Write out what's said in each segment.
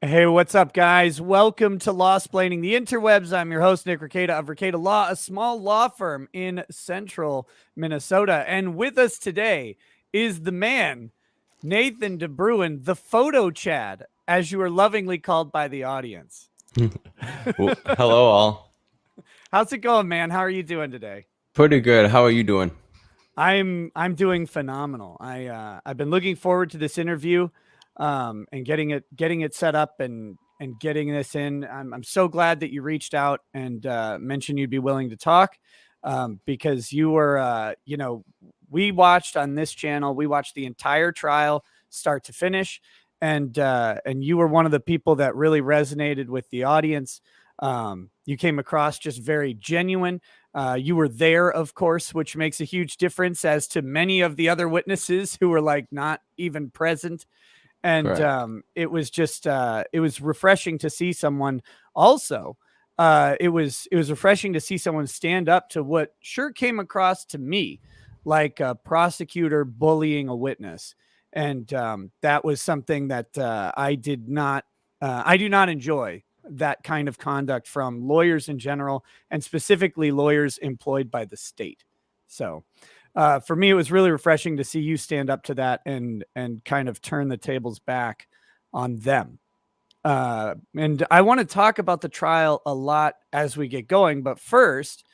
Hey, what's up, guys? Welcome to Law Splaining the Interwebs. I'm your host, Nick Ricada of Ricada Law, a small law firm in central Minnesota. And with us today is the man, Nathan DeBruin, the PhotoChad, as you are lovingly called by the audience. Well, hello, all. How's it going, man? How are you doing today? Pretty good. How are you doing? I'm doing phenomenal. I've been looking forward to this interview, and getting it set up and getting this in. I'm so glad that you reached out and mentioned you'd be willing to talk, because you were we watched on this channel. We watched the entire trial start to finish, and you were one of the people that really resonated with the audience. You came across just very genuine. You were there, of course, which makes a huge difference as to many of the other witnesses who were like not even present. And it was just it was refreshing to see someone also. It was refreshing to see someone stand up to what sure came across to me like a prosecutor bullying a witness. And that was something that I do not enjoy that kind of conduct from lawyers in general, and specifically lawyers employed by the state. So for me, it was really refreshing to see you stand up to that and kind of turn the tables back on them. And I want to talk about the trial a lot as we get going. But first,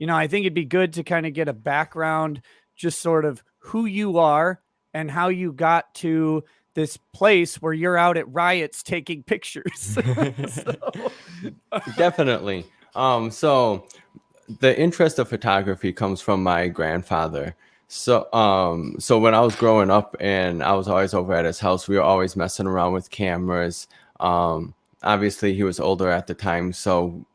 I think it'd be good to kind of get a background, just sort of who you are and how you got to this place where you're out at riots taking pictures. Definitely. So the interest of photography comes from my grandfather. So when I was growing up and I was always over at his house, we were always messing around with cameras. Obviously he was older at the time, so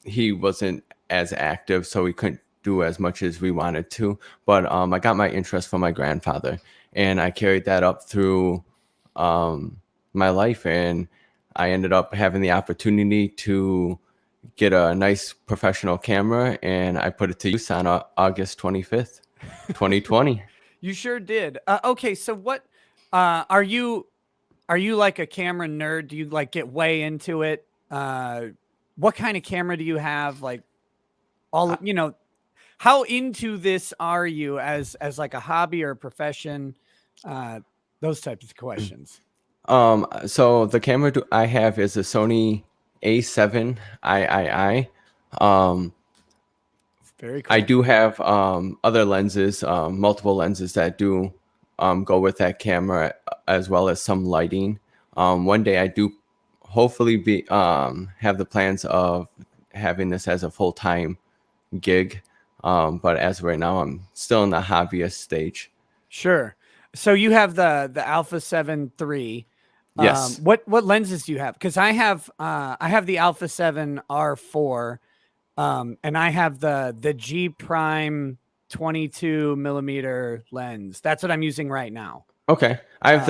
he wasn't as active, so we couldn't do as much as we wanted to. But I got my interest from my grandfather, and I carried that up through my life, and I ended up having the opportunity to get a nice professional camera, and I put it to use on August 25th, 2020. You sure did. Okay, so what are you like a camera nerd? Do you like get way into it? What kind of camera do you have? Like how into this are you as like a hobby or a profession? Those types of questions. So the camera I have is a Sony A7 III. Very cool. I do have other lenses, multiple lenses that do go with that camera, as well as some lighting. One day I do hopefully have the plans of having this as a full-time gig. But as of right now, I'm still in the hobbyist stage. Sure. So you have the Alpha 7 III. Yes. What lenses do you have? Because I have the Alpha 7 R4, and I have the G Prime 22 millimeter lens. That's what I'm using right now. Okay. I have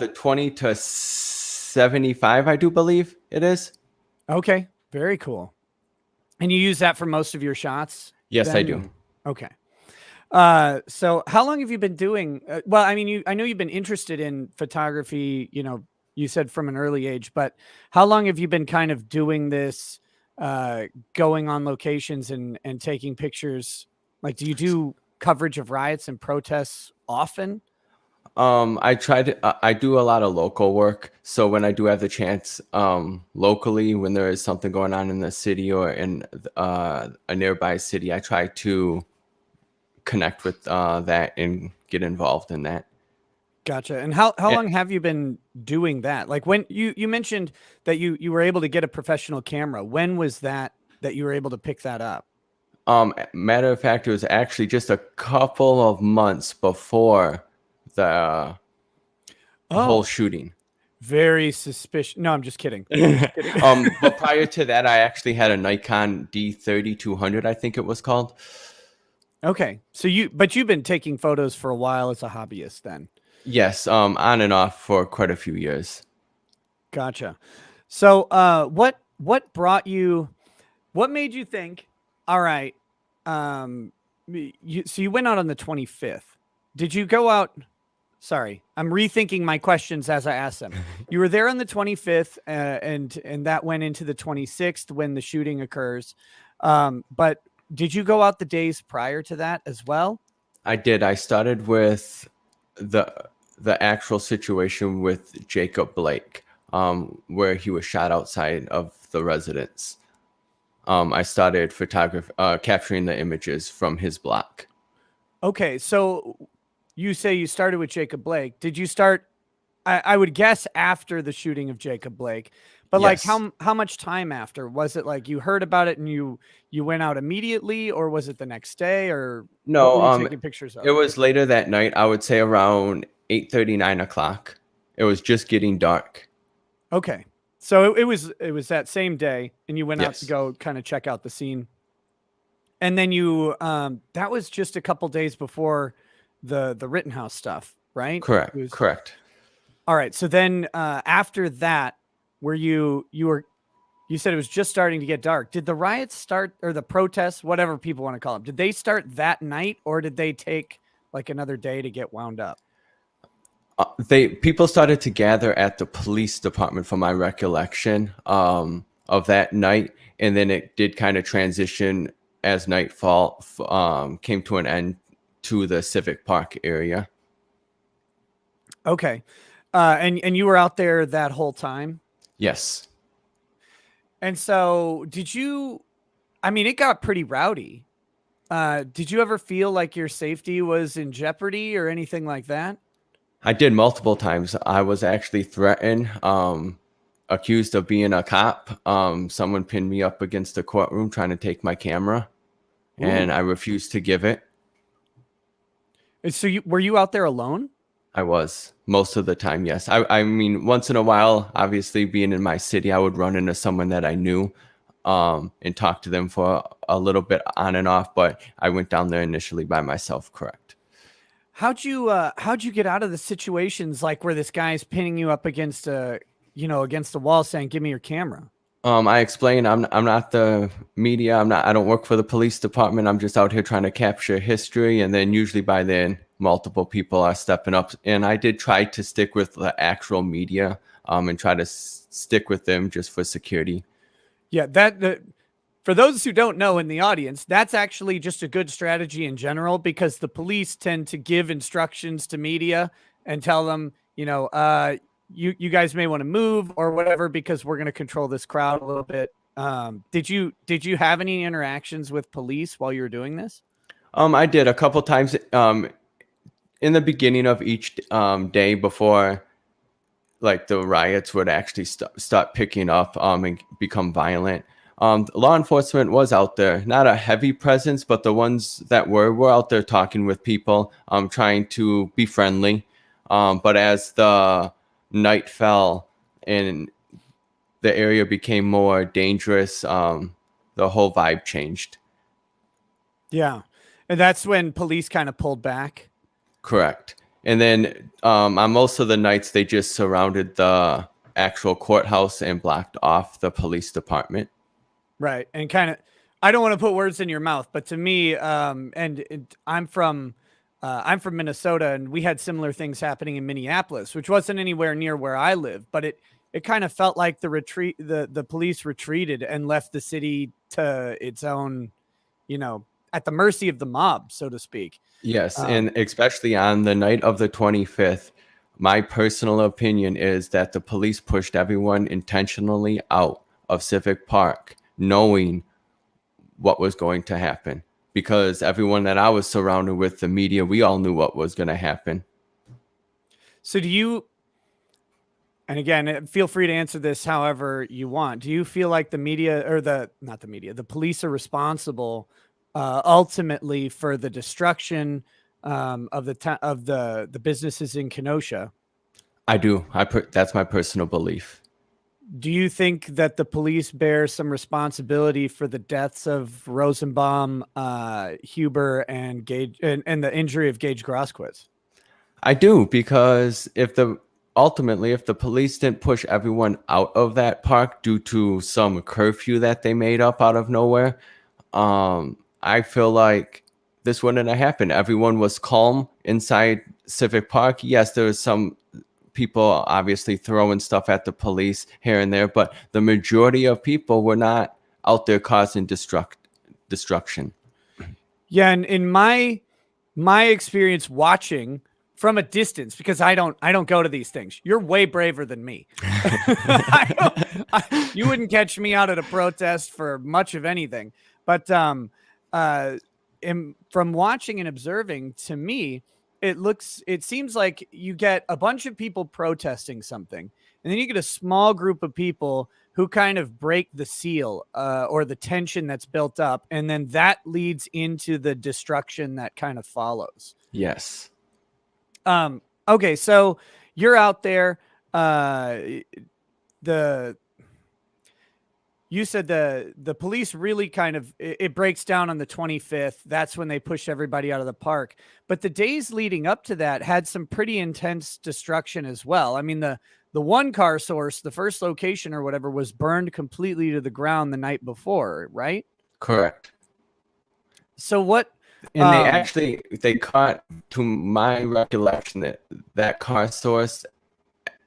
the 20 to 75, I do believe it is. Okay. Very cool. And you use that for most of your shots? Yes, then? I do. Okay. So how long have you been doing? Well, I mean, I know you've been interested in photography, you said from an early age, but how long have you been kind of doing this, going on locations and taking pictures? Like, do you do coverage of riots and protests often? I do a lot of local work. So when I do have the chance, locally, when there is something going on in the city or in a nearby city, I try to connect with that and get involved in that. Gotcha. And how long have you been doing that? Like when you mentioned that you were able to get a professional camera. When was that you were able to pick that up? Matter of fact, it was actually just a couple of months before the whole shooting. Very suspicious. No, I'm just kidding. But prior to that, I actually had a Nikon D3200, I think it was called. Okay. So you've been taking photos for a while as a hobbyist then? Yes, on and off for quite a few years. Gotcha. So what made you think, all right, so you went out on the 25th. Did you go out Sorry, I'm rethinking my questions as I ask them. You were there on the 25th, and that went into the 26th when the shooting occurs. But did you go out the days prior to that as well? I did. I started with the actual situation with Jacob Blake, where he was shot outside of the residence. I started capturing the images from his block. Okay, so you say you started with Jacob Blake. Did you start? I would guess after the shooting of Jacob Blake, but like Yes. how much time after? Was it like you heard about it and you went out immediately, or was it the next day, or what were No, you taking pictures it of? was later that night. I would say around 8:30, 9 o'clock. It was just getting dark. Okay, so it was that same day, and you went out to Yes. go kind of check out the scene, and then you that was just a couple days before the Rittenhouse stuff, right? Correct. It was, Correct. all right. So then after that, were you said it was just starting to get dark. Did the riots start, or the protests, whatever people want to call them, did they start that night, or did they take like another day to get wound up? People started to gather at the police department, from my recollection, of that night, and then it did kind of transition as nightfall came to an end to the Civic Park area. Okay. And you were out there that whole time? Yes. And so did you, I mean, it got pretty rowdy. Did you ever feel like your safety was in jeopardy or anything like that? I did multiple times. I was actually threatened, accused of being a cop. Someone pinned me up against the courtroom trying to take my camera, and I refused to give it. And so were you out there alone? I was most of the time, yes. I mean, once in a while, obviously being in my city, I would run into someone that I knew and talk to them for a little bit on and off, but I went down there initially by myself, correct. How'd you get out of the situations like where this guy's pinning you up against against the wall saying, "Give me your camera"? I explained I'm not the media. I don't work for the police department. I'm just out here trying to capture history. And then usually by then, multiple people are stepping up. And I did try to stick with the actual media and try to stick with them just for security. Yeah, for those who don't know in the audience, that's actually just a good strategy in general, because the police tend to give instructions to media and tell them, you guys may want to move or whatever, because we're going to control this crowd a little bit. Did you have any interactions with police while you were doing this? I did a couple times in the beginning of each day before like the riots would actually start picking up and become violent. Law enforcement was out there, not a heavy presence, but the ones that were out there talking with people, trying to be friendly. But as the night fell and the area became more dangerous, the whole vibe changed. Yeah. And that's when police kind of pulled back. Correct. And then on most of the nights, they just surrounded the actual courthouse and blocked off the police department. Right. And kind of, I don't want to put words in your mouth, but to me, I'm from Minnesota, and we had similar things happening in Minneapolis, which wasn't anywhere near where I live, but it kind of felt like the police retreated and left the city to its own, at the mercy of the mob, so to speak. Yes. And especially on the night of the 25th, my personal opinion is that the police pushed everyone intentionally out of Civic Park, knowing what was going to happen, because everyone that I was surrounded with, the media, we all knew what was going to happen. So and again, feel free to answer this however you want. Do you feel like the media, or the police are responsible ultimately for the destruction of the businesses in Kenosha? I do. That's my personal belief. Do you think that the police bear some responsibility for the deaths of Rosenbaum, Huber, and Gage, and the injury of Gage Grosquitz? I do, because ultimately, if the police didn't push everyone out of that park due to some curfew that they made up out of nowhere, I feel like this wouldn't have happened. Everyone was calm inside Civic Park, yes, there was some people obviously throwing stuff at the police here and there, but the majority of people were not out there causing destruction. Yeah, and in my experience watching from a distance, because I don't go to these things. You're way braver than me. You wouldn't catch me out at a protest for much of anything. But from watching and observing, to me, it seems like you get a bunch of people protesting something, and then you get a small group of people who kind of break the seal or the tension that's built up, and then that leads into the destruction that kind of follows. Yes. Okay, so you're out there. You said the police really kind of it breaks down on the 25th. That's when they push everybody out of the park. But the days leading up to that had some pretty intense destruction as well. I mean, the one car source, the first location or whatever, was burned completely to the ground the night before, right? Correct. So what? And they caught, to my recollection, that car source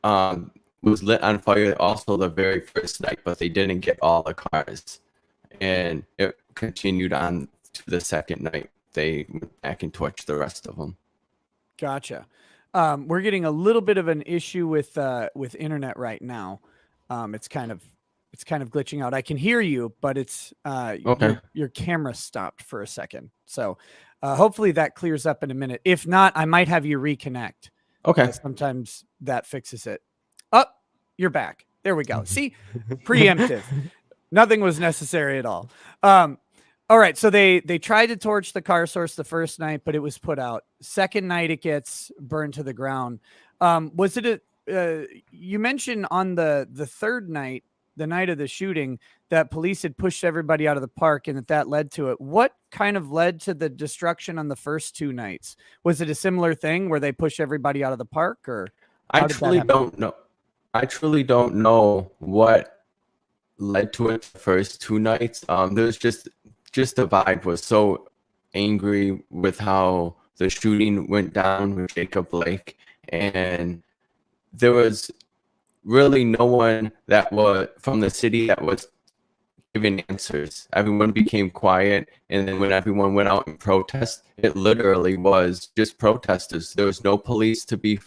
was lit on fire also the very first night, but they didn't get all the cars, and it continued on to the second night. They went back and torched the rest of them. Gotcha. We're getting a little bit of an issue with internet right now. It's kind of glitching out. I can hear you, but it's Okay. your camera stopped for a second. So hopefully that clears up in a minute. If not, I might have you reconnect. Okay. Sometimes that fixes it. Oh, you're back. There we go. See, preemptive. Nothing was necessary at all. All right, so they tried to torch the car source the first night, but it was put out. Second night, it gets burned to the ground. Was it you mentioned on the third night, the night of the shooting, that police had pushed everybody out of the park and that led to it. What kind of led to the destruction on the first two nights? Was it a similar thing where they push everybody out of the park, or I truly don't know. I truly don't know what led to it the first two nights. There's just the vibe was so angry with how the shooting went down with Jacob Blake, and there was really no one that was from the city that was giving answers. Everyone became quiet, and then when everyone went out and protest, it literally was just protesters. There was no police to be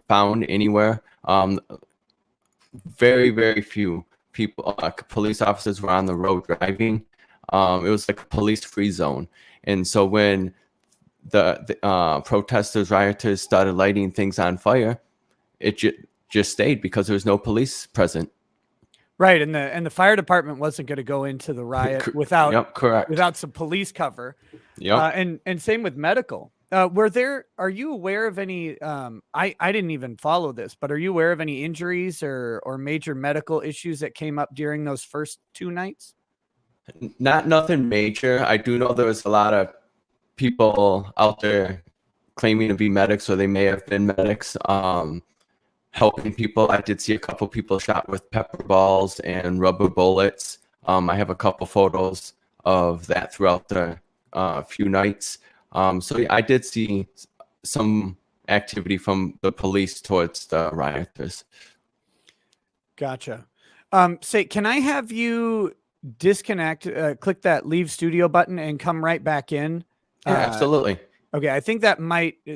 found anywhere. Very, very few people, police officers were on the road driving. It was like a police-free zone. And so when the protesters, rioters started lighting things on fire, it just stayed because there was no police present. Right, and the fire department wasn't going to go into the riot without correct. without some police cover. Yep. And same with medical. Are you aware of any? I didn't even follow this, but are you aware of any injuries or major medical issues that came up during those first two nights? Nothing major. I do know there was a lot of people out there claiming to be medics, or they may have been medics, helping people. I did see a couple people shot with pepper balls and rubber bullets. I have a couple photos of that throughout the few nights. So yeah, I did see some activity from the police towards the rioters. Gotcha. Can I have you disconnect, click that leave studio button and come right back in? Yeah, absolutely. Okay, I think that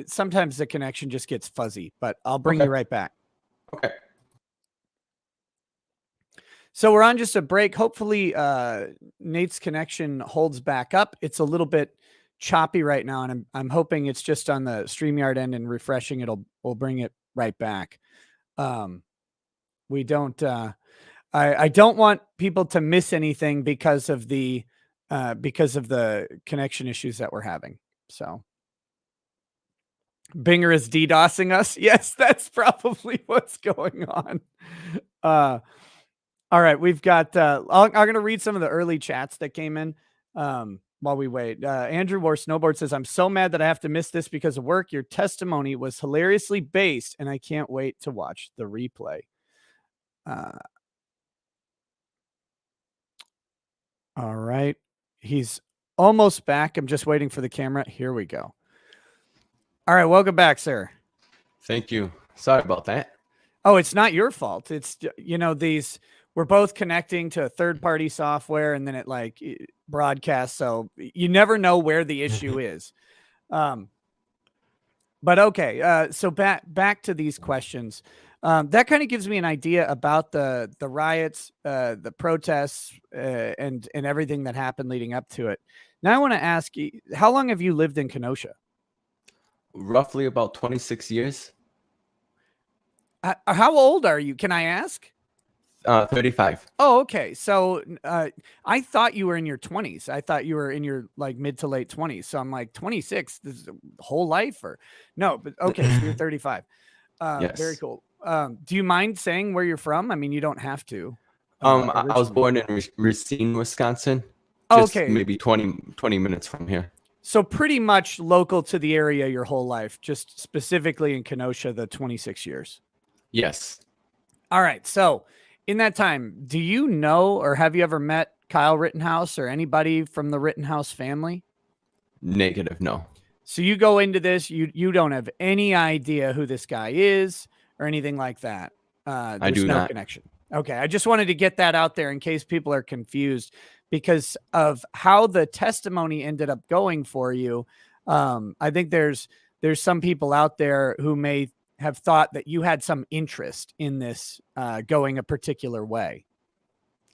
sometimes the connection just gets fuzzy, but I'll bring you right back. Okay. So we're on just a break. Hopefully Nate's connection holds back up. It's a little bit choppy right now, and I'm hoping it's just on the StreamYard end, and refreshing will bring it right back. We don't I don't want people to miss anything because of the connection issues that we're having. So Binger is DDoSing us. Yes, that's probably what's going on. All right, we've got I'm going to read some of the early chats that came in while we wait. Andrew War Snowboard says, I'm so mad that I have to miss this because of work. Your testimony was hilariously based, and I can't wait to watch the replay. All right. He's almost back. I'm just waiting for the camera. Here we go. All right, welcome back, sir. Thank you. Sorry about that. Oh, it's not your fault. It's, these, we're both connecting to a third-party software, and then it broadcasts. So you never know where the issue is. But okay, so back to these questions. That kind of gives me an idea about the riots, the protests, and everything that happened leading up to it. Now I want to ask you, how long have you lived in Kenosha? Roughly about 26 years. How old are you? Can I ask? 35. Oh, okay. So I thought you were in your 20s. I thought you were in your mid to late 20s. So I'm like 26. This is a whole life, or no? But okay, so you're 35. Yes. Very cool. Do you mind saying where you're from? I mean, you don't have to. I was born in Racine, Wisconsin. Just Okay. maybe 20 minutes from here. So pretty much local to the area your whole life, just specifically in Kenosha, the 26 years. Yes. All right. So in that time, do you know, or have you ever met Kyle Rittenhouse or anybody from the Rittenhouse family? Negative, no. So you go into this, you don't have any idea who this guy is or anything like that. I do no not. Connection. Okay. I just wanted to get that out there in case people are confused because of how the testimony ended up going for you. I think there's some people out there who may have thought that you had some interest in this going a particular way,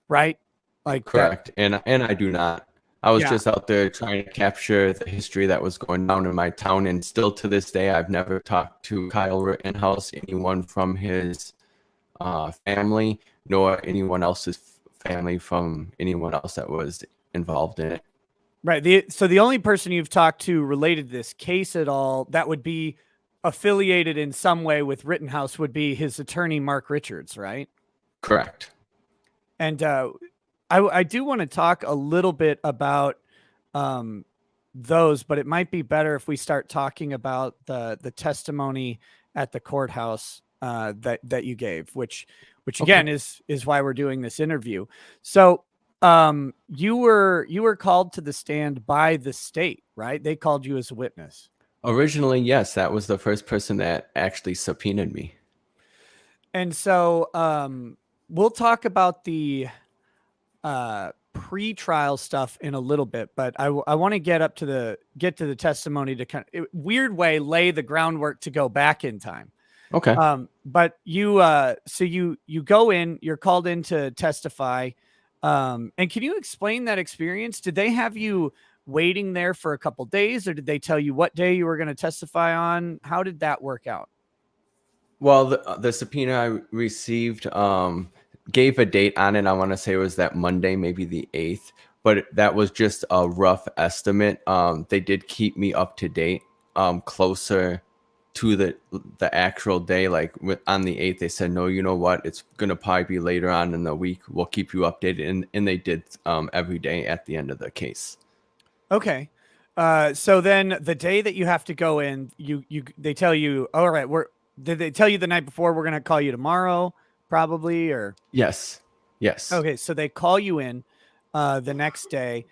right? Like correct. And I do not. I was just out there trying to capture the history that was going down in my town. And still to this day, I've never talked to Kyle Rittenhouse, anyone from his family, nor anyone else's family from anyone else that was involved in it. Right. So the only person you've talked to related to this case at all that would be affiliated in some way with Rittenhouse would be his attorney, Mark Richards, right? Correct. And I do want to talk a little bit about those, but it might be better if we start talking about the testimony at the courthouse that you gave, which again is why we're doing this interview. So you were called to the stand by the state, right? They called you as a witness. Originally, yes, that was the first person that actually subpoenaed me. And so we'll talk about the pre-trial stuff in a little bit, but I want to get to the testimony to kind of weird way lay the groundwork to go back in time. Okay. But you so you go in, you're called in to testify. And can you explain that experience? Did they have you waiting there for a couple days, or did they tell you what day you were going to testify on? How did that work out? Well, the subpoena I received gave a date on it. I want to say it was that Monday, maybe the 8th, but that was just a rough estimate. They did keep me up to date closer to the actual day. Like on the 8th, they said, no, you know what? It's going to probably be later on in the week. We'll keep you updated. And they did every day at the end of the case. Okay. So then the day that you have to go in, they tell you, all right, did they tell you the night before, we're going to call you tomorrow probably, or? Yes. Okay. So they call you in the next day,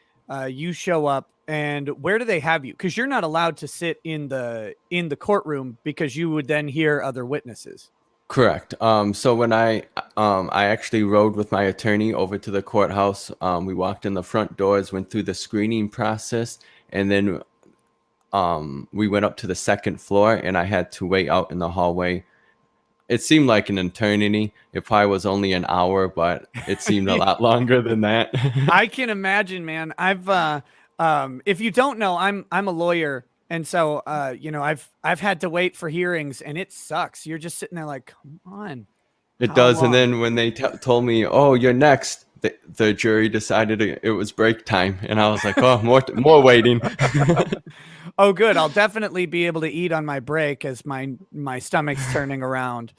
you show up, and where do they have you? Cause you're not allowed to sit in the courtroom because you would then hear other witnesses. Correct. So when I actually rode with my attorney over to the courthouse, we walked in the front doors, went through the screening process, and then we went up to the second floor, and I had to wait out in the hallway. It seemed like an eternity. It probably was only an hour, but it seemed a lot longer than that. I can imagine, man. I've if you don't know, I'm a lawyer. And so, I've had to wait for hearings, and it sucks. You're just sitting there like, come on. It does. And then when they told me, oh, you're next, the jury decided it was break time. And I was like, oh, more waiting. Oh, good. I'll definitely be able to eat on my break as my stomach's turning around.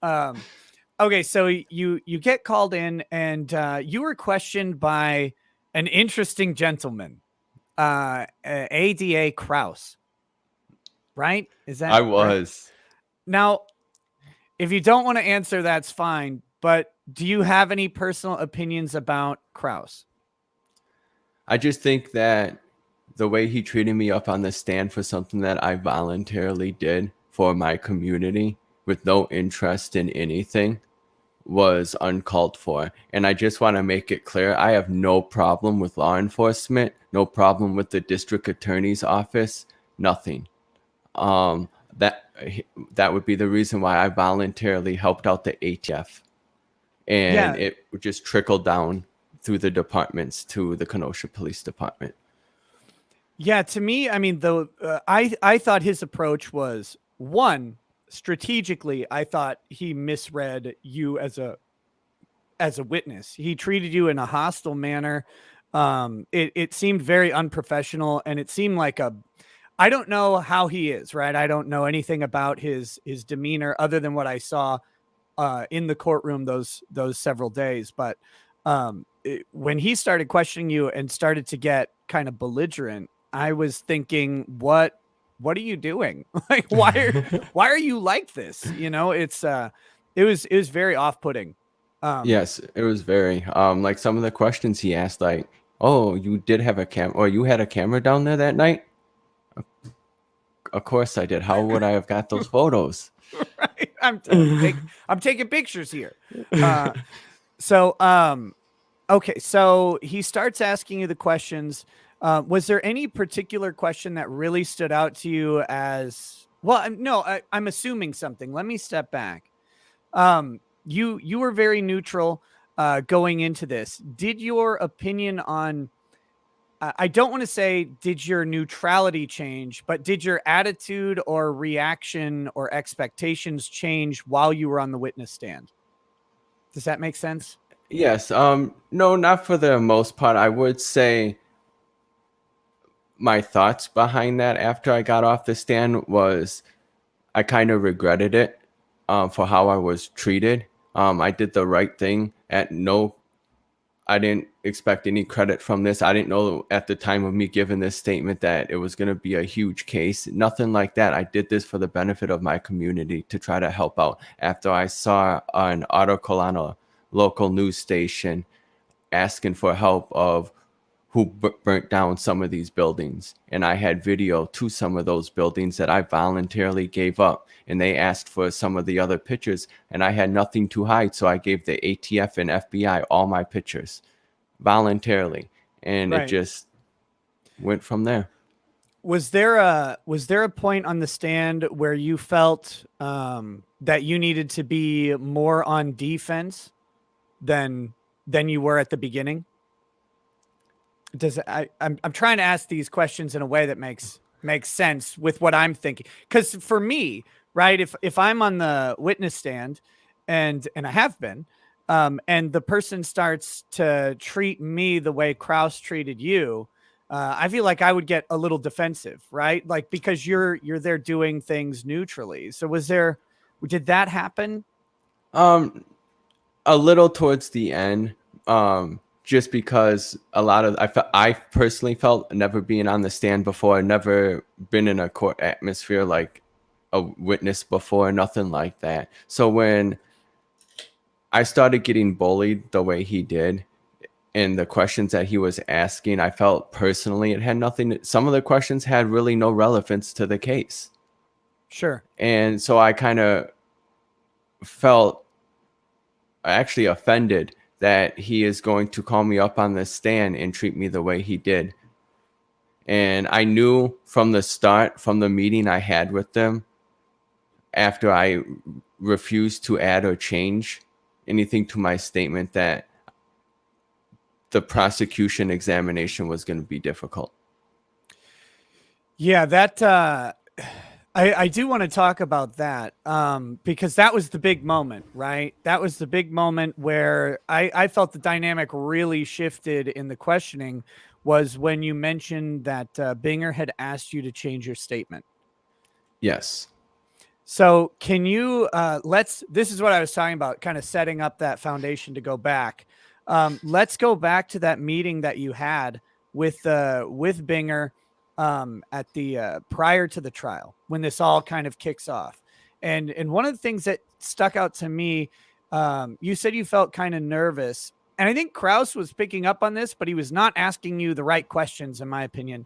Okay. So you get called in, and you were questioned by an interesting gentleman. ADA Kraus, right? Is that I was. Right? Now, if you don't want to answer, that's fine. But do you have any personal opinions about Kraus? I just think that the way he treated me up on the stand for something that I voluntarily did for my community with no interest in anything was uncalled for. And I just want to make it clear, I have no problem with law enforcement, no problem with the district attorney's office, nothing. Um, that that would be the reason why I voluntarily helped out the ATF, and Yeah. it just trickled down through the departments to the Kenosha Police Department. Yeah, to me, I mean, I thought his approach was, one, strategically. I thought he misread you as a witness. He treated you in a hostile manner. It seemed very unprofessional, and it seemed like I don't know how he is, right? I don't know anything about his demeanor other than what I saw in the courtroom those several days. But when he started questioning you and started to get kind of belligerent, I was thinking, what are you doing? Like, why are you like this? You know, it was very off-putting. Yes, it was very like some of the questions he asked, like, "Oh, you did have a or you had a camera down there that night?" Of course I did. How would I have got those photos? Right. I'm taking pictures here. Okay, so he starts asking you the questions. Was there any particular question that really stood out to you as well? No, I'm assuming something. Let me step back. You were very neutral going into this. Did your opinion on I don't want to say did your neutrality change, but did your attitude or reaction or expectations change while you were on the witness stand? Does that make sense? Yes. No, not for the most part. I would say my thoughts behind that after I got off the stand was I kind of regretted it for how I was treated. I did the right thing. I didn't expect any credit from this. I didn't know at the time of me giving this statement that it was going to be a huge case. Nothing like that. I did this for the benefit of my community to try to help out. After I saw an article on a local news station asking for help of who burnt down some of these buildings, and I had video to some of those buildings that I voluntarily gave up, and they asked for some of the other pictures, and I had nothing to hide, so I gave the ATF and FBI all my pictures voluntarily, and it Right. just went from there. Was there a point on the stand where you felt that you needed to be more on defense than you were at the beginning? I'm trying to ask these questions in a way that makes sense with what I'm thinking. Because for me, right, if I'm on the witness stand, and I have been, and the person starts to treat me the way Kraus treated you, I feel like I would get a little defensive, right? Like, because you're there doing things neutrally. So did that happen? Um, a little towards the end, just because a lot of I personally felt never being on the stand before, never been in a court atmosphere like a witness before, nothing like that. So when I started getting bullied the way he did, and the questions that he was asking, I felt personally it had nothing. Some of the questions had really no relevance to the case, Sure. and so I kind of felt actually offended that he is going to call me up on the stand and treat me the way he did. And I knew from the start, from the meeting I had with them, after I refused to add or change anything to my statement, that the prosecution examination was going to be difficult. Yeah, that I do want to talk about that because that was the big moment, right? That was the big moment where I felt the dynamic really shifted in the questioning, was when you mentioned that Binger had asked you to change your statement. Yes. So can you this is what I was talking about, kind of setting up that foundation to go back. Let's go back to that meeting that you had with Binger at the prior to the trial, when this all kind of kicks off. And one of the things that stuck out to me, you said you felt kind of nervous. And I think Kraus was picking up on this, but he was not asking you the right questions, in my opinion.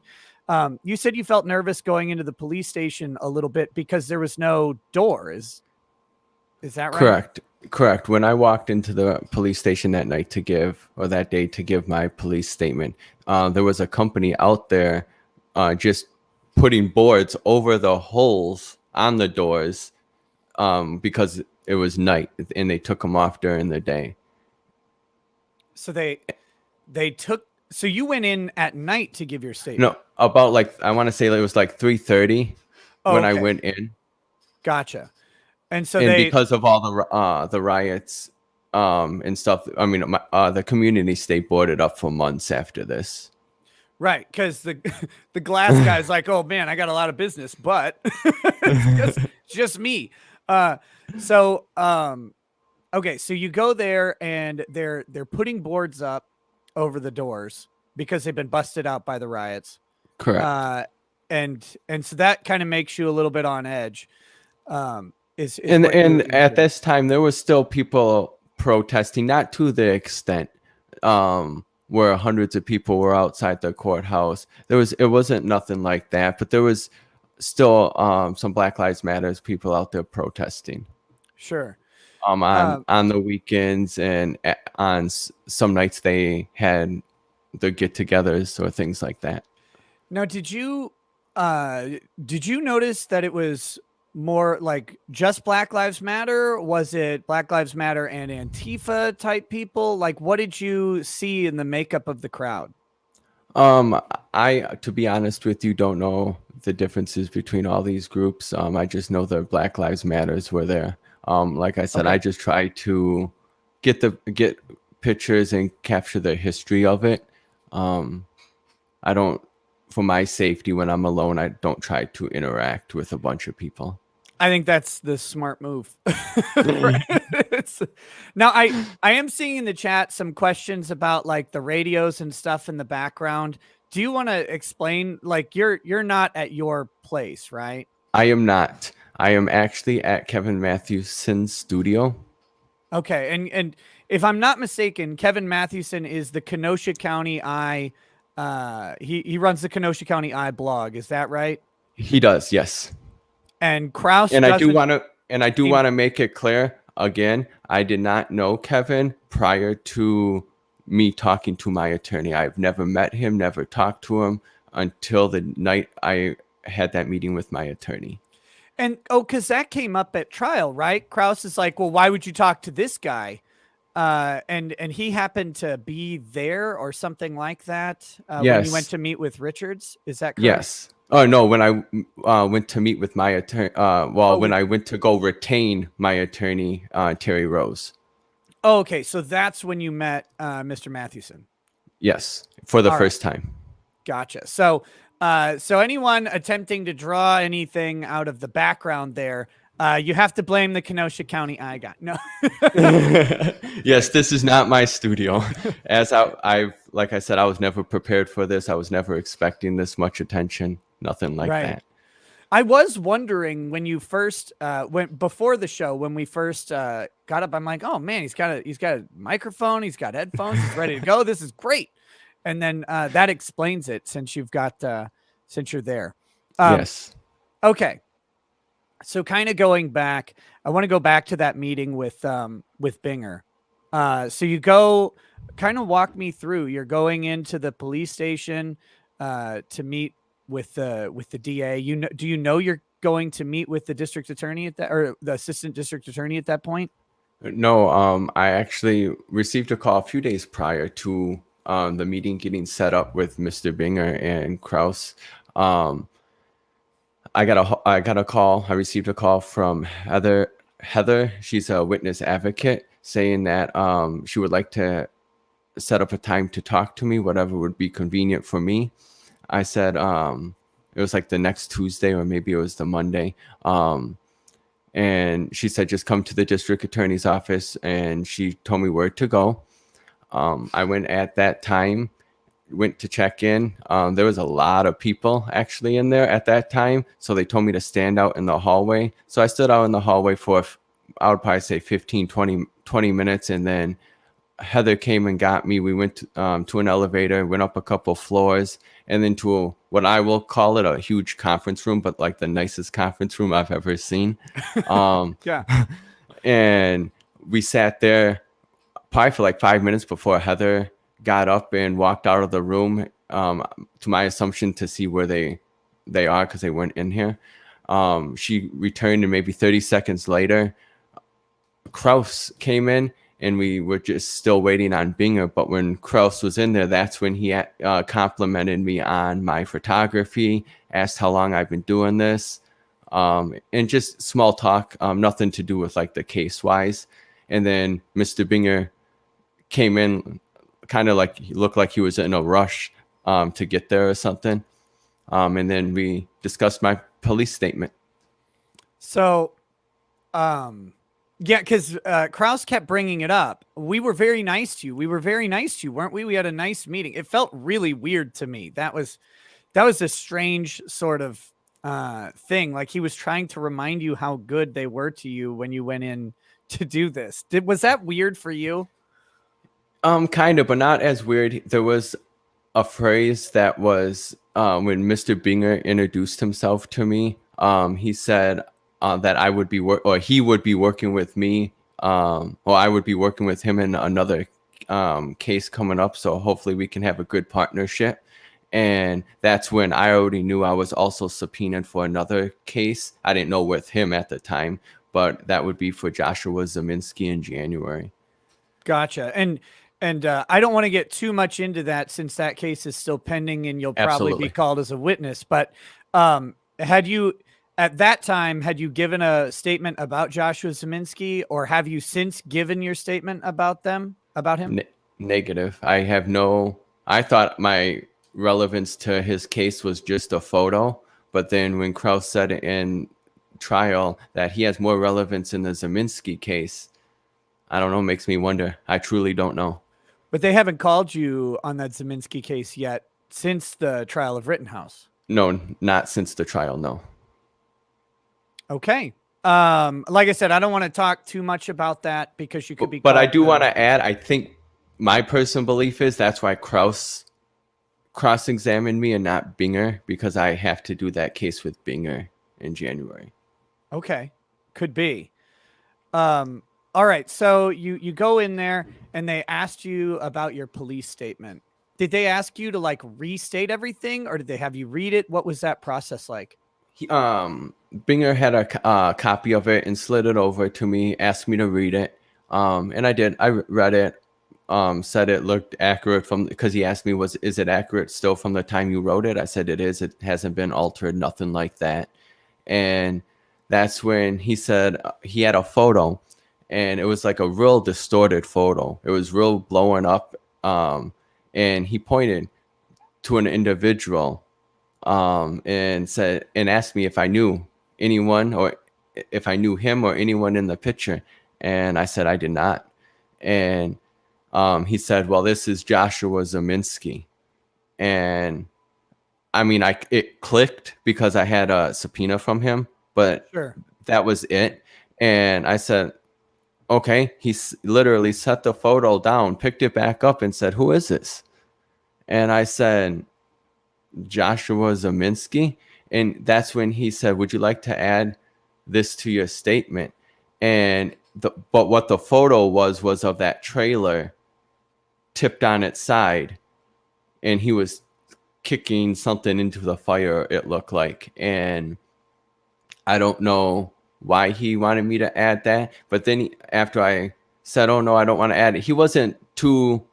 You said you felt nervous going into the police station a little bit because there was no door. Is that right? Correct. When I walked into the police station that night that day to give my police statement, there was a company out there just putting boards over the holes on the doors because it was night and they took them off during the day. So so you went in at night to give your statement? No, about I want to say it was 3:30 when I went in. Gotcha. And so because of all the riots and stuff, I mean, the community stayed boarded up for months after this. Right, because the glass guy's like, oh man, I got a lot of business, but it's just me. So you go there and they're putting boards up over the doors because they've been busted out by the riots. Correct. And so that kind of makes you a little bit on edge. And at this time there was still people protesting, not to the extent where hundreds of people were outside the courthouse. It wasn't nothing like that, but there was still some Black Lives Matters people out there protesting. Sure. On the weekends and on some nights they had the get-togethers or things like that. Now, did you notice that it was more like just Black Lives Matter? Was it Black Lives Matter and Antifa type people? Like, what did you see in the makeup of the crowd? I, to be honest with you, don't know the differences between all these groups. I just know the Black Lives Matters were there. Like I said, I just try to get pictures and capture the history of it. I don't, for my safety, when I'm alone, I don't try to interact with a bunch of people. I think that's the smart move. Now, I am seeing in the chat some questions about like the radios and stuff in the background. Do you want to explain? Like, you're not at your place, right? I am not. I am actually at Kevin Mathewson's studio. Okay, and if I'm not mistaken, Kevin Mathewson is the Kenosha County Eye. He runs the Kenosha County Eye blog. Is that right? He does, yes. And Kraus, and I do want to make it clear again. I did not know Kevin prior to me talking to my attorney. I've never met him, never talked to him until the night I had that meeting with my attorney. And because that came up at trial, right? Kraus is like, well, why would you talk to this guy? And he happened to be there or something like that. Yes. When you went to meet with Richards, is that correct? Yes. Oh no, when I went to meet with my attorney, when I went to go retain my attorney, Terry Rose. Oh, okay, so that's when you met Mr. Mathewson. Yes, for the first time. Gotcha. So anyone attempting to draw anything out of the background there, you have to blame the Kenosha County Eye guy. No. Yes, this is not my studio. As I've like I said, I was never prepared for this. I was never expecting this much attention. Nothing like that. I was wondering when you first went before the show, when we first got up, I'm like, oh man, he's got a microphone, he's got headphones, he's ready to go. This is great. And then that explains it since you've got since you're there. Yes. Okay. So kind of going back, I want to go back to that meeting with Binger. So you go, kind of walk me through. You're going into the police station to meet with the DA. Do you know you're going to meet with the district attorney or the assistant district attorney at that point? No, I actually received a call a few days prior to the meeting getting set up with Mr. Binger and Kraus. I got a call. I received a call from Heather. She's a witness advocate, saying that she would like to set up a time to talk to me, whatever would be convenient for me. I said it was like the next Tuesday or maybe it was the Monday. And she said, just come to the district attorney's office. And she told me where to go. I went at that time, went to check in. There was a lot of people actually in there at that time. So they told me to stand out in the hallway. So I stood out in the hallway for, I would probably say 15, 20 minutes. And then Heather came and got me. We went to an elevator, went up a couple floors, and then to what I will call it a huge conference room, but like the nicest conference room I've ever seen. Yeah. And we sat there probably for like 5 minutes before Heather got up and walked out of the room, to my assumption to see where they are because they weren't in here. She returned, and maybe 30 seconds later, Kraus came in, and we were just still waiting on Binger. But when Kraus was in there, that's when he complimented me on my photography, asked how long I've been doing this, and just small talk, nothing to do with like the case wise. And then Mr. Binger came in, kind of like he looked like he was in a rush to get there or something. And then we discussed my police statement. So, yeah, because Kraus kept bringing it up. We were very nice to you. We were very nice to you, weren't we? We had a nice meeting. It felt really weird to me. That was a strange sort of thing. Like he was trying to remind you how good they were to you when you went in to do this. Was that weird for you? Kind of, but not as weird. There was a phrase that was when Mr. Binger introduced himself to me. He said that I would be he would be working with me, or I would be working with him in another case coming up. So hopefully we can have a good partnership. And that's when I already knew I was also subpoenaed for another case. I didn't know with him at the time, but that would be for Joshua Zeminski in January. Gotcha. And I don't want to get too much into that since that case is still pending and you'll probably be called as a witness. But had you at that time, had you given a statement about Joshua Zeminski, or have you since given your statement about him? Negative. I thought my relevance to his case was just a photo. But then when Kraus said in trial that he has more relevance in the Zeminski case, I don't know, makes me wonder. I truly don't know. But they haven't called you on that Zeminski case yet since the trial of Rittenhouse. No, not since the trial. No. Okay. Like I said, I don't want to talk too much about that because you could be. But I do want to add, I think my personal belief is that's why Kraus cross-examined me and not Binger, because I have to do that case with Binger in January. Okay. Could be. All right. So you go in there and they asked you about your police statement. Did they ask you to like restate everything, or did they have you read it? What was that process like? Binger had a copy of it and slid it over to me, asked me to read it. And I did. I read it, said it looked accurate because he asked me, is it accurate still from the time you wrote it? I said it is. It hasn't been altered, nothing like that. And that's when he said he had a photo, and it was like a real distorted photo. It was real blowing up. And he pointed to an individual and asked me if I knew anyone, or if I knew him or anyone in the picture. And I said I did not. And he said, well, this is Joshua Zeminski. And I mean, it clicked because I had a subpoena from him, but sure, that was it. And I said, okay. He literally set the photo down, picked it back up, and said, who is this? And I said, Joshua Zeminski. And that's when he said, would you like to add this to your statement? And but what the photo was of that trailer tipped on its side, and he was kicking something into the fire, it looked like. And I don't know why he wanted me to add that, but then after I said, oh no, I don't want to add it, he wasn't too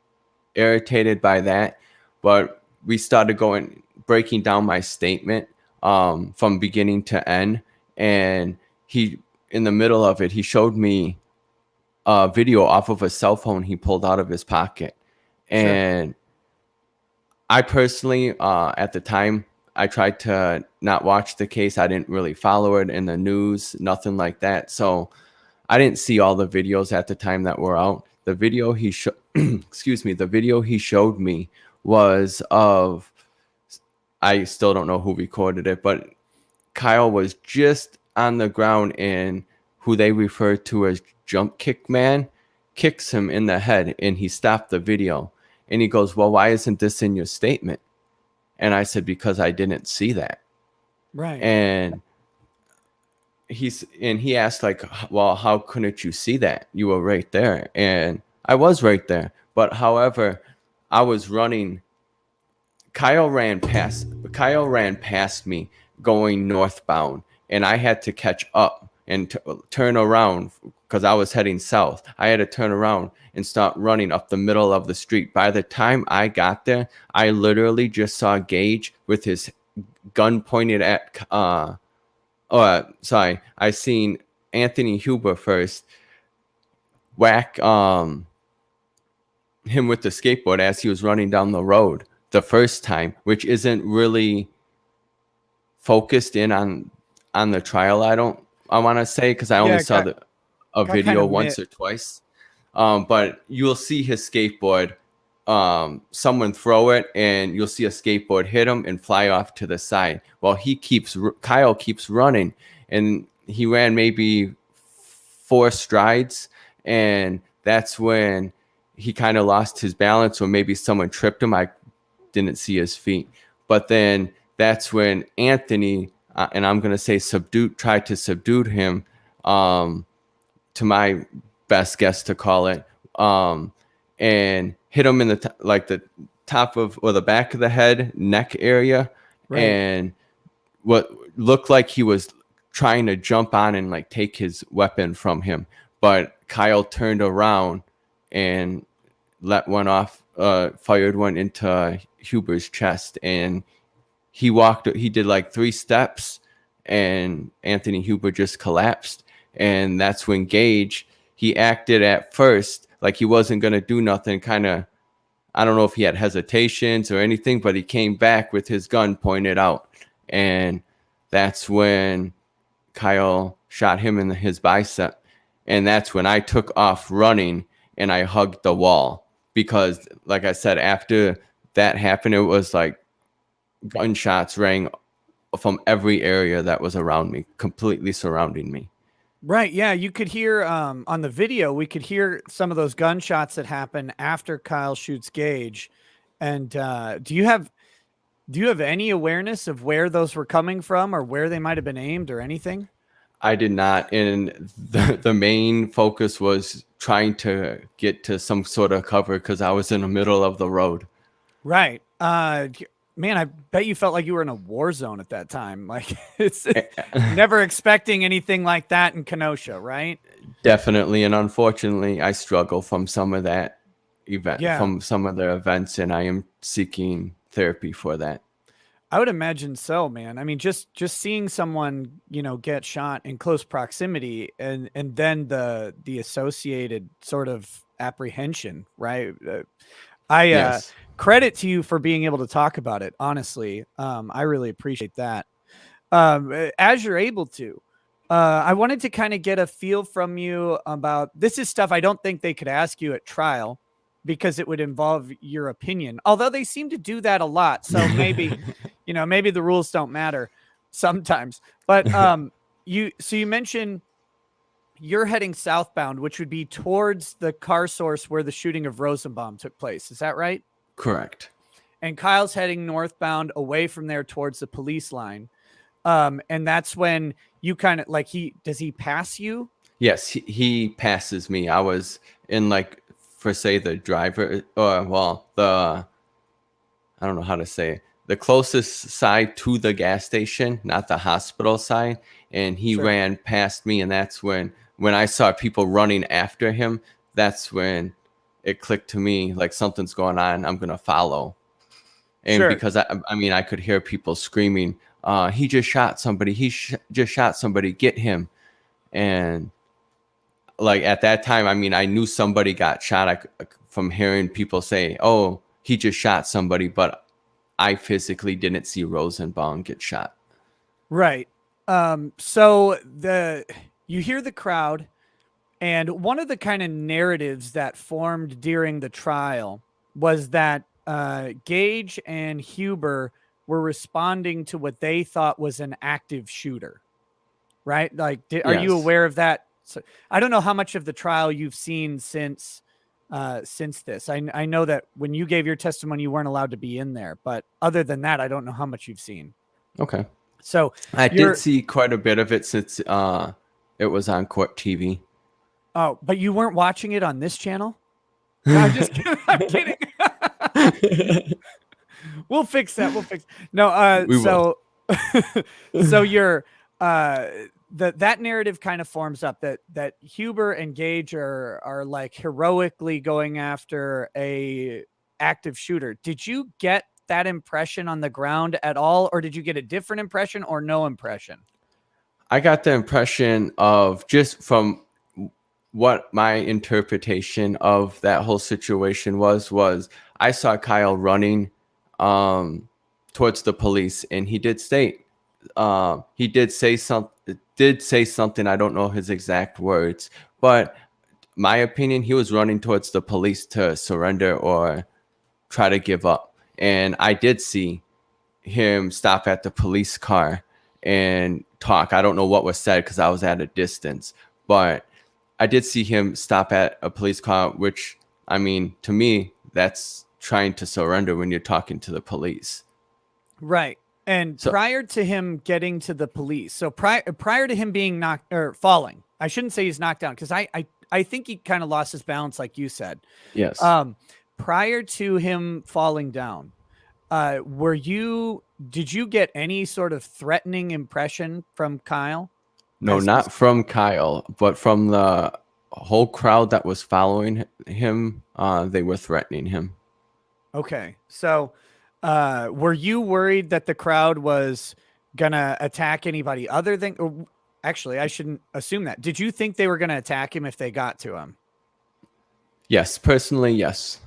irritated by that. But we started breaking down my statement from beginning to end, and he, in the middle of it, he showed me a video off of a cell phone he pulled out of his pocket. And sure. I personally, at the time, I tried to not watch the case. I didn't really follow it in the news, nothing like that. So I didn't see all the videos at the time that were out. The video he the video he showed me was of, I still don't know who recorded it, but Kyle was just on the ground, and who they refer to as jump kick man kicks him in the head, and he stopped the video. And he goes, well, why isn't this in your statement? And I said, because I didn't see that. Right. And he asked, like, well, how couldn't you see that? You were right there. And I was right there. But however, I was running. Kyle ran past me going northbound, and I had to catch up and turn around because I was heading south. I had to turn around and start running up the middle of the street. By the time I got there, I literally just saw Gage with his gun pointed at I seen Anthony Huber first whack him with the skateboard as he was running down the road the first time, which isn't really focused in on the trial. I want to say, because I only saw a video once or twice. But you'll see his skateboard, someone throw it, and you'll see a skateboard hit him and fly off to the side. Well, Kyle keeps running, and he ran maybe 4 strides, and that's when he kind of lost his balance, or maybe someone tripped him. I didn't see his feet. But then that's when Anthony, and I'm going to say tried to subdue him, to my best guess to call it, and hit him in the top of, or the back of the head, neck area. Right. And what looked like he was trying to jump on and like take his weapon from him. But Kyle turned around and let one off, fired one into Huber's chest, and he did like 3 steps, and Anthony Huber just collapsed. And that's when Gage, he acted at first like he wasn't going to do nothing, kind of, I don't know if he had hesitations or anything, but he came back with his gun pointed out. And that's when Kyle shot him in his bicep. And that's when I took off running and I hugged the wall, because like I said, after that happened, it was like gunshots rang from every area that was around me, completely surrounding me. Right. Yeah. You could hear on the video, we could hear some of those gunshots that happen after Kyle shoots Gage. And do you have any awareness of where those were coming from, or where they might have been aimed, or anything? I did not. And the main focus was trying to get to some sort of cover, because I was in the middle of the road. Right. Man, I bet you felt like you were in a war zone at that time. Like, it's never expecting anything like that in Kenosha, right? Definitely. And unfortunately, I struggle from some of that from some of the events, and I am seeking therapy for that. I would imagine so, man. I mean, just seeing someone, get shot in close proximity, and then the associated sort of apprehension, right? Yes. Credit to you for being able to talk about it. Honestly, I really appreciate that. As you're able to, I wanted to kind of get a feel from you about, this is stuff I don't think they could ask you at trial, because it would involve your opinion. Although they seem to do that a lot. So maybe, maybe the rules don't matter sometimes. But you mentioned you're heading southbound, which would be towards the car source where the shooting of Rosenbaum took place. Is that right? Correct. And Kyle's heading northbound away from there towards the police line. And that's when you kind of does he pass you? Yes, he passes me. I was in the driver, I don't know how to say it, the closest side to the gas station, not the hospital side. And he ran past me. And that's when I saw people running after him, that's when it clicked to me, like, something's going on, I'm going to follow. And because I could hear people screaming, he just shot somebody. Just shot somebody. Get him. And like at that time, I knew somebody got shot from hearing people say, oh, he just shot somebody. But I physically didn't see Rosenbaum get shot. Right. So you hear the crowd, and one of the kind of narratives that formed during the trial was that Gage and Huber were responding to what they thought was an active shooter, right? Like, are you aware of that So I don't know how much of the trial you've seen since this. I know that when you gave your testimony, you weren't allowed to be in there, but other than that, I don't know how much you've seen. Okay. So I did see quite a bit of it since it was on court TV. Oh, but you weren't watching it on this channel? No, I'm just kidding. I'm kidding. We'll fix that. No, We will. so you're that narrative kind of forms up that Huber and Gage are like heroically going after a active shooter. Did you get that impression on the ground at all, or did you get a different impression or no impression? I got the impression of, just from what my interpretation of that whole situation was I saw Kyle running towards the police, and he did say something. I don't know his exact words, but my opinion, he was running towards the police to surrender or try to give up. And I did see him stop at the police car and talk. I don't know what was said because I was at a distance, but I did see him stop at a police car, which, I mean, to me, that's trying to surrender when you're talking to the police. Right. And so, prior to him getting to the police, so prior to him being knocked or falling, I shouldn't say he's knocked down, because I think he kind of lost his balance, like you said. Yes. Prior to him falling down, did you get any sort of threatening impression from Kyle? No, not from Kyle, but from the whole crowd that was following him. They were threatening him. Okay. So were you worried that the crowd was going to attack anybody other than, or actually, I shouldn't assume that. Did you think they were going to attack him if they got to him? Yes, personally, yes.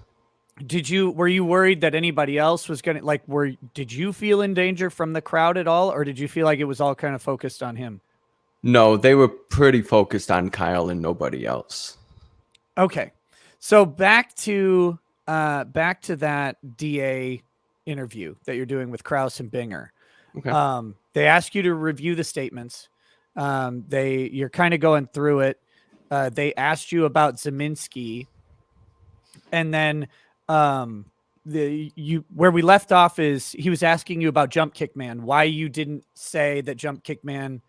Were you worried that anybody else was going to, did you feel in danger from the crowd at all? Or did you feel like it was all kind of focused on him? No, they were pretty focused on Kyle and nobody else. Okay. So back to that DA interview that you're doing with Krause and Binger. Okay. They ask you to review the statements. You're kind of going through it. They asked you about Zeminski, and then where we left off is he was asking you about Jump Kick Man, why you didn't say that Jump Kick Man,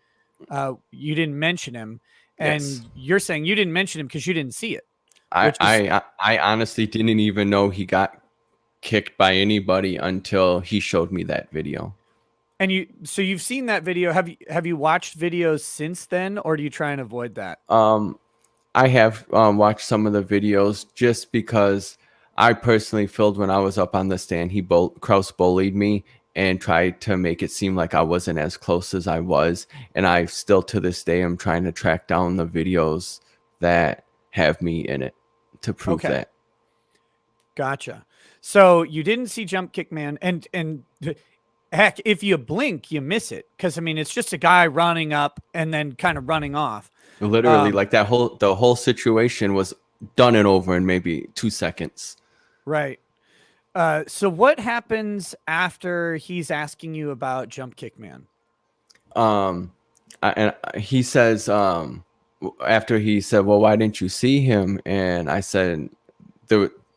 you didn't mention him, and yes, you're saying you didn't mention him because you didn't see it. I honestly didn't even know he got kicked by anybody until he showed me that video. And you've seen that video. Have you watched videos since then, or do you try and avoid that? I have watched some of the videos just because I personally felt when I was up on the stand, Krause bullied me and tried to make it seem like I wasn't as close as I was. And I still, to this day, I'm trying to track down the videos that have me in it to prove that. Gotcha. So you didn't see Jump Kick Man, and heck, if you blink, you miss it. Because, I mean, it's just a guy running up and then kind of running off. Literally, like the whole situation was done and over in maybe 2 seconds. Right. So what happens after he's asking you about Jump Kick Man? And he says, after he said, well, why didn't you see him? And I said,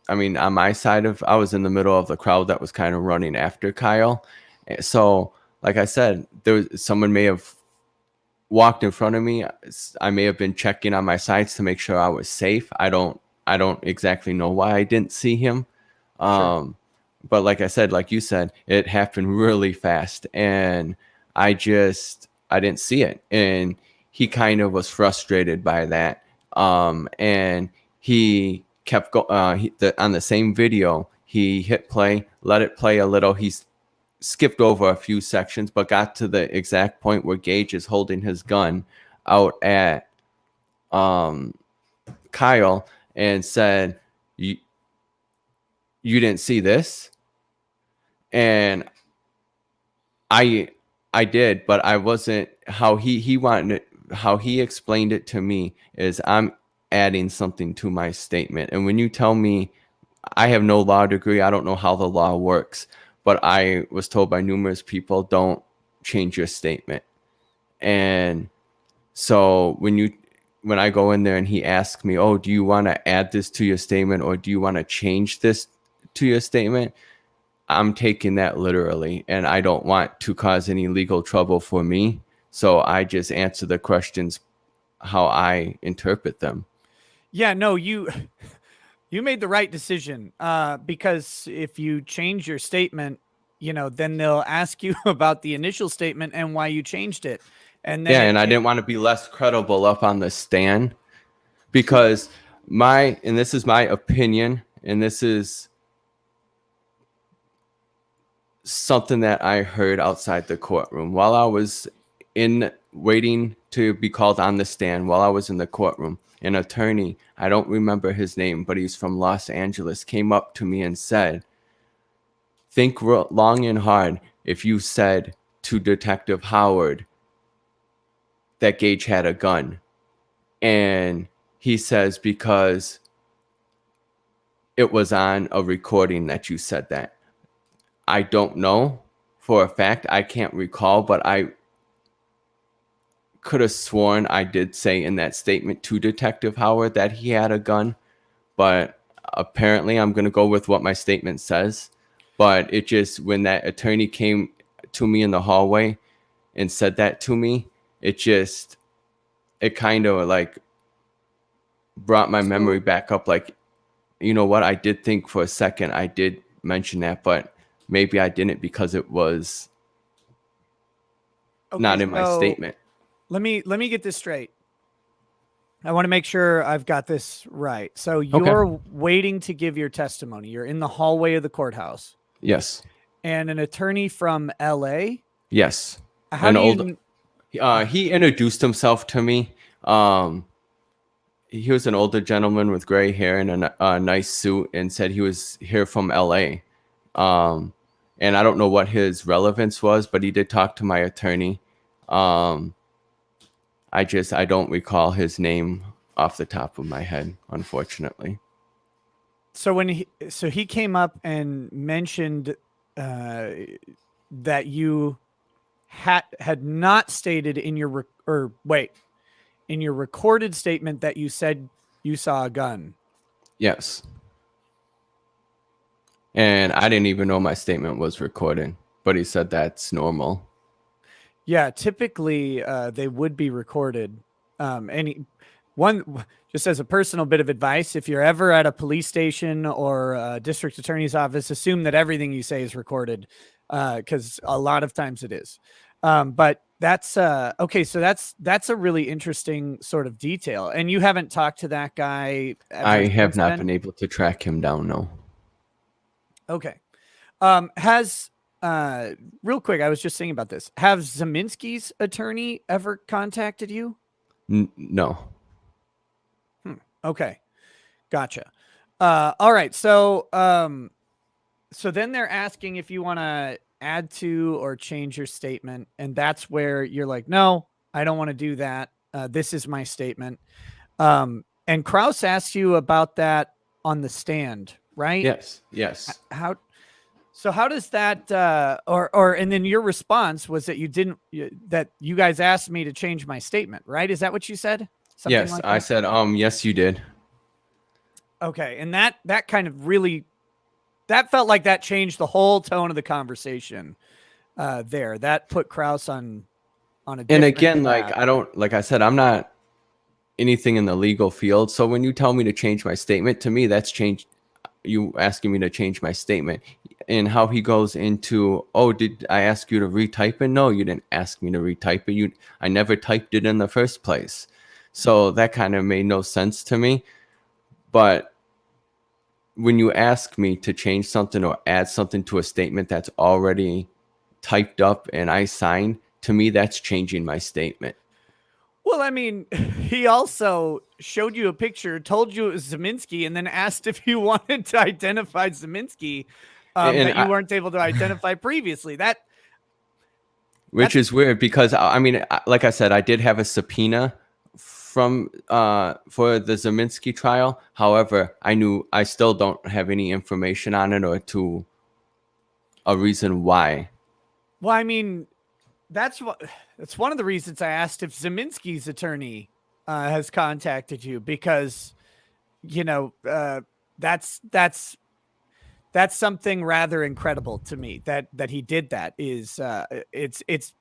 on my side I was in the middle of the crowd that was kind of running after Kyle. So, like I said, someone may have walked in front of me. I may have been checking on my sides to make sure I was safe. I don't exactly know why I didn't see him. Sure. But like I said, like you said, it happened really fast, and I didn't see it. And he kind of was frustrated by that. And he kept going on the same video. He hit play, let it play a little. He skipped over a few sections, but got to the exact point where Gage is holding his gun out at Kyle and said, you didn't see this? And I did, but I wasn't. How he wanted it, how he explained it to me is, I'm adding something to my statement. And when you tell me, I have no law degree, I don't know how the law works, but I was told by numerous people, don't change your statement. And so when when I go in there and he asks me, oh, do you want to add this to your statement or do you want to change this to your statement? I'm taking that literally, and I don't want to cause any legal trouble for me. So I just answer the questions how I interpret them. Yeah, no, you made the right decision, because if you change your statement, then they'll ask you about the initial statement and why you changed it. And then Yeah, and I didn't want to be less credible up on the stand because and this is my opinion, and this is something that I heard outside the courtroom while I was waiting to be called on the stand. While I was in the courtroom, an attorney, I don't remember his name, but he's from Los Angeles, came up to me and said, think long and hard if you said to Detective Howard that Gage had a gun. And he says, because it was on a recording that you said that. I don't know for a fact. I can't recall, but I could have sworn I did say in that statement to Detective Howard that he had a gun. But apparently I'm going to go with what my statement says. But it just, when that attorney came to me in the hallway and said that to me, it kind of like brought my memory back up. Like, you know what? I did think for a second I did mention that, but maybe I didn't because it was not in my statement. Let me get this straight. I want to make sure I've got this right. So you're waiting to give your testimony. You're in the hallway of the courthouse. Yes. And an attorney from LA? Yes. He introduced himself to me. He was an older gentleman with gray hair and a nice suit, and said he was here from LA. And I don't know what his relevance was, but he did talk to my attorney. I don't recall his name off the top of my head, unfortunately. So he came up and mentioned that you had not stated in your in your recorded statement that you said you saw a gun. Yes. And I didn't even know my statement was recorded, but he said that's normal. Yeah, typically they would be recorded. Just as a personal bit of advice, if you're ever at a police station or a district attorney's office, assume that everything you say is recorded, because a lot of times it is. But that's okay. So that's a really interesting sort of detail. And you haven't talked to that guy ever I have since not then? been able to track him down, no. Okay. Real quick, I was just thinking about this. Have Zeminski's attorney ever contacted you? No. Okay. Gotcha. All right. So then they're asking if you want to add to or change your statement. And that's where you're like, no, I don't want to do that. This is my statement. And Krause asked you about that on the stand, right? Yes. How does that, and then your response was that that you guys asked me to change my statement, right? Is that what you said? Something yes, like I that? said, yes, you did. Okay. And that kind of really, that felt like that changed the whole tone of the conversation there. That put Krause on a different And again, path. like I said, I'm not anything in the legal field. So when you tell me to change my statement, to me, that's you asking me to change my statement. And how he goes into, oh, did I ask you to retype it? No, you didn't ask me to retype it. I never typed it in the first place. So that kind of made no sense to me. But when you ask me to change something or add something to a statement that's already typed up and I signed, to me, that's changing my statement. Well, I mean, he also showed you a picture, told you it was Zeminski, and then asked if you wanted to identify Zeminski that you weren't able to identify previously. Which is weird because, I mean, like I said, I did have a subpoena for the Zeminski trial. However, I still don't have any information on it or to a reason why. Well, I mean, that's one of the reasons I asked if Zeminski's attorney has contacted you, because that's something rather incredible to me, that he did that. Is it's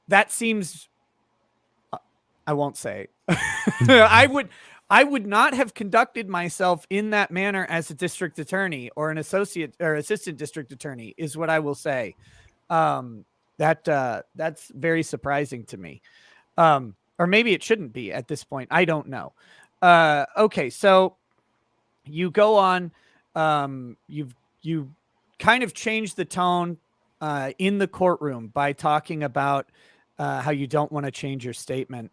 that seems, I won't say. I would not have conducted myself in that manner as a district attorney or an associate or assistant district attorney, is what I will say. That's very surprising to me. Or maybe it shouldn't be at this point. I don't know. Okay, so you go on. You kind of changed the tone in the courtroom by talking about how you don't want to change your statement.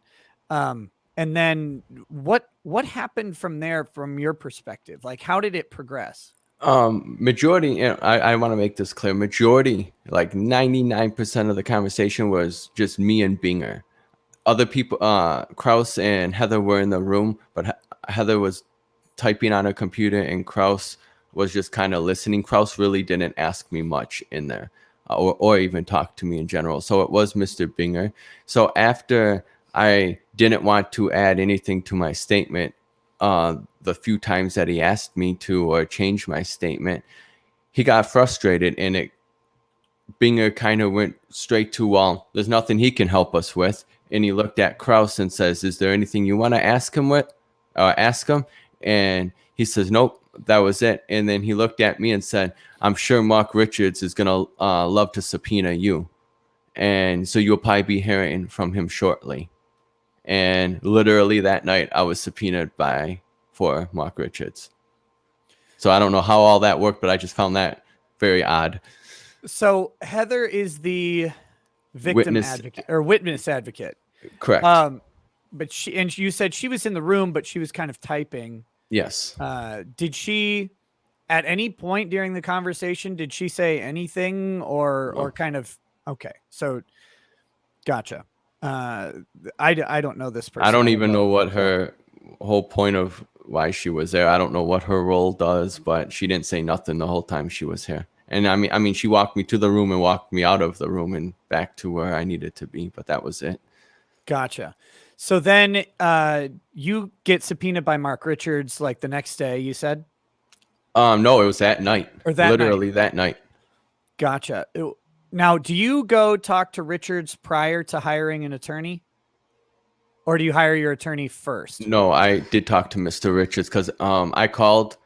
And then what happened from there, from your perspective? Like, how did it progress? Majority, I want to make this clear. Majority, like 99% of the conversation was just me and Binger. Other people, Kraus and Heather were in the room, but Heather was typing on her computer and Kraus was just kind of listening. Kraus really didn't ask me much in there, or even talk to me in general. So it was Mr. Binger. So after I didn't want to add anything to my statement, the few times that he asked me to or change my statement, he got frustrated, and Binger kind of went straight to, well, there's nothing he can help us with. And he looked at Kraus and says, is there anything you want to ask him with? Ask him? And he says, nope, that was it. And then he looked at me and said, I'm sure Mark Richards is going to love to subpoena you. And so you'll probably be hearing from him shortly. And literally that night I was subpoenaed for Mark Richards. So I don't know how all that worked, but I just found that very odd. So Heather is the victim advocate or witness advocate. Correct. But you said she was in the room, but she was kind of typing. Yes. Did she, at any point during the conversation, did she say anything or kind of, okay. So gotcha. I don't know this person. I don't even know what her whole point of why she was there. I don't know what her role does, but she didn't say nothing the whole time she was here. And I mean, she walked me to the room and walked me out of the room and back to where I needed to be, but that was it. Gotcha. So then you get subpoenaed by Mark Richards like the next day, you said? No, it was that night. Or that literally night. That night. Gotcha. Now, do you go talk to Richards prior to hiring an attorney? Or do you hire your attorney first? No, I did talk to Mr. Richards because I called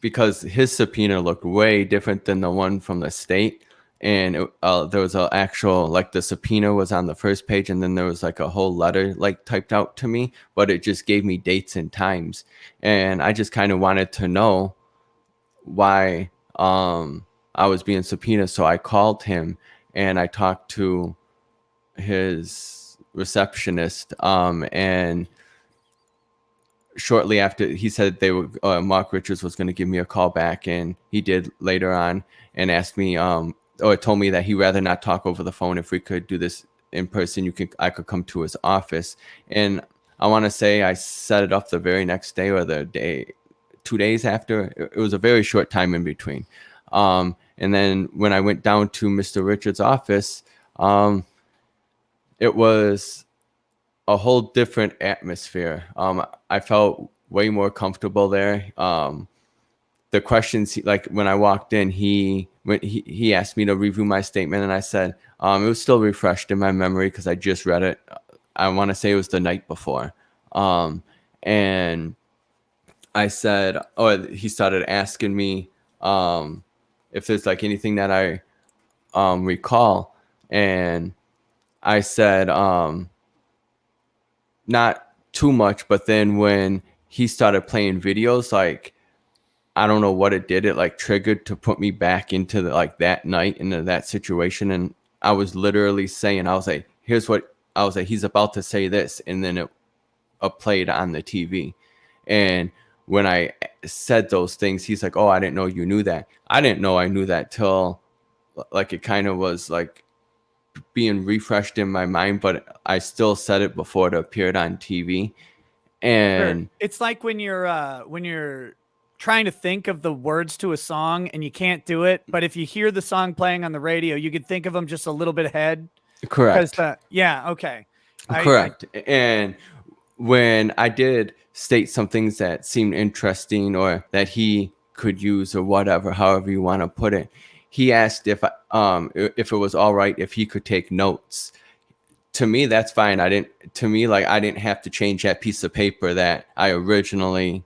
because his subpoena looked way different than the one from the state. And there was an actual, like, the subpoena was on the first page, and then there was like a whole letter like typed out to me, but it just gave me dates and times. And I just kind of wanted to know why I was being subpoenaed. So I called him and I talked to his receptionist, and shortly after, he said Mark Richards was going to give me a call back, and he did later on, and asked me or told me that he'd rather not talk over the phone. If we could do this in person, I could come to his office. And I want to say I set it up the very next day or the day 2 days after. It was a very short time in between. And then when I went down to Mr. Richards' office, it was a whole different atmosphere. I felt way more comfortable there. The questions, like when I walked in, he asked me to review my statement, and I said it was still refreshed in my memory because I just read it. I want to say it was the night before. And I said, he started asking me if there's like anything that I recall, and I said not too much. But then when he started playing videos, like, I don't know what it did. It like triggered to put me back into that night, into that situation. And I was literally saying, I was like, he's about to say this. And then it played on the TV. And when I said those things, he's like, oh, I didn't know you knew that. I didn't know I knew that till like it kind of was like being refreshed in my mind, but I still said it before it appeared on TV. And sure. It's like when you're trying to think of the words to a song and you can't do it, but if you hear the song playing on the radio, you could think of them just a little bit ahead. Correct. Yeah. Okay. Correct. And when I did state some things that seemed interesting or that he could use or whatever, however you want to put it, he asked if it was all right if he could take notes. To me, that's fine. I didn't have to change that piece of paper that I originally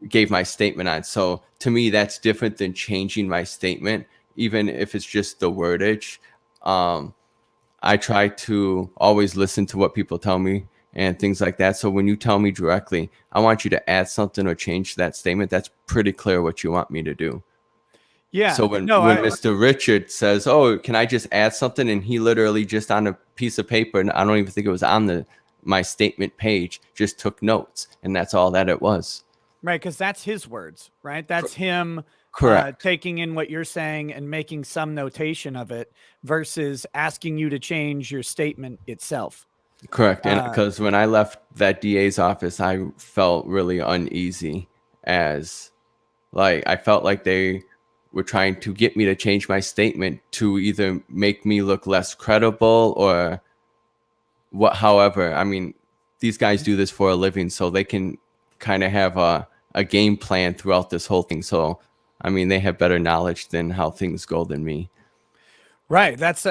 gave my statement on. So to me, that's different than changing my statement, even if it's just the wordage. I try to always listen to what people tell me and things like that. So when you tell me directly, I want you to add something or change that statement, that's pretty clear what you want me to do. Yeah. So when Mr. Richard says, "Oh, can I just add something?" and he literally just on a piece of paper, and I don't even think it was on my statement page, just took notes, and that's all that it was. Right, because that's his words, right? That's him taking in what you're saying and making some notation of it versus asking you to change your statement itself. Correct. And because when I left that DA's office, I felt really uneasy, as like I felt like they were trying to get me to change my statement to either make me look less credible or what. However, I mean, these guys do this for a living, so they can kind of have a game plan throughout this whole thing. So, I mean, they have better knowledge than how things go than me. Right. That's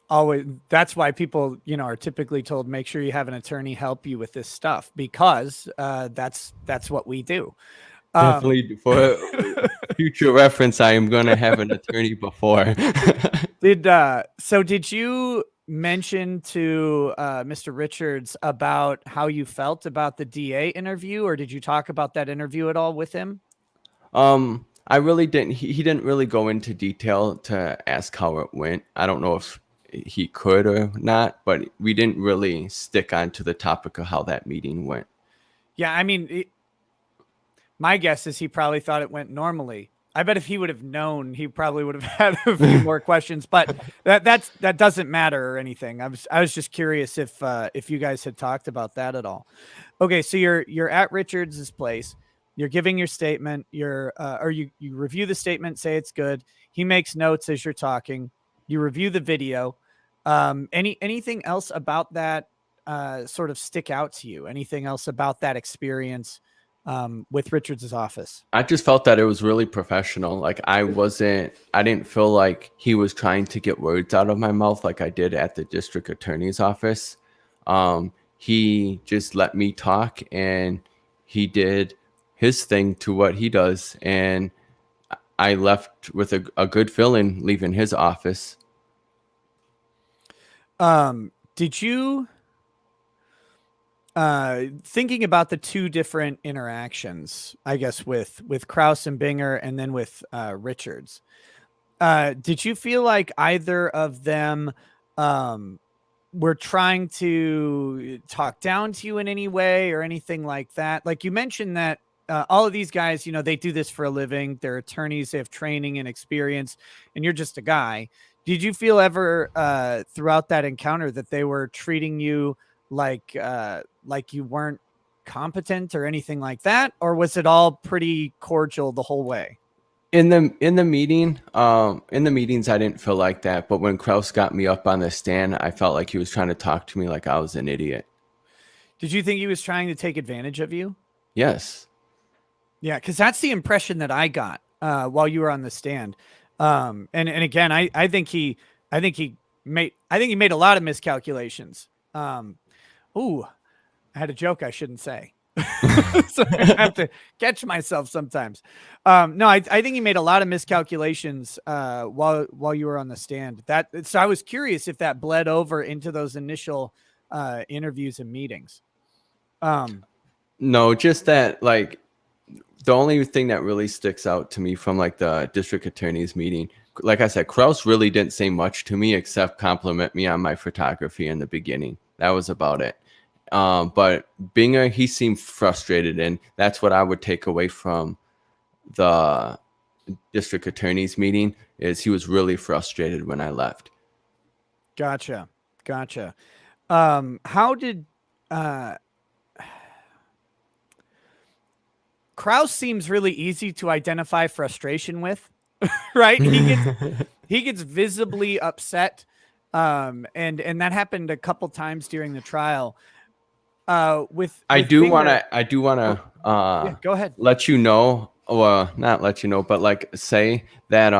why people, are typically told, make sure you have an attorney help you with this stuff, because that's what we do. Definitely for future reference, I am going to have an attorney before. Did you mention to Mr. Richards about how you felt about the DA interview, or did you talk about that interview at all with him? I really didn't. He didn't really go into detail to ask how it went. I don't know if he could or not, but we didn't really stick on to the topic of how that meeting went. Yeah, I mean, my guess is he probably thought it went normally. I bet if he would have known, he probably would have had a few more questions, but that doesn't matter or anything. I was just curious if you guys had talked about that at all. Okay, so you're at Richards's place. You're giving your statement. You review the statement, say it's good. He makes notes as you're talking. You review the video. Anything else about that sort of stick out to you? Anything else about that experience with Richards's office? I just felt that it was really professional. Like I didn't feel like he was trying to get words out of my mouth like I did at the district attorney's office. He just let me talk, and he did his thing to what he does. And I left with a good feeling leaving his office. Did you, thinking about the two different interactions, I guess, with Krause and Binger and then with Richards, did you feel like either of them were trying to talk down to you in any way or anything like that? Like you mentioned that all of these guys, they do this for a living. They're attorneys, they have training and experience, and you're just a guy. Did you feel ever throughout that encounter that they were treating you like you weren't competent or anything like that, or was it all pretty cordial the whole way? In the meetings, I didn't feel like that. But when Krause got me up on the stand, I felt like he was trying to talk to me like I was an idiot. Did you think he was trying to take advantage of you? Yes. Yeah, because that's the impression that I got while you were on the stand. And again, I think he made a lot of miscalculations. Ooh, I had a joke I shouldn't say. So I have to catch myself sometimes. No, I think he made a lot of miscalculations while you were on the stand. So I was curious if that bled over into those initial interviews and meetings. No, just that, like, the only thing that really sticks out to me from like the district attorney's meeting, like I said, Krause really didn't say much to me except compliment me on my photography in the beginning. That was about it. But Binger, he seemed frustrated, and that's what I would take away from the district attorney's meeting, is he was really frustrated when I left. Gotcha. How did Krause seems really easy to identify frustration with, right? He gets visibly upset And that happened a couple times during the trial. I With do Binger, wanna yeah, go ahead. let you know, well, not let you know, but like say that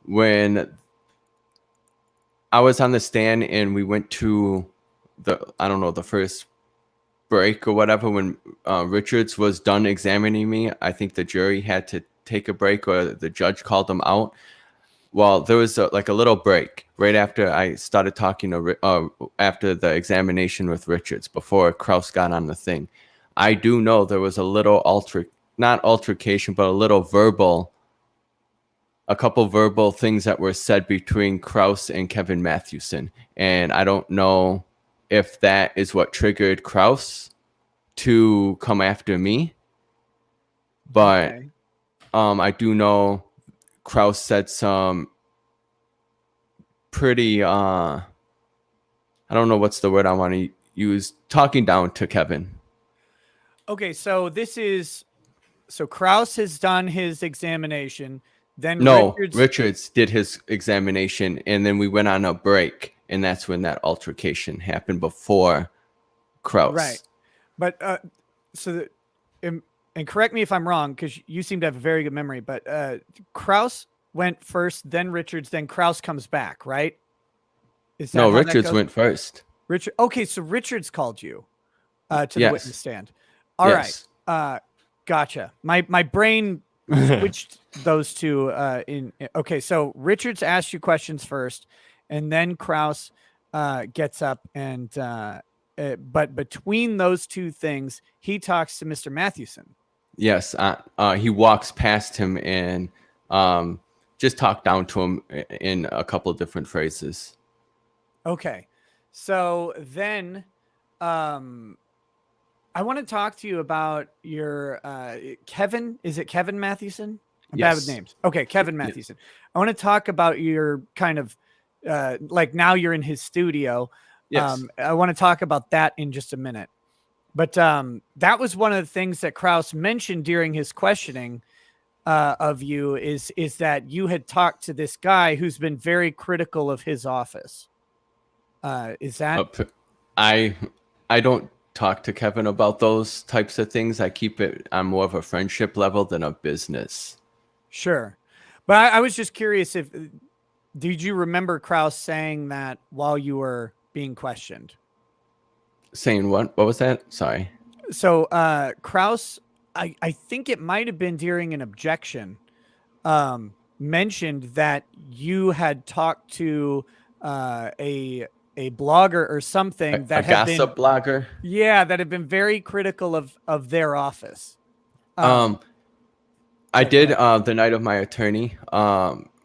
when I was on the stand and we went to I don't know, the first break or whatever, when Richards was done examining me, I think the jury had to take a break or the judge called them out. Well, there was like a little break right after I started talking to after the examination with Richards, before Kraus got on the thing. I do know there was a little not altercation, but a couple verbal things that were said between Kraus and Kevin Mathewson. And I don't know if that is what triggered Kraus to come after me, but Okay. I do know Kraus said some pretty I don't know what's the word I want to use, talking down to Kevin. Okay, so Kraus has done his examination. Then No, Richards, Richards did his examination and then we went on a break, and that's when that altercation happened before right? Kraus. But so the, and correct me if I'm wrong, because you seem to have a very good memory. But Kraus went first, then Richards, then Kraus comes back, right? Is that No, how that Richards goes? went first. Richard. Okay, so Richards called you to the Yes. witness stand. All right. Yes. Gotcha. My brain switched those two okay, so Richards asked you questions first, and then Kraus gets up and but between those two things, he talks to Mr. Mathewson. Yes. He walks past him and just talked down to him in a couple of different phrases. Okay. So then I want to talk to you about your Kevin. Is it Kevin Mathewson? I'm bad with Yes. names. Okay, Kevin Mathewson. I want to talk about your kind of like now you're in his studio. Yes. I want to talk about that in just a minute. But that was one of the things that Kraus mentioned during his questioning of you is that you had talked to this guy who's been very critical of his office. Is that I don't talk to Kevin about those types of things. I keep it on more of a friendship level than a business. sure? But I was just curious if did you remember Kraus saying that while you were being questioned? Saying what? What was that? Sorry. So Kraus, I think it might have been during an objection, mentioned that you had talked to a blogger or something that A had been gossip blogger. that had been very critical of their office. I did the night of my attorney,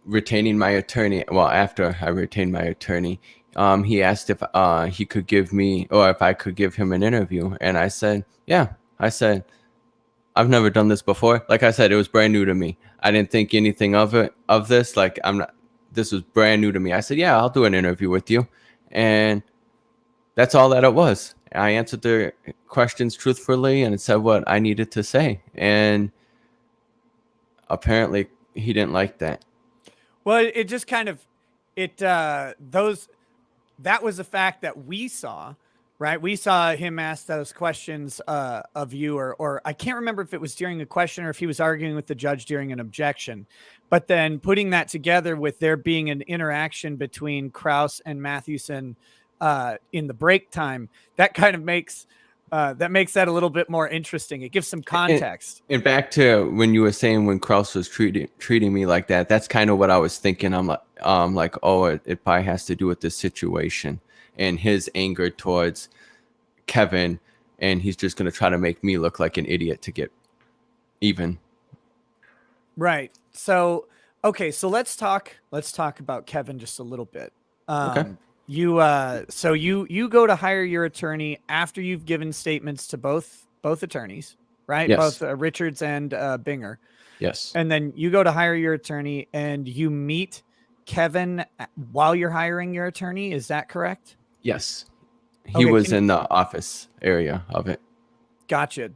retaining my attorney. Well, after I retained my attorney, he asked if he could give me, or if I could give him an interview, and I said, yeah. I said, I've never done this before. Like I said, it was brand new to me. I didn't think anything of this. Like this was brand new to me. I said, yeah, I'll do an interview with you. And that's all that it was. I answered the questions truthfully and said what I needed to say. And apparently he didn't like that. Well, it just kind of that was a fact that we saw, right? We saw him ask those questions of you, or I can't remember if it was during a question or if he was arguing with the judge during an objection. But then putting that together with there being an interaction between Kraus and Mathewson in the break time, that kind of makes that a little bit more interesting. It gives some context. And back to when you were saying when Kraus was treating me like that, that's kind of what I was thinking. I'm like, oh, it probably has to do with this situation and his anger towards Kevin, and he's just going to try to make me look like an idiot to get even. Right. So, okay. So let's talk about Kevin just a little bit. Okay. So you go to hire your attorney after you've given statements to both attorneys, right? Yes. Both Richards and Binger. Yes. And then you go to hire your attorney and you meet Kevin while you're hiring your attorney. Is that correct? Yes. He Okay, was in the office area of it. Gotcha.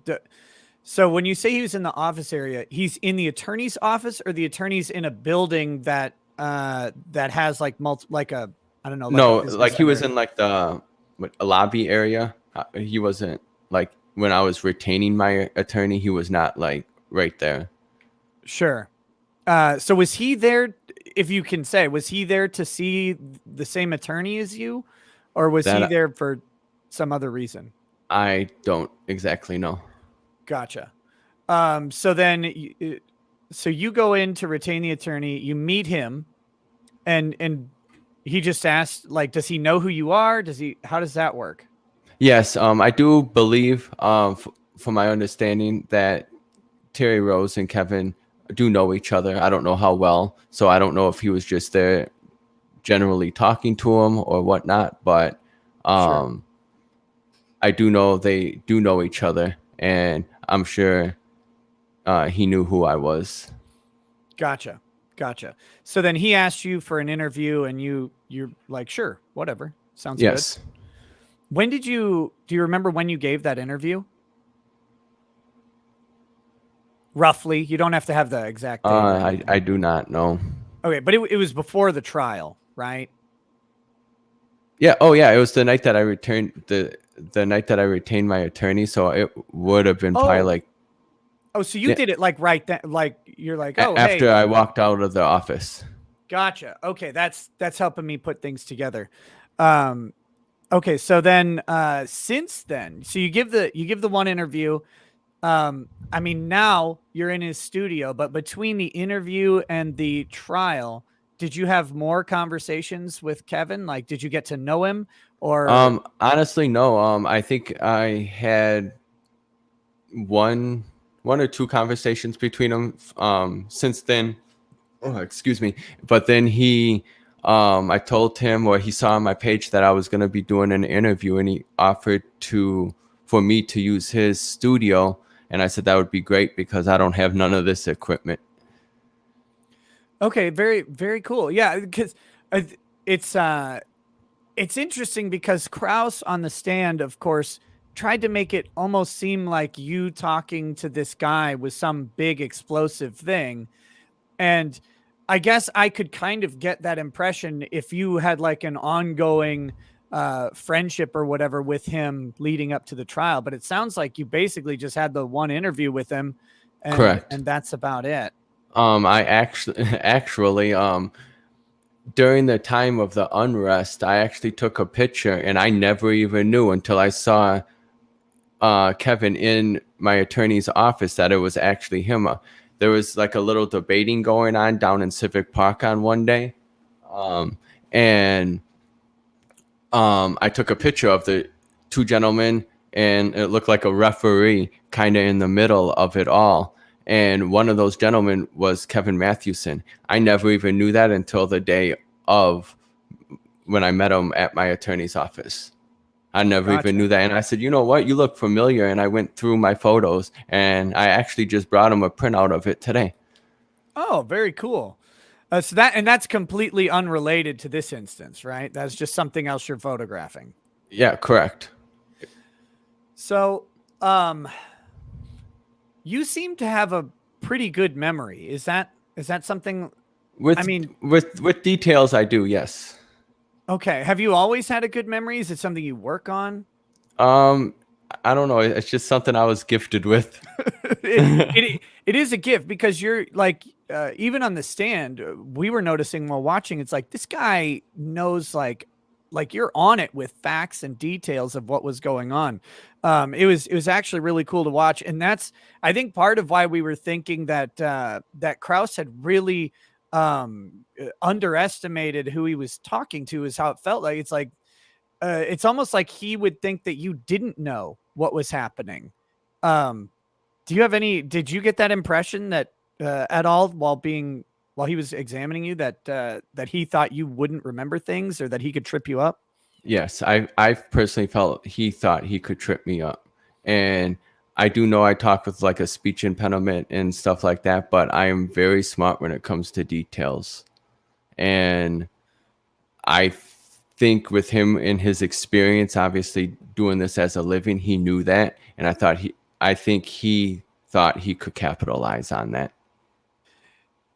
So when you say he was in the office area, he's in the attorney's office, or the attorney's in a building that has like I don't know, like a No, business like he was center? in like a lobby area. He wasn't like when I was retaining my attorney. He was not like right there. Sure. So was he there, if you can say, was he there to see the same attorney as you, or was he That there for some other reason? I don't exactly know. Gotcha. So then, so you go in to retain the attorney, you meet him, and he just asked, like, does he know who you are? How does that work? Yes, I do believe, from my understanding, that Terry Rose and Kevin do know each other. I don't know how well, so I don't know if he was just there generally talking to him or whatnot. But Sure. um, I do know they do know each other, and I'm sure he knew who I was. Gotcha. Gotcha. So then he asked you for an interview, and you're like, sure, whatever. Sounds good. Yes, Do you remember when you gave that interview? Roughly. You don't have to have the exact date or anything. I do not know. Okay, but it was before the trial, right? Yeah. Oh, yeah. It was the night that I returned the night that I retained my attorney. So it would have been probably Oh, like oh, so you yeah, did it like right then, like you're like, oh, after hey, I walked out of the office. gotcha. Okay, that's helping me put things together. Um, okay, so then since then, so you give the one interview. I mean, now you're in his studio, but between the interview and the trial, did you have more conversations with Kevin? Like, did you get to know him or Honestly, no. I think I had one or two conversations between them since then. Oh, excuse me. But then I told him, or he saw on my page, that I was going to be doing an interview, and he offered for me to use his studio. And I said that would be great because I don't have none of this equipment. okay, very, very cool. Yeah, because it's it's interesting because Kraus on the stand, of course, tried to make it almost seem like you talking to this guy was some big explosive thing. And I guess I could kind of get that impression if you had like an ongoing friendship or whatever with him leading up to the trial. But it sounds like you basically just had the one interview with him, Correct. and that's about it. I actually, actually, during the time of the unrest, I actually took a picture, and I never even knew until I saw Kevin in my attorney's office that it was actually him. There was like a little debating going on down in Civic Park on one day, and I took a picture of the two gentlemen, and it looked like a referee kind of in the middle of it all. And one of those gentlemen was Kevin Mathewson. I never even knew that until the day of when I met him at my attorney's office. I never even Gotcha. knew that. And I said, you know what? You look familiar. And I went through my photos, and I actually just brought him a printout of it today. Oh, very cool. So that's completely unrelated to this instance, right? That's just something else you're photographing. Yeah, correct. So, you seem to have a pretty good memory. Is that something? I With mean, with details, I do, yes. okay. Have you always had a good memory? Is it something you work on? Um, I don't know. It's just something I was gifted with. It is a gift because you're like even on the stand, we were noticing while watching. It's like this guy knows like you're on it with facts and details of what was going on. It was actually really cool to watch, and that's I think part of why we were thinking that that Kraus had really underestimated who he was talking to is how it felt like. It's almost like he would think that you didn't know what was happening. Um, do you have any? Did you get that impression that at all while he was examining you that he thought you wouldn't remember things or that he could trip you up? Yes, I personally felt he thought he could trip me up. And I do know I talk with like a speech impediment and stuff like that, but I am very smart when it comes to details. And I think with him and his experience, obviously doing this as a living, he knew that. And I think he thought he could capitalize on that.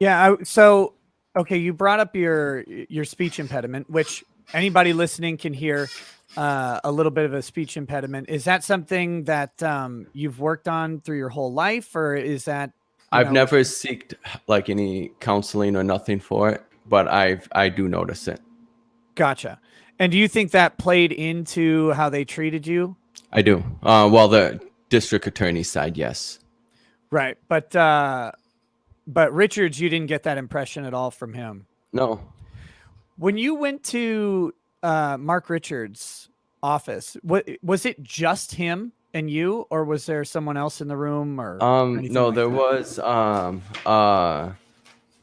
Yeah. So okay, you brought up your speech impediment, which anybody listening can hear a little bit of a speech impediment. Is that something that you've worked on through your whole life, or is that I've never seeked like any counseling or nothing for it, but I do notice it. Gotcha. And do you think that played into how they treated you? I do. Well, the district attorney side, yes. Right. But Richards, you didn't get that impression at all from him. No. When you went to Mark Richards' office, what was it just him and you, or was there someone else in the room or anything no, like there that? was a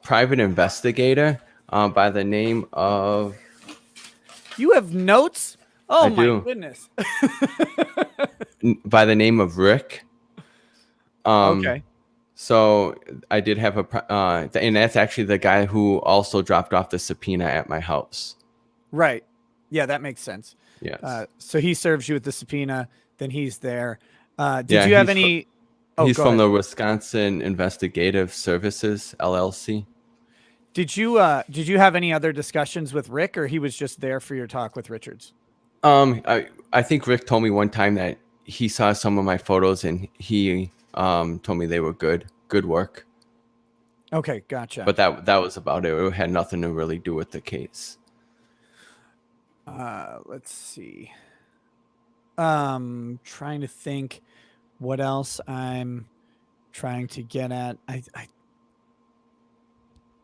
private investigator by the name of You have notes? Oh I my do. goodness. By the name of Rick. Okay. So I did have and that's actually the guy who also dropped off the subpoena at my house. Right. Yeah, that makes sense. Yes. So he serves you with the subpoena, then he's there. Did Yeah, you have any? He's go from ahead. the Wisconsin Investigative Services, LLC. Did you have any other discussions with Rick, or he was just there for your talk with Richards? I think Rick told me one time that he saw some of my photos and he told me they were good work. Okay, gotcha. But that was about it. It had nothing to really do with the case. Let's see. Trying to think what else I'm trying to get at. I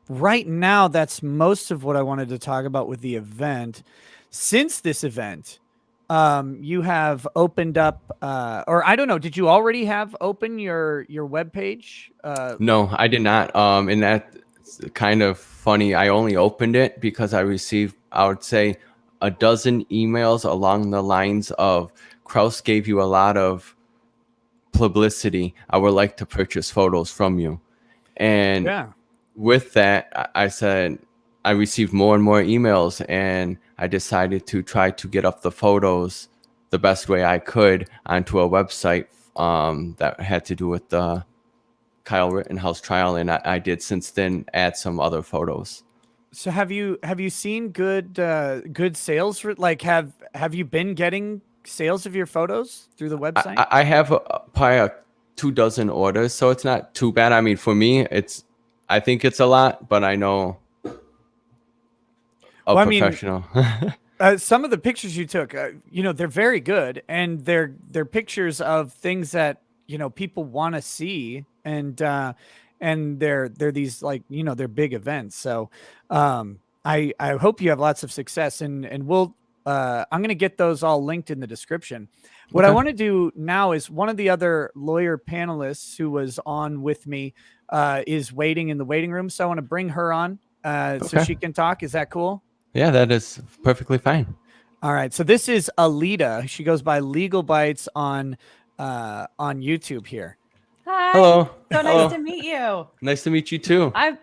right now, that's most of what I wanted to talk about with the event. Since this event, you have opened up, or I don't know, did you already have open your webpage? No, I did not. And that's kind of funny. I only opened it because I received, I would say, a dozen emails along the lines of, Kraus gave you a lot of publicity. I would like to purchase photos from you. And Yeah. with that, I said, I received more and more emails, and I decided to try to get up the photos the best way I could onto a website that had to do with the Kyle Rittenhouse trial, and I did since then add some other photos. So have you seen good sales? Like have you been getting sales of your photos through the website? I have probably 24 orders, so it's not too bad. I mean, for me, I think it's a lot, but I know professional. Some of the pictures you took, they're very good, and they're pictures of things that people want to see, and they're these, like, they're big events. So I hope you have lots of success, and we'll I'm going to get those all linked in the description. What I want to do now is, one of the other lawyer panelists who was on with me is waiting in the waiting room, so I want to bring her on so she can talk. Is that cool? Yeah, that is perfectly fine. All right. So this is Alita. She goes by Legal Bites on YouTube here. Hi. Hello. So nice to meet you. Nice to meet you too. I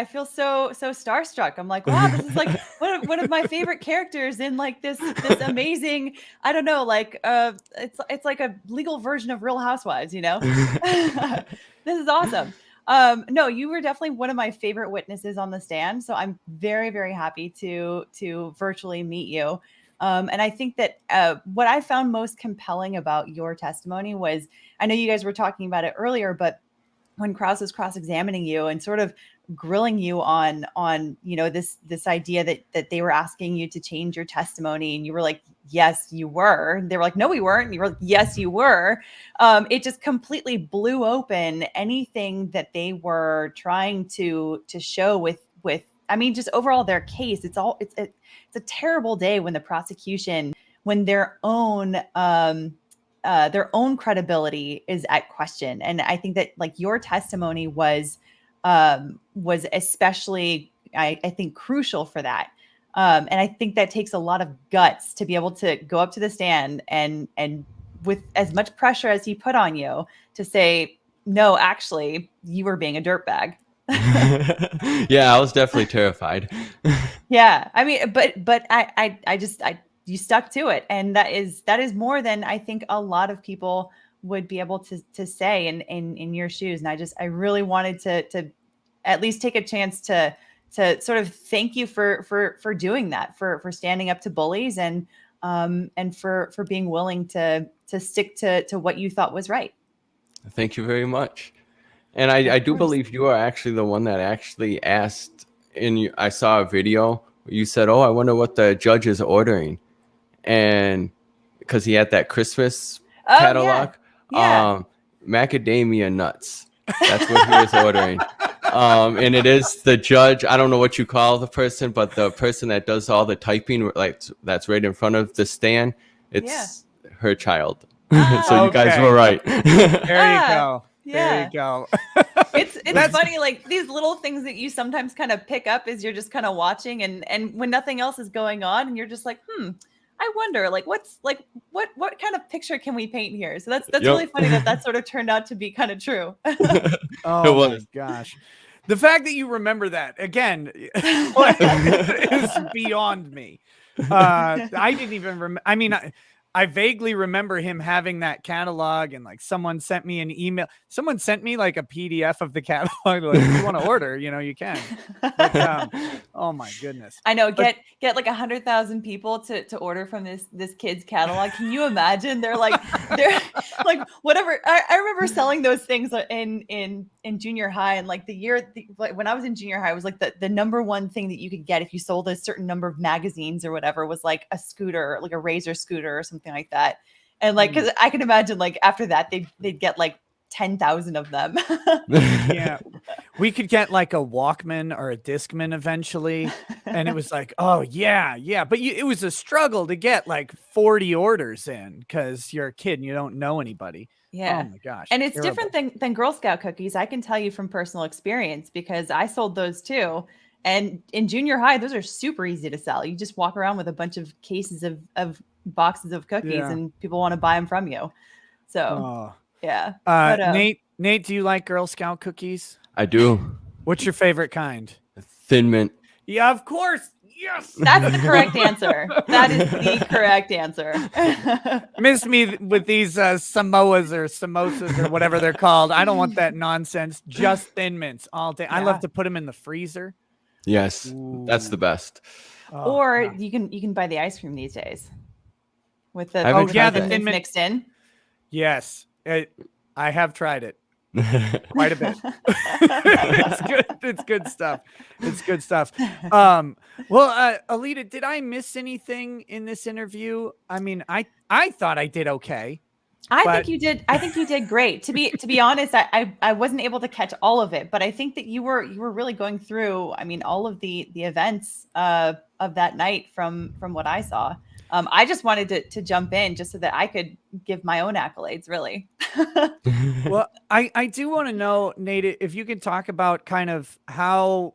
feel so starstruck. I'm like, wow, this is like one of my favorite characters in like this amazing, I don't know, like it's like a legal version of Real Housewives, you know? This is awesome. No, you were definitely one of my favorite witnesses on the stand. So I'm very, very happy to virtually meet you. And I think that what I found most compelling about your testimony was, I know you guys were talking about it earlier, but when Kraus was cross-examining you and sort of grilling you on this idea that they were asking you to change your testimony, and you were like, yes, you were. They were like, no, we weren't. And you were like, yes, you were. It just completely blew open anything that they were trying to show with I mean, just overall their case. It's a terrible day when the prosecution, when their own credibility is at question. And I think that, like, your testimony was especially, I think, crucial for that. And I think that takes a lot of guts to be able to go up to the stand and with as much pressure as he put on you to say, no, actually, you were being a dirtbag. Yeah, I was definitely terrified. Yeah, I mean, but you stuck to it, and that is more than I think a lot of people would be able to say in your shoes. And I really wanted to at least take a chance to sort of thank you for doing that, for standing up to bullies, and for being willing to stick to what you thought was right. Thank you very much. And I do believe you are actually the one that actually asked. I saw a video where you said, "Oh, I wonder what the judge is ordering," and because he had that Christmas catalog, Yeah. macadamia nuts. That's what he was ordering. And it is the judge. I don't know what you call the person, but the person that does all the typing, like that's right in front of the stand. It's her child. So you guys were right. There you go. There you go. It's funny, like these little things that you sometimes kind of pick up as you're just kind of watching, and when nothing else is going on, and you're just like, I wonder, like, what kind of picture can we paint here? So that's really funny that sort of turned out to be kind of true. Oh my gosh. The fact that you remember that again is beyond me. I didn't even remember. I mean, I vaguely remember him having that catalog, and like someone sent me an email. Someone sent me like a PDF of the catalog. Like, if you want to order, you can. But, oh my goodness. I know. Get like 100,000 people to order from this kid's catalog. Can you imagine? They're like whatever. I remember selling those things in junior high, and like when I was in junior high, it was like the number one thing that you could get if you sold a certain number of magazines or whatever was like a scooter, like a Razor scooter or something like that. And like, because I can imagine like after that they'd get like 10,000 of them. Yeah, we could get like a Walkman or a Discman eventually, and it was like, oh yeah, but it was a struggle to get like 40 orders in because you're a kid and you don't know anybody. Yeah. Oh my gosh. And it's different than Girl Scout cookies. I can tell you from personal experience because I sold those too. And in junior high, those are super easy to sell. You just walk around with a bunch of cases of boxes of cookies, and people want to buy them from you. So, yeah. But, Nate, do you like Girl Scout cookies? I do. What's your favorite kind? Thin Mint. Yeah, of course. Yes. That's the correct answer. That is the correct answer. Miss me with these Samoas or samosas or whatever they're called. I don't want that nonsense. Just Thin Mints all day. Yeah. I love to put them in the freezer. Yes. Ooh. That's the best. Or you can buy the ice cream these days with the the Thin Mint mixed in. Yes, I have tried it quite a bit. It's good. It's good stuff. It's good stuff. Well, Alita, did I miss anything in this interview? I mean, I thought I did okay. I think you did great. To be honest, I wasn't able to catch all of it, but I think that you were really going through, I mean, all of the events of that night from what I saw. I just wanted to jump in just so that I could give my own accolades, really. Well, I do want to know, Nate, if you could talk about kind of how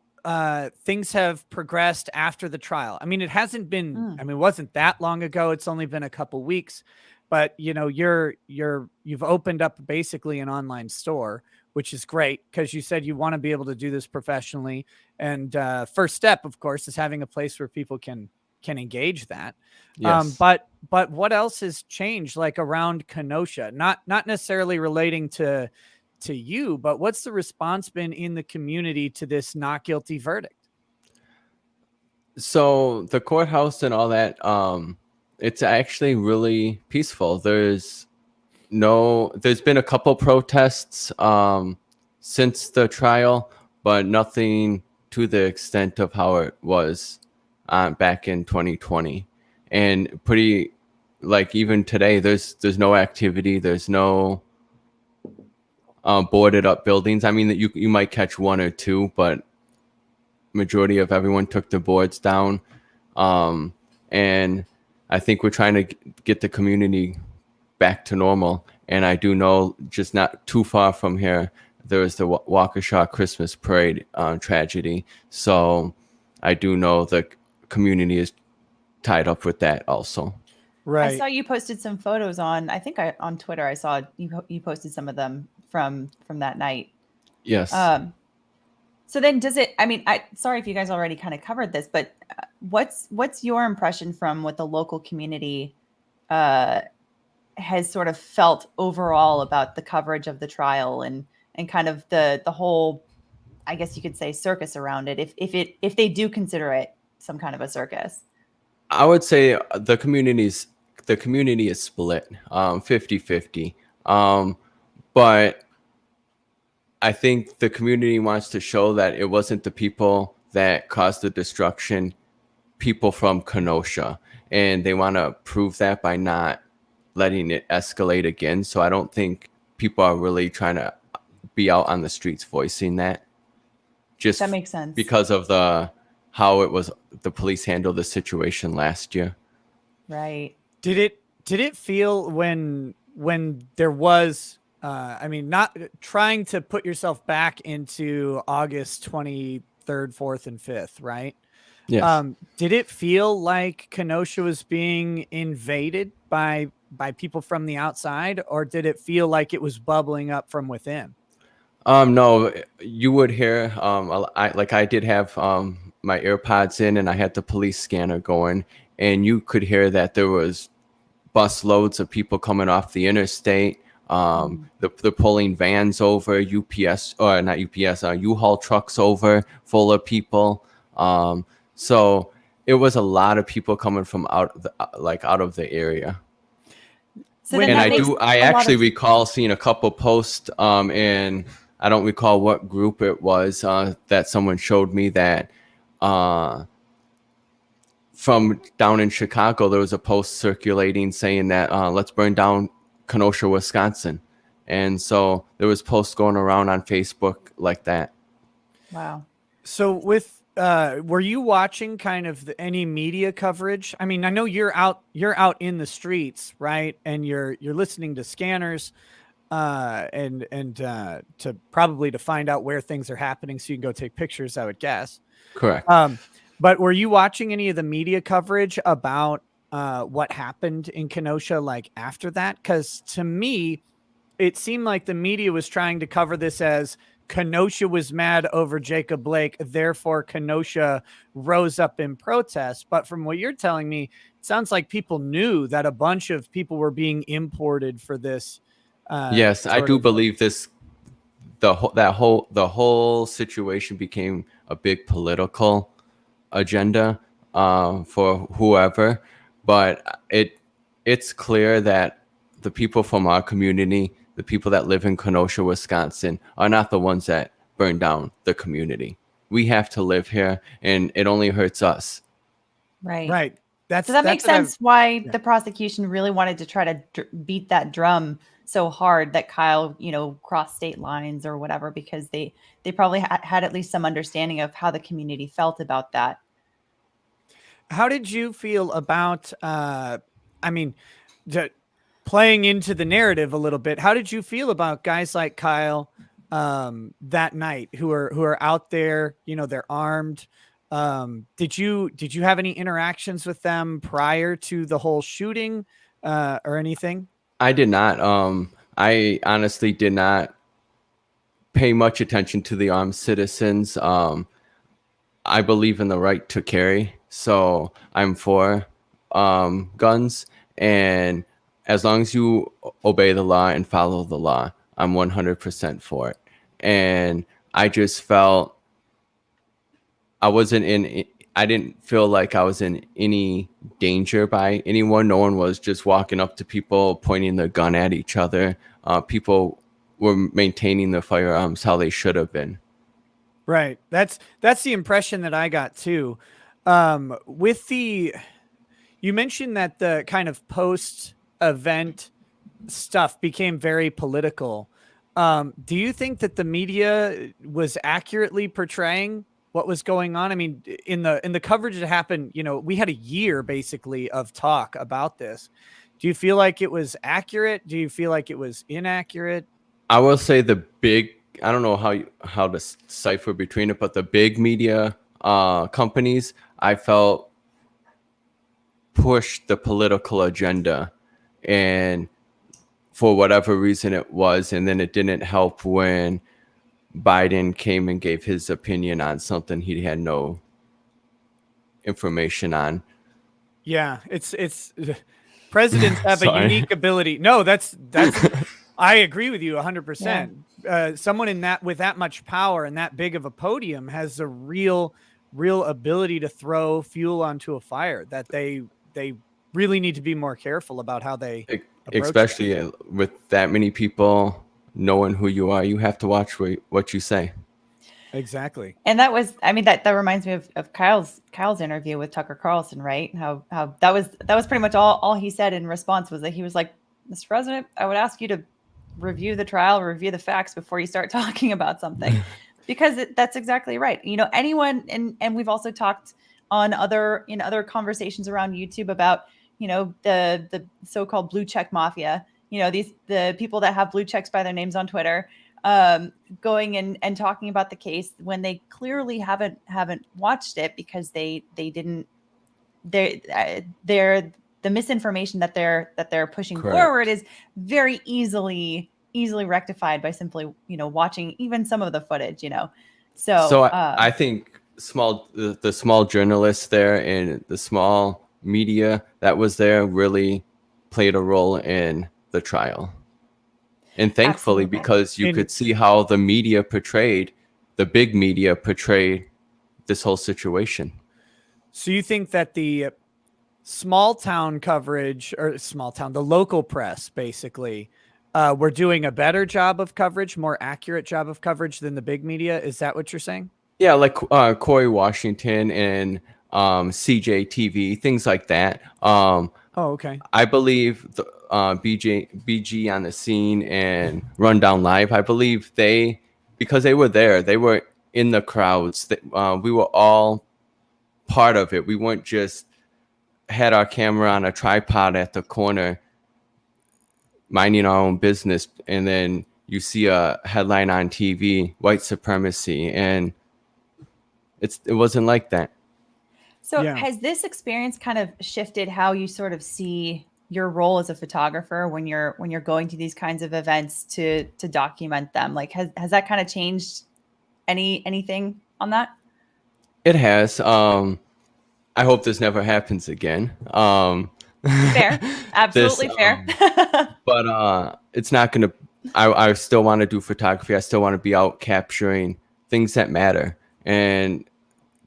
things have progressed after the trial. I mean, it hasn't been, I mean, it wasn't that long ago. It's only been a couple weeks, but you've opened up basically an online store, which is great because you said you want to be able to do this professionally. And first step, of course, is having a place where people can engage that. Yes. But what else has changed, like around Kenosha? Not necessarily relating to you, but what's the response been in the community to this not guilty verdict? So the courthouse and all that, it's actually really peaceful. There's been a couple protests since the trial, but nothing to the extent of how it was back in 2020. And pretty, like, even today, there's no activity. There's no boarded up buildings. I mean, that you might catch one or two, but majority of everyone took the boards down. And I think we're trying to get the community back to normal. And I do know, just not too far from here, there was the Waukesha Christmas parade tragedy. So I do know the community is tied up with that also. Right. I saw you posted some photos on Twitter. I saw you posted some of them from that night. Yes. So then sorry if you guys already kind of covered this, but what's your impression from what the local community has sort of felt overall about the coverage of the trial and kind of the whole, I guess you could say, circus around it, if they do consider it some kind of a circus? I would say the community is split 50-50. But I think the community wants to show that it wasn't the people that caused the destruction, people from Kenosha, and they want to prove that by not letting it escalate again. So I don't think people are really trying to be out on the streets voicing that. Just That makes sense. because of how the police handled the situation last year. Right. Did it feel when there was not trying to put yourself back into August 23rd, 4th, and 5th, right? Yes. Did it feel like Kenosha was being invaded by people from the outside, or did it feel like it was bubbling up from within? No, you would hear, I did have my AirPods in and I had the police scanner going, and you could hear that there was bus loads of people coming off the interstate. They're pulling vans over, UPS, or not UPS, U-Haul trucks over full of people. So it was a lot of people coming from out of the area. So And I actually recall seeing a couple posts, and I don't recall what group it was, that someone showed me that from down in Chicago, there was a post circulating saying that let's burn down Kenosha, Wisconsin. And so there was posts going around on Facebook like that. Wow. So were you watching kind of any media coverage? I mean, I know you're out in the streets, right? And you're listening to scanners, and to probably to find out where things are happening so you can go take pictures, I would guess. Correct. But were you watching any of the media coverage about what happened in Kenosha like after that? Because to me, it seemed like the media was trying to cover this as Kenosha was mad over Jacob Blake, therefore Kenosha rose up in protest. But from what you're telling me, it sounds like people knew that a bunch of people were being imported for this. Yes, I do believe this. The whole situation became a big political agenda for whoever, but it's clear that the people from our community, the people that live in Kenosha, Wisconsin, are not the ones that burn down the community. We have to live here, and it only hurts us. Right. So that makes sense why the prosecution really wanted to try to beat that drum so hard that Kyle, crossed state lines or whatever, because they probably had at least some understanding of how the community felt about that. How did you feel about, playing into the narrative a little bit? How did you feel about guys like Kyle that night who are out there, they're armed? Did you have any interactions with them prior to the whole shooting or anything? I did not. I honestly did not pay much attention to the armed citizens. I believe in the right to carry, so I'm for guns. And as long as you obey the law and follow the law, I'm 100% for it. And I just felt I didn't feel like I was in any danger by anyone. No one was just walking up to people, pointing their gun at each other. People were maintaining their firearms how they should have been. Right. That's the impression that I got too. You mentioned that the kind of post-event stuff became very political. Do you think that the media was accurately portraying what was going on? I mean, in the coverage that happened, we had a year basically of talk about this. Do you feel like it was accurate? Do you feel like it was inaccurate? I will say I don't know how to cipher between it, but the big media companies, I felt, pushed the political agenda, and for whatever reason it was, and then it didn't help when Biden came and gave his opinion on something he had no information on. Yeah, it's presidents have a unique ability. No, that's I agree with you 100%. someone in that with that much power and that big of a podium has a real ability to throw fuel onto a fire that they really need to be more careful about how they approach Especially that. with that many people knowing who you are. You have to watch what you say. Exactly. And that was, I mean, that reminds me of Kyle's interview with Tucker Carlson, right? How that was pretty much all he said in response was that he was like, Mr. President, I would ask you to review the trial, review the facts before you start talking about something, because that's exactly right. You know, anyone, and we've also talked on other conversations around YouTube about, you know, the so-called blue check mafia. You know, the people that have blue checks by their names on Twitter, going and talking about the case when they clearly haven't watched it because they're the misinformation that they're pushing Correct. forward is very easily rectified by simply, you know, watching even some of the footage, you know. So I think the small journalists there and the small media that was there really played a role in the trial. And thankfully, Absolutely. because you could see how the big media portrayed this whole situation. So you think that the small town coverage, or the local press basically, were doing a better job of coverage, more accurate job of coverage than the big media? Is that what you're saying? Yeah, like Corey Washington and CJTV, things like that. Oh, okay. I believe the BG on the scene and Rundown Live, I believe because they were there, they were in the crowds. We were all part of it. We weren't just had our camera on a tripod at the corner minding our own business, and then you see a headline on TV, white supremacy, and it wasn't like that. So Yeah. has this experience kind of shifted how you sort of see your role as a photographer when you're going to these kinds of events to document them? Like, has that kind of changed anything on that? It has. I hope this never happens again. Fair. Absolutely fair. But it's not going to, I still want to do photography. I still want to be out capturing things that matter, and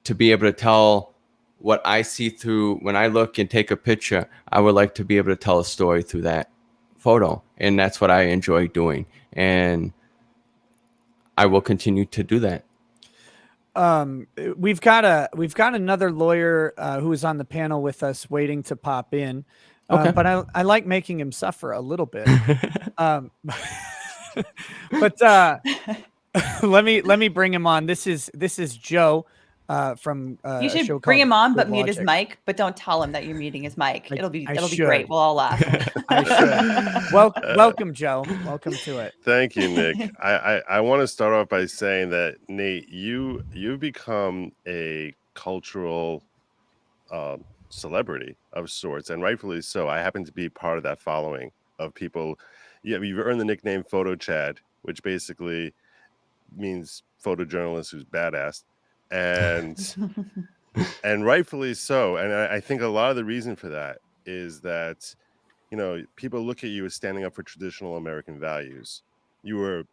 to be able to tell what I see through when I look and take a picture. I would like to be able to tell a story through that photo, and that's what I enjoy doing, and I will continue to do that. We've got another lawyer who is on the panel with us waiting to pop in. Okay. But I like making him suffer a little bit. But let me bring him on. This is Joe from you should show bring called him on, but Good mute his Logic. mic. But don't tell him that you're muting his mic. It'll be should. great. We'll all laugh. I should. Welcome, Joe. Welcome to it. Thank you, Nick. I want to start off by saying that, Nate, you've become a cultural celebrity of sorts, and rightfully so. I happen to be part of that following of people. Yeah, you've earned the nickname PhotoChad, which basically means photojournalist who's badass, and rightfully so. And I think a lot of the reason for that is that, you know, people look at you as standing up for traditional American values. You were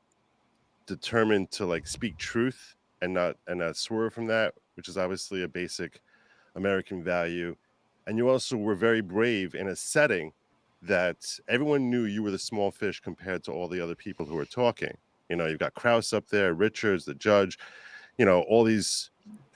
determined to like speak truth and not swerve from that, which is obviously a basic American value. And you also were very brave in a setting that everyone knew you were the small fish compared to all the other people who were talking. You know, you've got Krause up there, Richards, the judge, you know, all these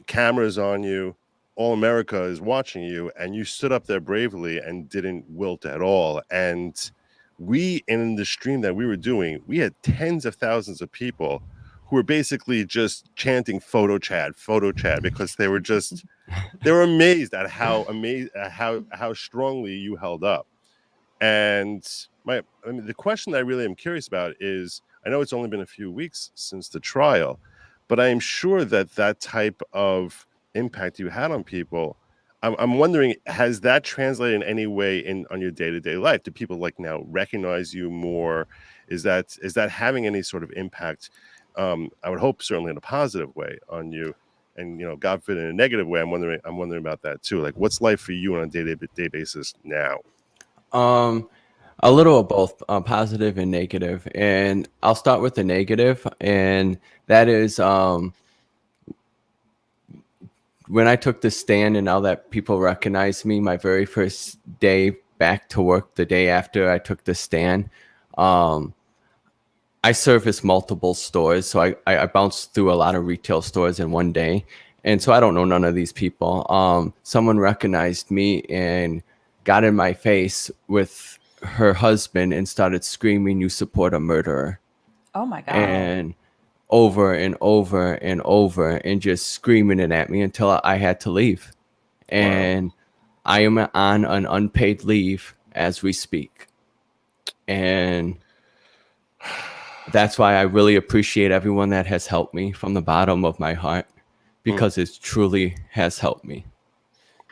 cameras on you. All America is watching you, and you stood up there bravely and didn't wilt at all. And we, in the stream that we were doing, we had tens of thousands of people who were basically just chanting PhotoChad, because they were amazed at how strongly you held up. And the question that I really am curious about is, I know it's only been a few weeks since the trial, but I am sure that type of impact you had on people, I'm wondering, has that translated in any way on your day-to-day life? Do people like now recognize you more? Is that having any sort of impact? I would hope certainly in a positive way on you, and, you know, God forbid in a negative way. I'm wondering about that too. Like, what's life for you on a day-to-day basis now? A little of both, positive and negative. And I'll start with the negative, and that is when I took the stand and now that people recognize me, my very first day back to work, the day after I took the stand, I service multiple stores. So I bounced through a lot of retail stores in one day. And so I don't know none of these people. Someone recognized me and got in my face with her husband and started screaming, "You support a murderer." Oh my God. And over and over and over, and just screaming it at me until I had to leave. And I am on an unpaid leave as we speak. And that's why I really appreciate everyone that has helped me from the bottom of my heart, because it truly has helped me.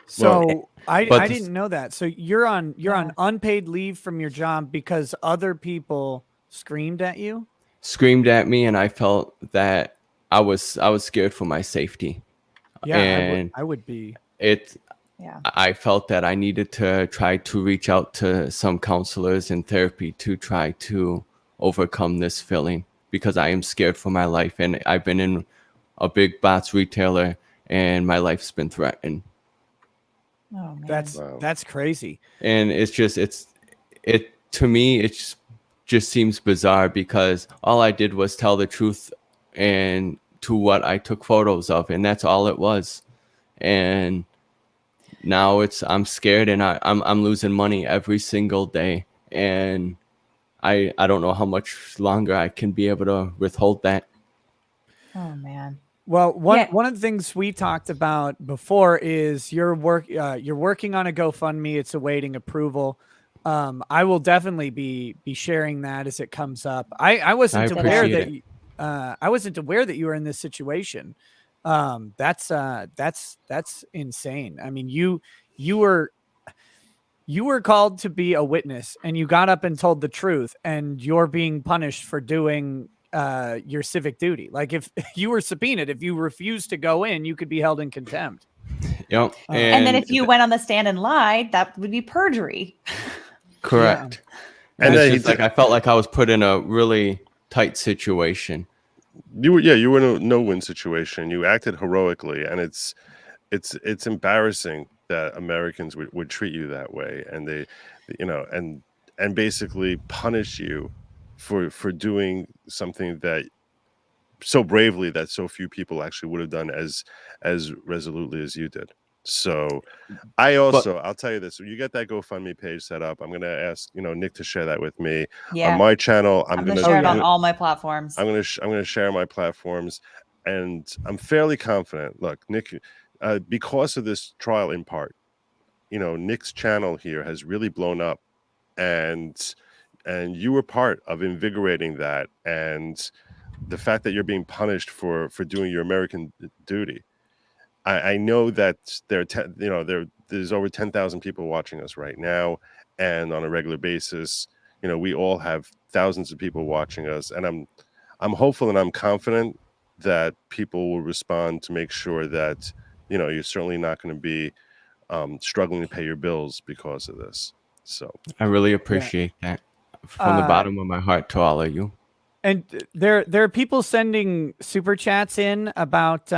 So I but didn't know that. So you're on unpaid leave from your job because other people screamed at you? Screamed at me, and I felt that I was scared for my safety. Yeah, And I would be. I felt that I needed to try to reach out to some counselors and therapy to try to overcome this feeling, because I am scared for my life, and I've been in a big box retailer and my life's been threatened. Oh man. That's crazy. And to me it's just seems bizarre, because all I did was tell the truth and to what I took photos of, and that's all it was. And now I'm scared, and I'm losing money every single day, and I don't know how much longer I can be able to withhold that. Oh man. Well, one of the things we talked about before is you're working on a GoFundMe. It's awaiting approval. I will definitely be sharing that as it comes up. I wasn't aware that you were in this situation. That's insane. I mean, you were called to be a witness, and you got up and told the truth, and you're being punished for doing your civic duty. Like, if you were subpoenaed, if you refused to go in, you could be held in contempt. Yep. And then if you went on the stand and lied, that would be perjury. Correct. Yeah. And it's just like I felt like I was put in a really tight situation. You were in a no-win situation. You acted heroically, and it's embarrassing that Americans would treat you that way, and they, and basically punish you for doing something that so bravely that so few people actually would have done as resolutely as you did. So I'll tell you this: when you get that GoFundMe page set up, I'm going to ask Nick to share that with me on my channel. I'm going to share it on all my platforms. I'm going to share my platforms, and I'm fairly confident. Look, Nick, because of this trial in part, Nick's channel here has really blown up, and you were part of invigorating that, and the fact that you're being punished for doing your American duty. I know that there's over 10,000 people watching us right now, and on a regular basis, we all have thousands of people watching us, and I'm hopeful and I'm confident that people will respond to make sure that you're certainly not going to be struggling to pay your bills because of this. So I really appreciate that from the bottom of my heart to all of you. And there are people sending super chats in about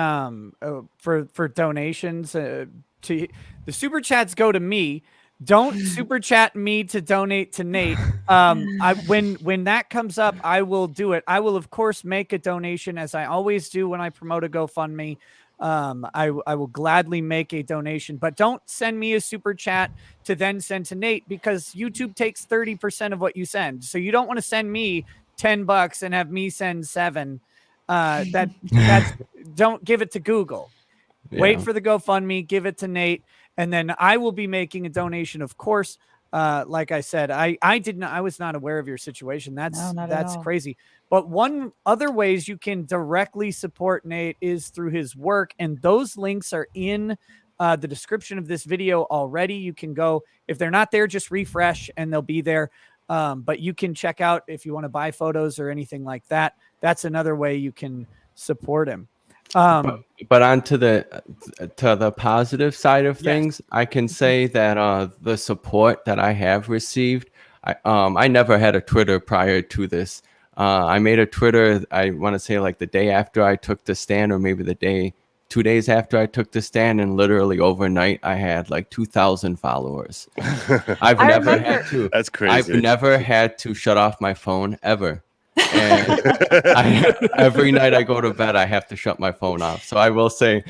for donations. To the super chats go to me. Don't super chat me to donate to Nate. When that comes up, I will do it. I will of course make a donation, as I always do when I promote a GoFundMe. I will gladly make a donation, but don't send me a super chat to then send to Nate, because YouTube takes 30% of what you send. So you don't want to send me $10 and have me send $7. Don't give it to Google. Yeah. Wait for the GoFundMe, give it to Nate, and then I will be making a donation, of course. Like I said, I was not aware of your situation. That's crazy. But one other ways you can directly support Nate is through his work, and those links are in the description of this video already. You can go, if they're not there, just refresh and they'll be there. But you can check out if you want to buy photos or anything like that. That's another way you can support him. But on to the positive side of things, I can say that the support that I have received, I never had a Twitter prior to this. I made a Twitter, I want to say like the day after I took the stand, or maybe 2 days after I took the stand, and literally overnight I had like 2,000 followers. I've I never remember- had to. That's I've crazy. never had to shut off my phone ever. And every night I go to bed, I have to shut my phone off. So I will say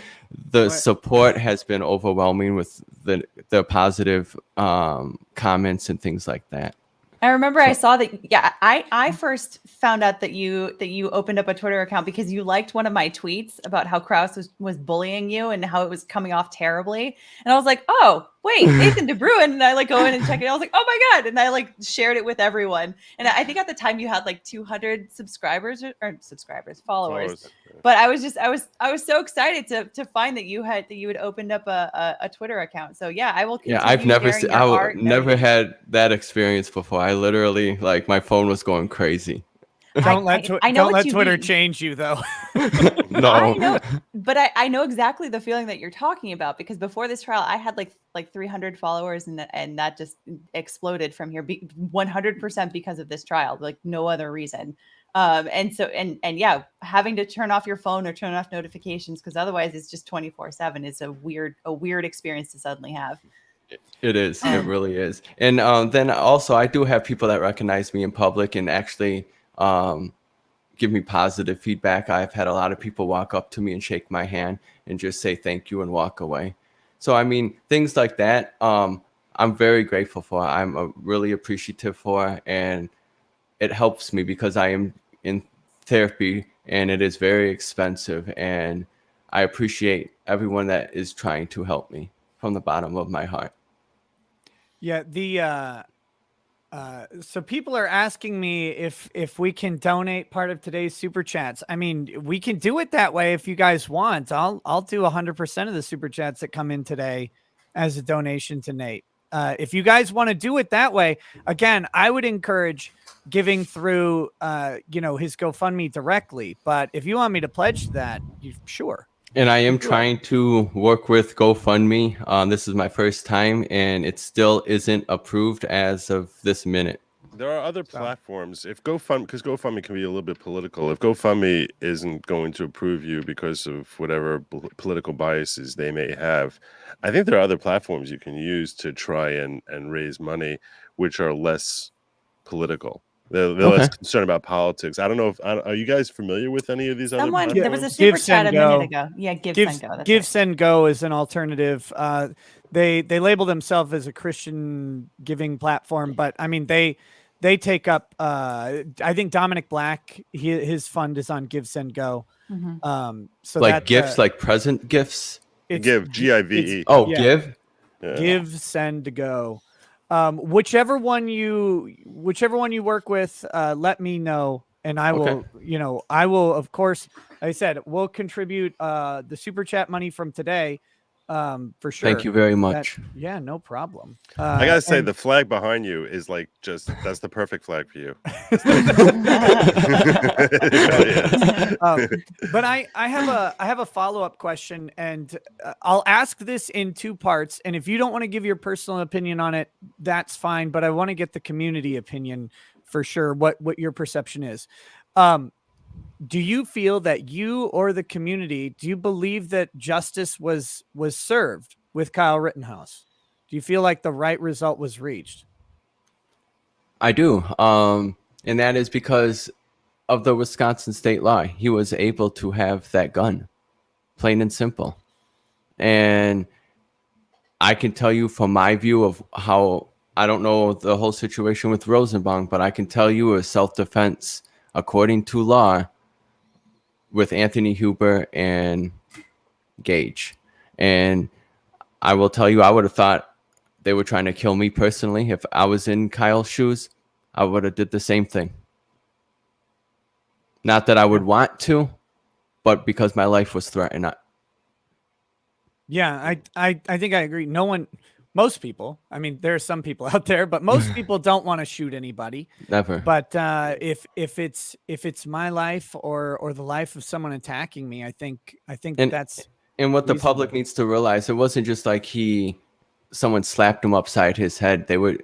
the support has been overwhelming with the positive comments and things like that. I remember I saw that. Yeah, I first found out that you opened up a Twitter account because you liked one of my tweets about how Krause was bullying you and how it was coming off terribly. And I was like, oh wait, Nathan DeBruin. And I like go in and check it. I was like, oh my god! And I like shared it with everyone. And I think at the time you had like 200 followers. But I was so excited to find that you had opened up a Twitter account. So yeah, I will. Yeah, I've never never had that experience before. I literally like my phone was going crazy. Don't let Twitter change you though. No, I know, but I know exactly the feeling that you're talking about, because before this trial I had like 300 followers and that just exploded from here 100% because of this trial, like no other reason. And yeah, having to turn off your phone or turn off notifications because otherwise it's just 24/7 is a weird experience to suddenly have. It is. It really is. And then also I do have people that recognize me in public and actually give me positive feedback. I've had a lot of people walk up to me and shake my hand and just say thank you and walk away. So I mean, things like that, I'm very grateful for. I'm really appreciative for, and it helps me because I am in therapy and it is very expensive, and I appreciate everyone that is trying to help me from the bottom of my heart. Yeah, so people are asking me if we can donate part of today's super chats. I mean, we can do it that way if you guys want. I'll do 100% of the super chats that come in today as a donation to Nate. If you guys want to do it that way, again, I would encourage giving through his GoFundMe directly. But if you want me to pledge that, sure. And I am trying to work with GoFundMe. This is my first time, and it still isn't approved as of this minute. There are other platforms. If GoFundMe, because GoFundMe can be a little bit political. If GoFundMe isn't going to approve you because of whatever political biases they may have, I think there are other platforms you can use to try and raise money, which are less political. They're less concerned about politics. I don't know are you guys familiar with any of these other platforms? There was a super chat a minute ago. Yeah, Give Send Go is an alternative. They label themselves as a Christian giving platform, but I mean they take up. I think Dominic Black, his fund is on Give Send Go. Mm-hmm. So like gifts, like present gifts. Give GIVE. Oh, yeah. Give. Yeah. Give Send Go. Whichever one you work with, let me know, and I will. I will, of course. Like I said, we'll contribute the super chat money from today, for sure. Thank you very much. Yeah, no problem. I gotta say, the flag behind you is like that's the perfect flag for you. But I have a follow-up question, and I'll ask this in two parts. And if you don't want to give your personal opinion on it, that's fine. But I want to get the community opinion for sure. What your perception is. Do you feel that you or the community, do you believe that justice was served with Kyle Rittenhouse? Do you feel like the right result was reached? I do. And that is because of the Wisconsin state law. He was able to have that gun, plain and simple. And I can tell you from my view of how, I don't know the whole situation with Rosenbaum, but I can tell you it was self-defense according to law with Anthony Huber and Gage. And I will tell you, I would have thought they were trying to kill me personally. If I was in Kyle's shoes, I would have did the same thing. Not that I would want to, but because my life was threatened. Yeah, I think I agree. Most people, I mean, there are some people out there, but most people don't want to shoot anybody. Never. But if it's my life or the life of someone attacking me, I think that's. And what the public needs to realize, it wasn't just like someone slapped him upside his head. They were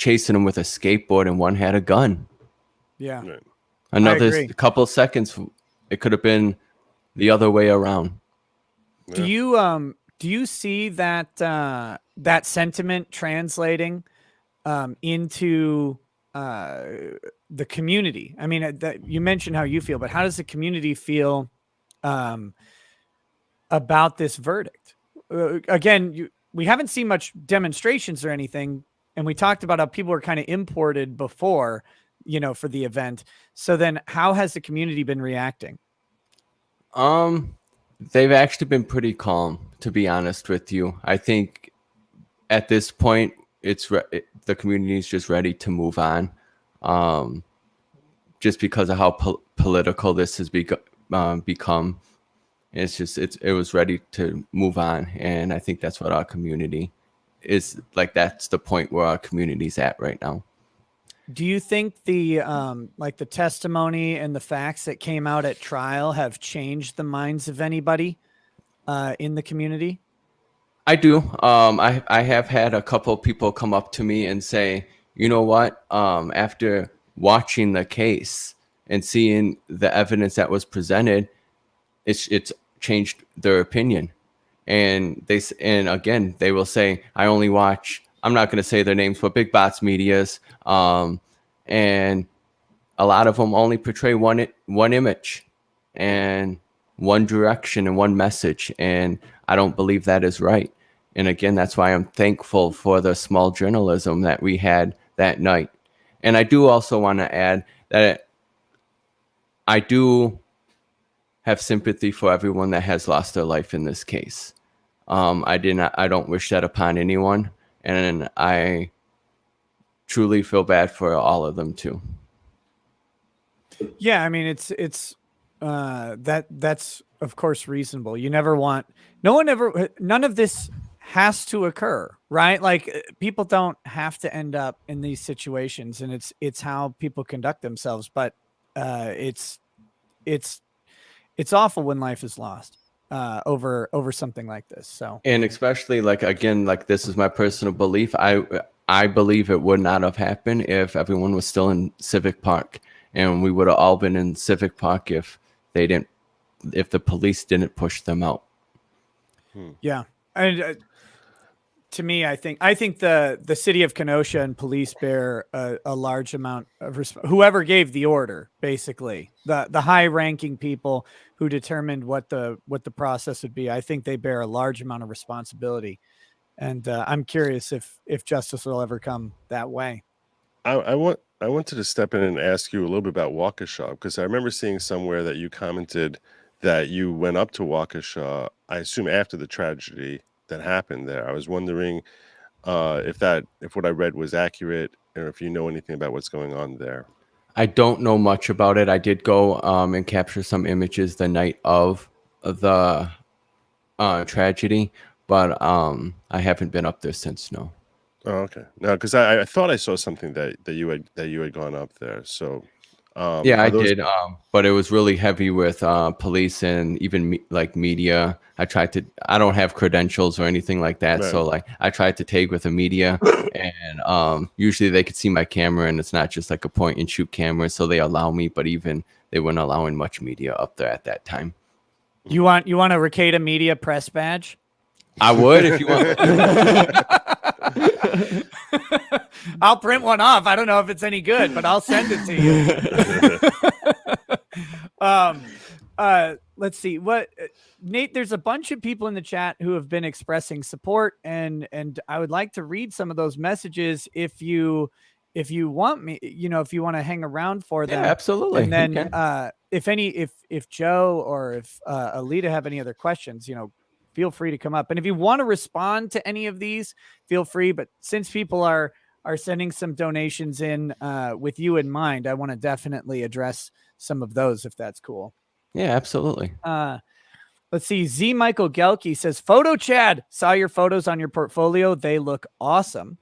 chasing them with a skateboard and one had a gun. Yeah. Right. Another agree. couple seconds, it could have been the other way around. Do you see that that sentiment translating into the community? I mean, you mentioned how you feel, but how does the community feel about this verdict? Again, we haven't seen much demonstrations or anything, and we talked about how people were kind of imported before, for the event. So then, how has the community been reacting? They've actually been pretty calm, to be honest with you. I think at this point, the community is just ready to move on, just because of how political this has become. It was ready to move on, and I think that's what our community is like. That's the point where our community's at right now. Do you think the the testimony and the facts that came out at trial have changed the minds of anybody in the community? I do. I have had a couple of people come up to me and say, you know what? After watching the case and seeing the evidence that was presented, it's changed their opinion. And again, they will say, I only watch. I'm not going to say their names, but big bots medias, and a lot of them only portray one image and one direction and one message, and I don't believe that is right. And again, that's why I'm thankful for the small journalism that we had that night. And I do also want to add that I do have sympathy for everyone that has lost their life in this case. I don't wish that upon anyone, and I truly feel bad for all of them too. Yeah, I mean, it's that's of course reasonable. You never want, none of this has to occur, right? Like, people don't have to end up in these situations, and it's how people conduct themselves. But it's awful when life is lost over something like this. So, and especially this is my personal belief. I believe it would not have happened if everyone was still in Civic Park, and we would have all been in Civic Park if the police didn't push them out. Yeah. And to me, I think the city of Kenosha and police bear a large amount of whoever gave the order, basically the high ranking people who determined what the process would be. I think they bear a large amount of responsibility. And I'm curious if justice will ever come that way. I wanted to step in and ask you a little bit about Waukesha, because I remember seeing somewhere that you commented that you went up to Waukesha, I assume after the tragedy that happened there. I was wondering if what I read was accurate, or if you know anything about what's going on there. I don't know much about it. I did go and capture some images the night of the tragedy, but I haven't been up there since. No. Oh, okay. No, because I thought I saw something that you had gone up there. So yeah, I did. But it was really heavy with police and even media. I don't have credentials or anything like that. Right. So I tried to tag with the media, and usually they could see my camera, and it's not just like a point and shoot camera. So they allow me, but even they weren't allowing much media up there at that time. You want a Ricada Media press badge? I would if you want. I'll print one off. I don't know if it's any good, but I'll send it to you. Let's see what Nate, there's a bunch of people in the chat who have been expressing support, and I would like to read some of those messages if you want me, if you want to hang around for them. Yeah, absolutely. And then if Joe or if Alita have any other questions, feel free to come up. And if you want to respond to any of these, feel free. But since people are sending some donations in with you in mind, I want to definitely address some of those, if that's cool. Yeah, absolutely. Let's see. Z Michael Gelke says, PhotoChad, saw your photos on your portfolio. They look awesome.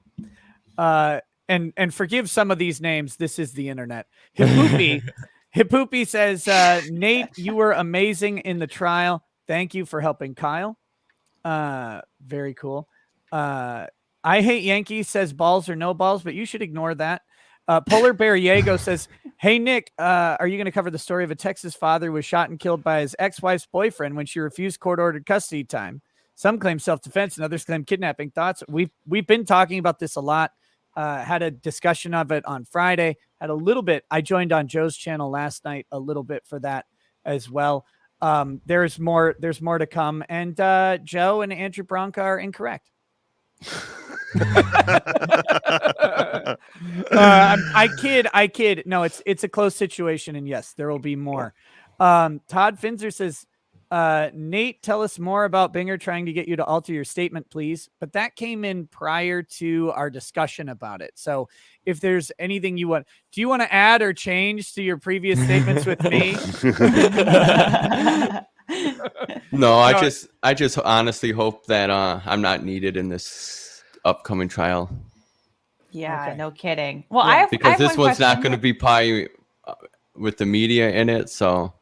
And forgive some of these names. This is the internet. Hippoopy says, Nate, you were amazing in the trial. Thank you for helping Kyle. Very cool. I hate Yankees says balls or no balls, but you should ignore that. Polar Bear Diego says, "Hey Nick, are you going to cover the story of a Texas father who was shot and killed by his ex-wife's boyfriend when she refused court-ordered custody time? Some claim self-defense and others claim kidnapping. Thoughts?" We've been talking about this a lot. Had a discussion of it on Friday. Had a little bit. I joined on Joe's channel last night a little bit for that as well. There's more to come, and Joe and Andrew Bronca are incorrect. I kid. No, it's a close situation, and yes, there will be more. Todd Finzer says, Nate, tell us more about Binger trying to get you to alter your statement, please. But that came in prior to our discussion about it. So if there's anything do you want to add or change to your previous statements with me? No, I just honestly hope that I'm not needed in this upcoming trial. Yeah, Okay. no kidding. Well, Yeah, because this one one's not question. going to be probably with the media in it. So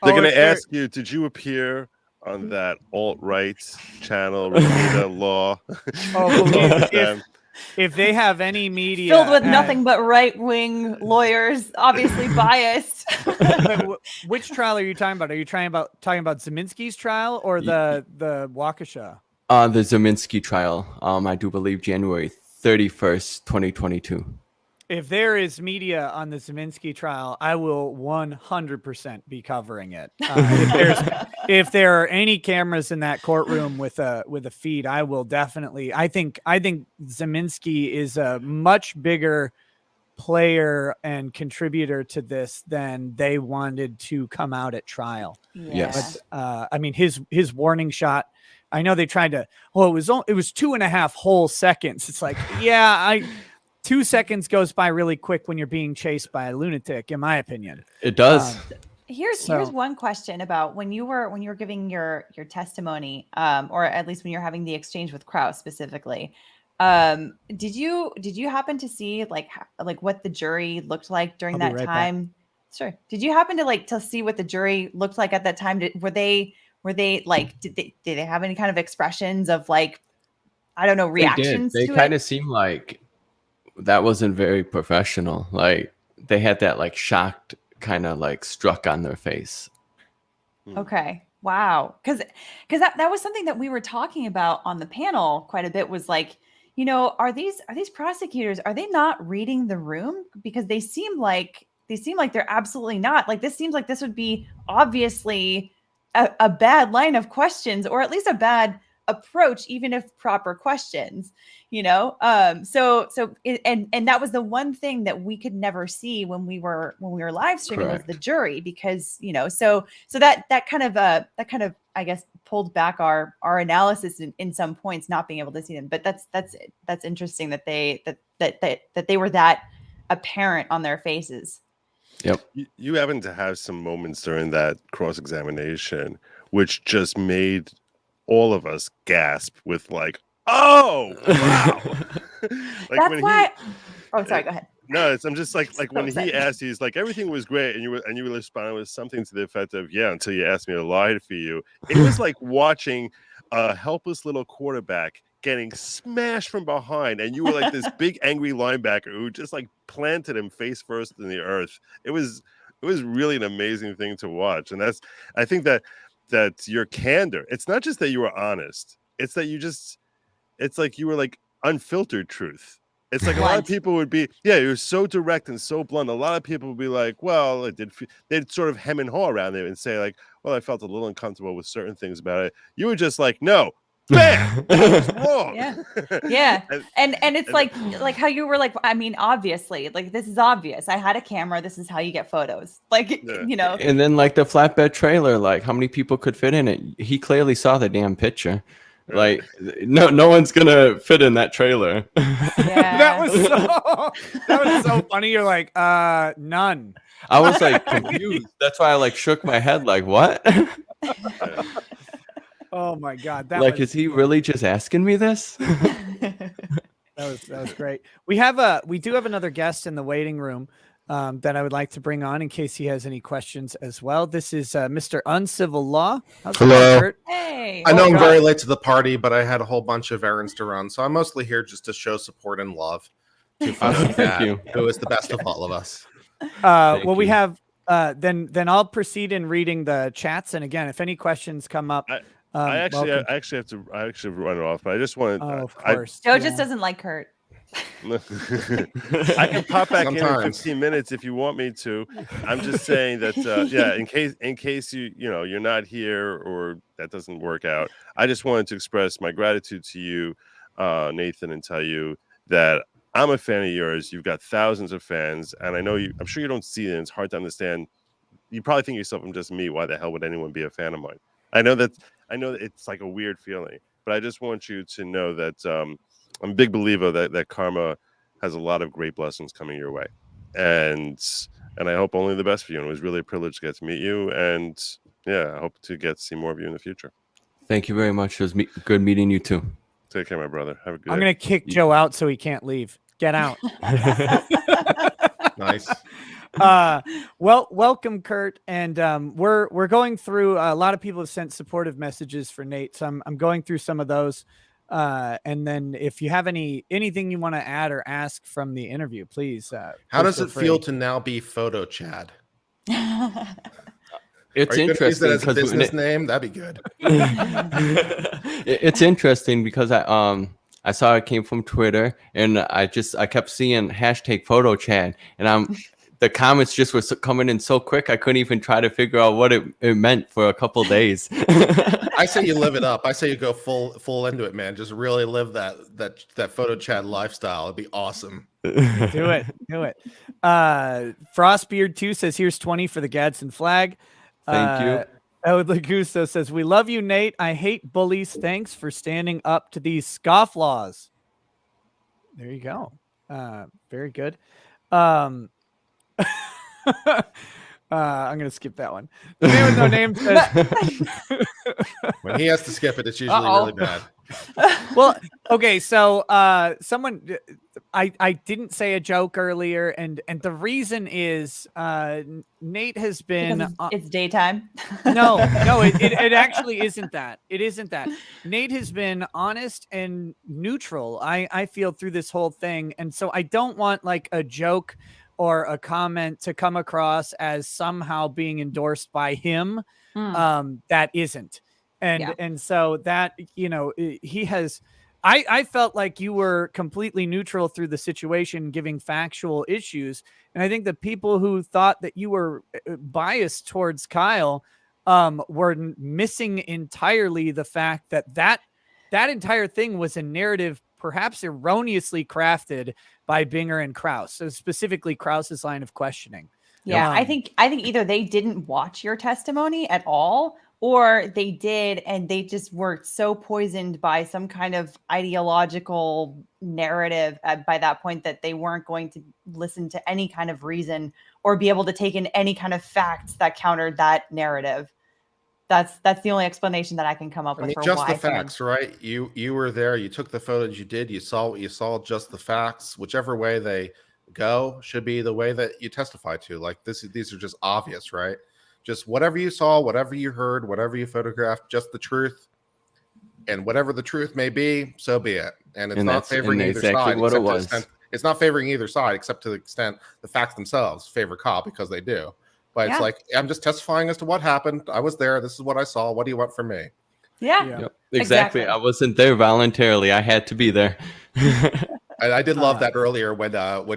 They're going to ask you, did you appear on that alt-right channel, Rosita Law? If they have any media filled with nothing but right-wing lawyers, obviously biased. Which trial are you talking about? Are you talking about Zeminski's trial or the Waukesha? The Zeminski trial. I do believe January 31st, 2022. If there is media on the Zeminski trial, I will 100% be covering it. If there are any cameras in that courtroom with a feed, I will definitely. I think Zeminski is a much bigger player and contributor to this than they wanted to come out at trial. Yes. But, I mean, his warning shot. I know they tried to. Well, it was 2.5 whole seconds. It's like, 2 seconds goes by really quick when you're being chased by a lunatic, in my opinion. It does. Here's one question about when you were giving your testimony, or at least when you're having the exchange with Krause specifically. Did you happen to see like what the jury looked like during that time? Back. Sure. Did you happen to see what the jury looked like at that time? Were they like, did they have any kind of expressions of like, I don't know, reactions? They kind of seemed like that wasn't very professional. Like they had that like shocked kind of like struck on their face. Okay. Wow. Because that was something that we were talking about on the panel quite a bit, was like, are these prosecutors, are they not reading the room? Because they seem like they're absolutely not. Like, this seems like this would be obviously a bad line of questions, or at least a bad approach, even if proper questions, so that was the one thing that we could never see when we were live streaming. Correct. Was the jury, because so that kind of I guess pulled back our analysis in some points, not being able to see them. But that's interesting that they were that apparent on their faces. Yep. You happen to have some moments during that cross-examination which just made all of us gasp with like, oh wow. Like, that's why sorry, go ahead. No, I'm just like when he asked, he's like, everything was great, and you were responding with something to the effect of, yeah, until you asked me to lie for you. It was like watching a helpless little quarterback getting smashed from behind, and you were like this big angry linebacker who just like planted him face first in the earth. It was really an amazing thing to watch. And I think that your candor, it's not just that you were honest, it's that it's like you were like unfiltered truth. It's like a lot of people would be, you're so direct and so blunt. A lot of people would be like, well, they'd sort of hem and haw around it and say like, well, I felt a little uncomfortable with certain things about it. You were just like, no, bam, that was wrong. Yeah. And it's like how you were like, I mean, obviously, like, this is obvious. I had a camera. This is how you get photos. Like, And then like the flatbed trailer, like how many people could fit in it? He clearly saw the damn picture. Like no one's gonna fit in that trailer. Yeah. that was so funny. You're like, none. I was like confused. That's why I like shook my head like, what? Oh my God. Is he really just asking me this? That was great. We do have another guest in the waiting room. that I would like to bring on in case he has any questions as well. This is Mr. Uncivil Law. How's it going, Hello. Kurt? Hey. I know I'm God. very late to the party, but I had a whole bunch of errands to run, so I'm mostly here just to show support and love to Thank PhotoChad, you. who is the best of all of us. Well, we you. have then I'll proceed in reading the chats, and again, if any questions come up, I actually welcome. have to run it off, but I just wanted. Oh, of course. Joe yeah. just doesn't like Kurt. I can pop back in Sometimes. 15 minutes if you want me to. I'm just saying that yeah, in case you're not here or that doesn't work out, I just wanted to express my gratitude to you, Nathan, and tell you that I'm a fan of yours. You've got thousands of fans, and I'm sure you don't see it. And it's hard to understand. You probably think to yourself, I'm just me. Why the hell would anyone be a fan of mine? I know that it's like a weird feeling, but I just want you to know that I'm a big believer that karma has a lot of great blessings coming your way, and I hope only the best for you. And it was really a privilege to get to meet you, and yeah, I hope to get to see more of you in the future. Thank you very much. It was good meeting you too. Take care, my brother. Have a good I'm day. gonna kick Joe out so he can't leave. Get out. Nice. Well, welcome, Kurt, and we're going through. A lot of people have sent supportive messages for Nate, so I'm going through some of those, and then if you have anything you want to add or ask from the interview, please. How please does feel it free. feel to now be PhotoChad? It's Are you gonna use that interesting as a because business name? That'd be good. it's interesting because I saw it came from Twitter, and I kept seeing hashtag PhotoChad, and the comments just were coming in so quick I couldn't even try to figure out what it meant for a couple days. I say you live it up. I say you go full into it, man. Just really live that PhotoChad lifestyle. It'd be awesome. Do it. Frostbeard 2 says, here's 20 for the Gadsden flag. Thank you. Ode Lagusto says, we love you, Nate. I hate bullies. Thanks for standing up to these scofflaws. There you go. Very good. I'm going to skip that one. The man with no name says, When he has to skip it, it's usually really bad. well, okay, so someone I didn't say a joke earlier, and the reason is Nate has been Because it's daytime. no, it actually isn't that. It isn't that. Nate has been honest and neutral, I feel, through this whole thing, and so I don't want like a joke or a comment to come across as somehow being endorsed by him. That isn't. And so that, he has, I felt like you were completely neutral through the situation, giving factual issues. And I think the people who thought that you were biased towards Kyle were missing entirely the fact that entire thing was a narrative, perhaps erroneously crafted by Binger and Krause. So specifically Krause's line of questioning. Yeah, I think either they didn't watch your testimony at all, or they did and they just were so poisoned by some kind of ideological narrative by that point that they weren't going to listen to any kind of reason or be able to take in any kind of facts that countered that narrative. That's the only explanation that I can come up with. For just why the facts, right? You were there. You took the photos. You did. You saw what you saw. Just the facts. Whichever way they go should be the way that you testify to. Like these are just obvious, right? Just whatever you saw, whatever you heard, whatever you photographed, just the truth. And whatever the truth may be, so be it. And it's not favoring either side. What it was. It's not favoring either side, except to the extent the facts themselves favor Kyle, because they do. But it's like, I'm just testifying as to what happened. I was there. This is what I saw. What do you want from me? Yeah. Yep, exactly. I wasn't there voluntarily. I had to be there. I did love that earlier when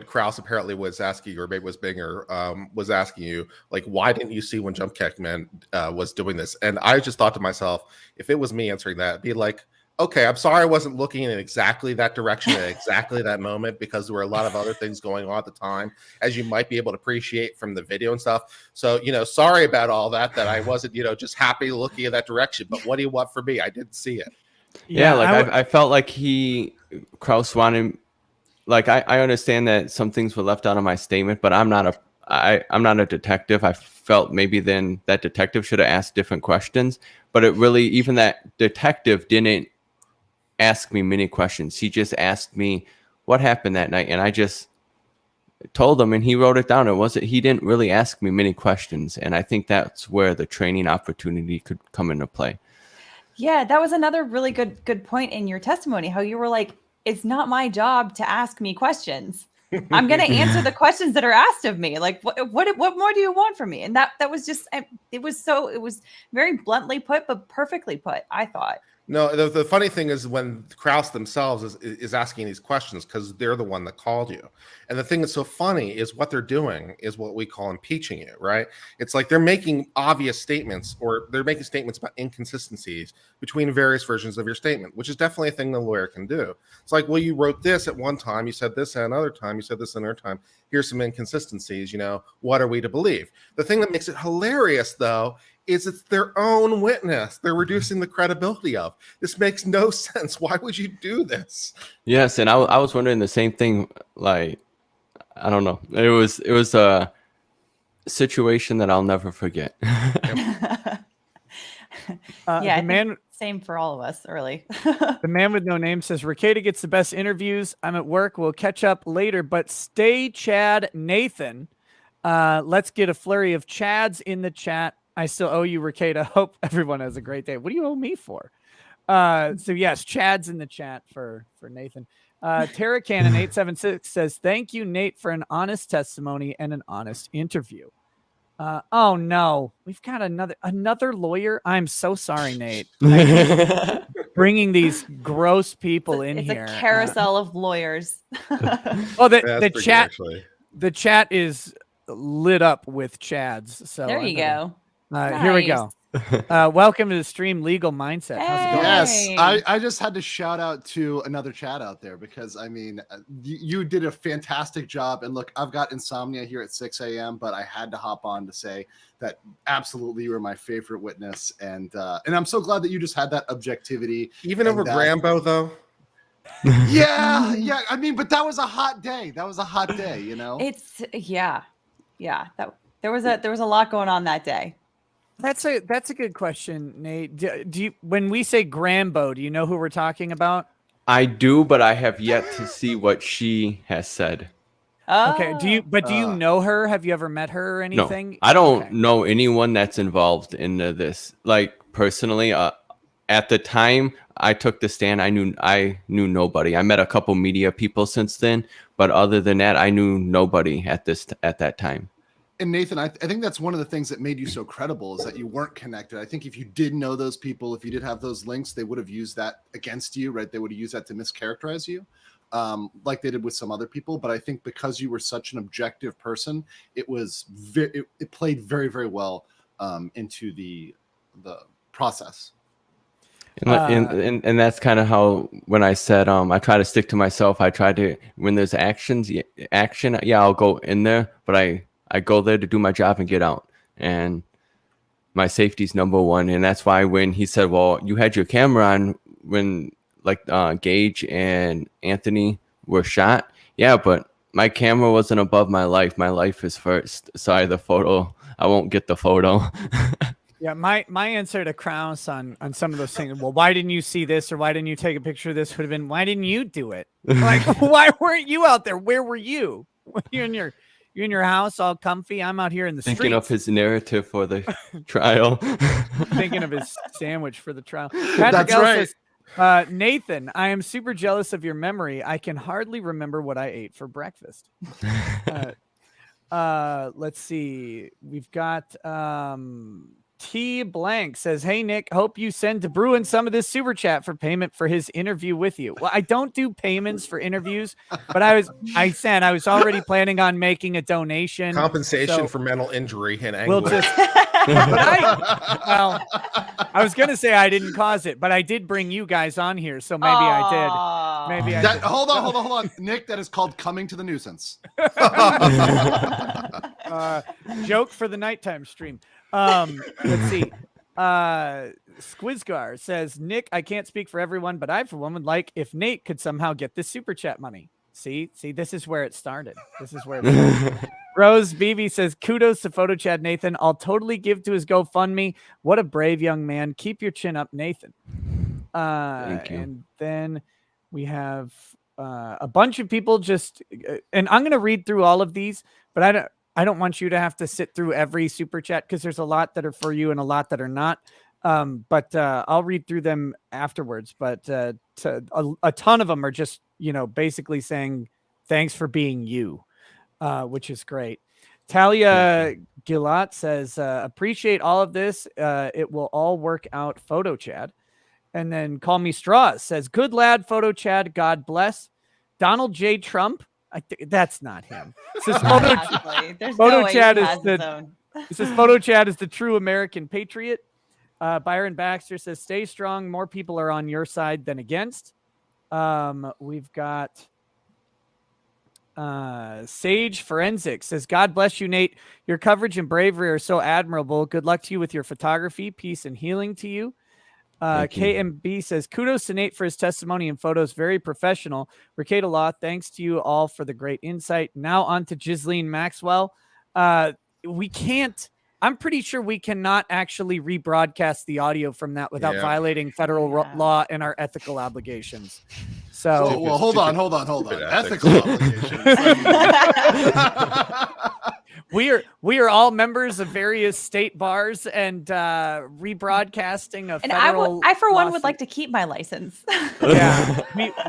Krause apparently was asking, or maybe it was Binger, was asking you, like, why didn't you see when Jump Kick Man was doing this? And I just thought to myself, if it was me answering that, it'd be like, okay, I'm sorry I wasn't looking in exactly that direction at exactly that moment, because there were a lot of other things going on at the time, as you might be able to appreciate from the video and stuff. So, sorry about all that I wasn't, just happy looking in that direction. But what do you want from me? I didn't see it. Yeah, I felt like Krause wanted, like, I understand that some things were left out of my statement, but I'm not a detective. I felt maybe then that detective should have asked different questions, but even that detective didn't ask me many questions. He just asked me what happened that night, and I just told him, and he wrote it down. He didn't really ask me many questions, and I think that's where the training opportunity could come into play. Yeah, that was another really good point in your testimony, how you were like, it's not my job to ask me questions. I'm going to answer the questions that are asked of me. Like, what more do you want from me? And that was just, it was very bluntly put, but perfectly put, I thought. No, the funny thing is when Krause themselves is asking these questions because they're the one that called you. And the thing that's so funny is what they're doing is what we call impeaching you, right? It's like they're making obvious statements, or they're making statements about inconsistencies between various versions of your statement, which is definitely a thing the lawyer can do. It's like, well, you wrote this at one time, you said this at another time, you said this another time. Here's some inconsistencies, what are we to believe? The thing that makes it hilarious, though, is it's their own witness they're reducing the credibility of. This makes no sense. Why would you do this? Yes, and I was wondering the same thing. Like, I don't know. It was a situation that I'll never forget. Yeah, same for all of us, really. The man with no name says, Rekieta gets the best interviews. I'm at work. We'll catch up later, but stay Chad Nathan. Let's get a flurry of Chads in the chat. I still owe you, Rekieta. Hope everyone has a great day. What do you owe me for? So yes, Chad's in the chat for Nathan. Tara Cannon 876 says, thank you, Nate, for an honest testimony and an honest interview. Oh no, we've got another lawyer. I'm so sorry, Nate. Bringing these gross people in here. It's a carousel of lawyers. Oh, the chat is lit up with Chads. So there you go. Nice. Here we go. Welcome to the stream, Legal Mindset. How's it going? Yes, I just had to shout out to another chat out there because I mean, you did a fantastic job. And look, I've got insomnia here at 6 a.m., but I had to hop on to say that absolutely you were my favorite witness, and I'm so glad that you just had that objectivity, even over Grambo, though. Yeah. I mean, but that was a hot day. It's yeah. There was a lot going on that day. That's a good question, Nate. Do you, when we say Grambo, do you know who we're talking about? I do, but I have yet to see what she has said. Okay. Do you know her? Have you ever met her or anything? No, I don't know anyone that's involved in this. Like personally, at the time I took the stand, I knew nobody. I met a couple media people since then, but other than that, I knew nobody at that time. And Nathan, I think that's one of the things that made you so credible is that you weren't connected. I think if you did know those people, if you did have those links, they would have used that against you, right? They would have used that to mischaracterize you, like they did with some other people. But I think because you were such an objective person, it played very, very well into the process. And that's kind of how, when I said I try to stick to myself, I try to, when there's action, I'll go in there, but I go there to do my job and get out, and my safety's number one. And that's why when he said, well, you had your camera on when Gage and Anthony were shot. Yeah, but my camera wasn't above my life. My life is first. Sorry, the photo, I won't get the photo. Yeah, my answer to Krause on some of those things, well, why didn't you see this, or why didn't you take a picture of this, would have been, why didn't you do it? Like, why weren't you out there? Where were you? You're in your house all comfy. I'm out here in the streets. Thinking of his narrative for the trial. Thinking of his sandwich for the trial. Patrick That's L right. says, Nathan, I am super jealous of your memory. I can hardly remember what I ate for breakfast. Let's see. We've got T Blank says, hey, Nick, hope you send DeBruin some of this super chat for payment for his interview with you. Well, I don't do payments for interviews, but I was already planning on making a donation. Compensation for mental injury and anguish. We'll just, I was going to say I didn't cause it, but I did bring you guys on here. So maybe I did. Maybe I did. Hold on. Nick, that is called coming to the nuisance. Joke for the nighttime stream. Let's see. Squizgar says, Nick, I can't speak for everyone, but I, for one, would like if Nate could somehow get this super chat money. See, this is where it started. Rose BB says, kudos to PhotoChad Nathan. I'll totally give to his GoFundMe. What a brave young man. Keep your chin up, Nathan. Thank you. And then we have a bunch of people just, and I'm going to read through all of these, but I don't want you to have to sit through every super chat because there's a lot that are for you and a lot that are not. But I'll read through them afterwards. But a ton of them are just, basically saying thanks for being you, which is great. Talia Gillat says, appreciate all of this. It will all work out, PhotoChad. And then Call Me Straws says, good lad, PhotoChad, God bless. Donald J. Trump, that's not him. It says There's no way he PhotoChad has his own. It says PhotoChad is the true American patriot. Byron Baxter says, stay strong. More people are on your side than against. We've got Sage Forensics says, God bless you, Nate. Your coverage and bravery are so admirable. Good luck to you with your photography. Peace and healing to you. KMB says, kudos to Nate for his testimony and photos. Very professional. Ricada Law, thanks to you all for the great insight. Now on to Ghislaine Maxwell. We can't, I'm pretty sure we cannot actually rebroadcast the audio from that without violating federal law and our ethical obligations. So, well, hold on. Ethical obligations. We are all members of various state bars, and rebroadcasting of federal. I for one would like to keep my license. Yeah,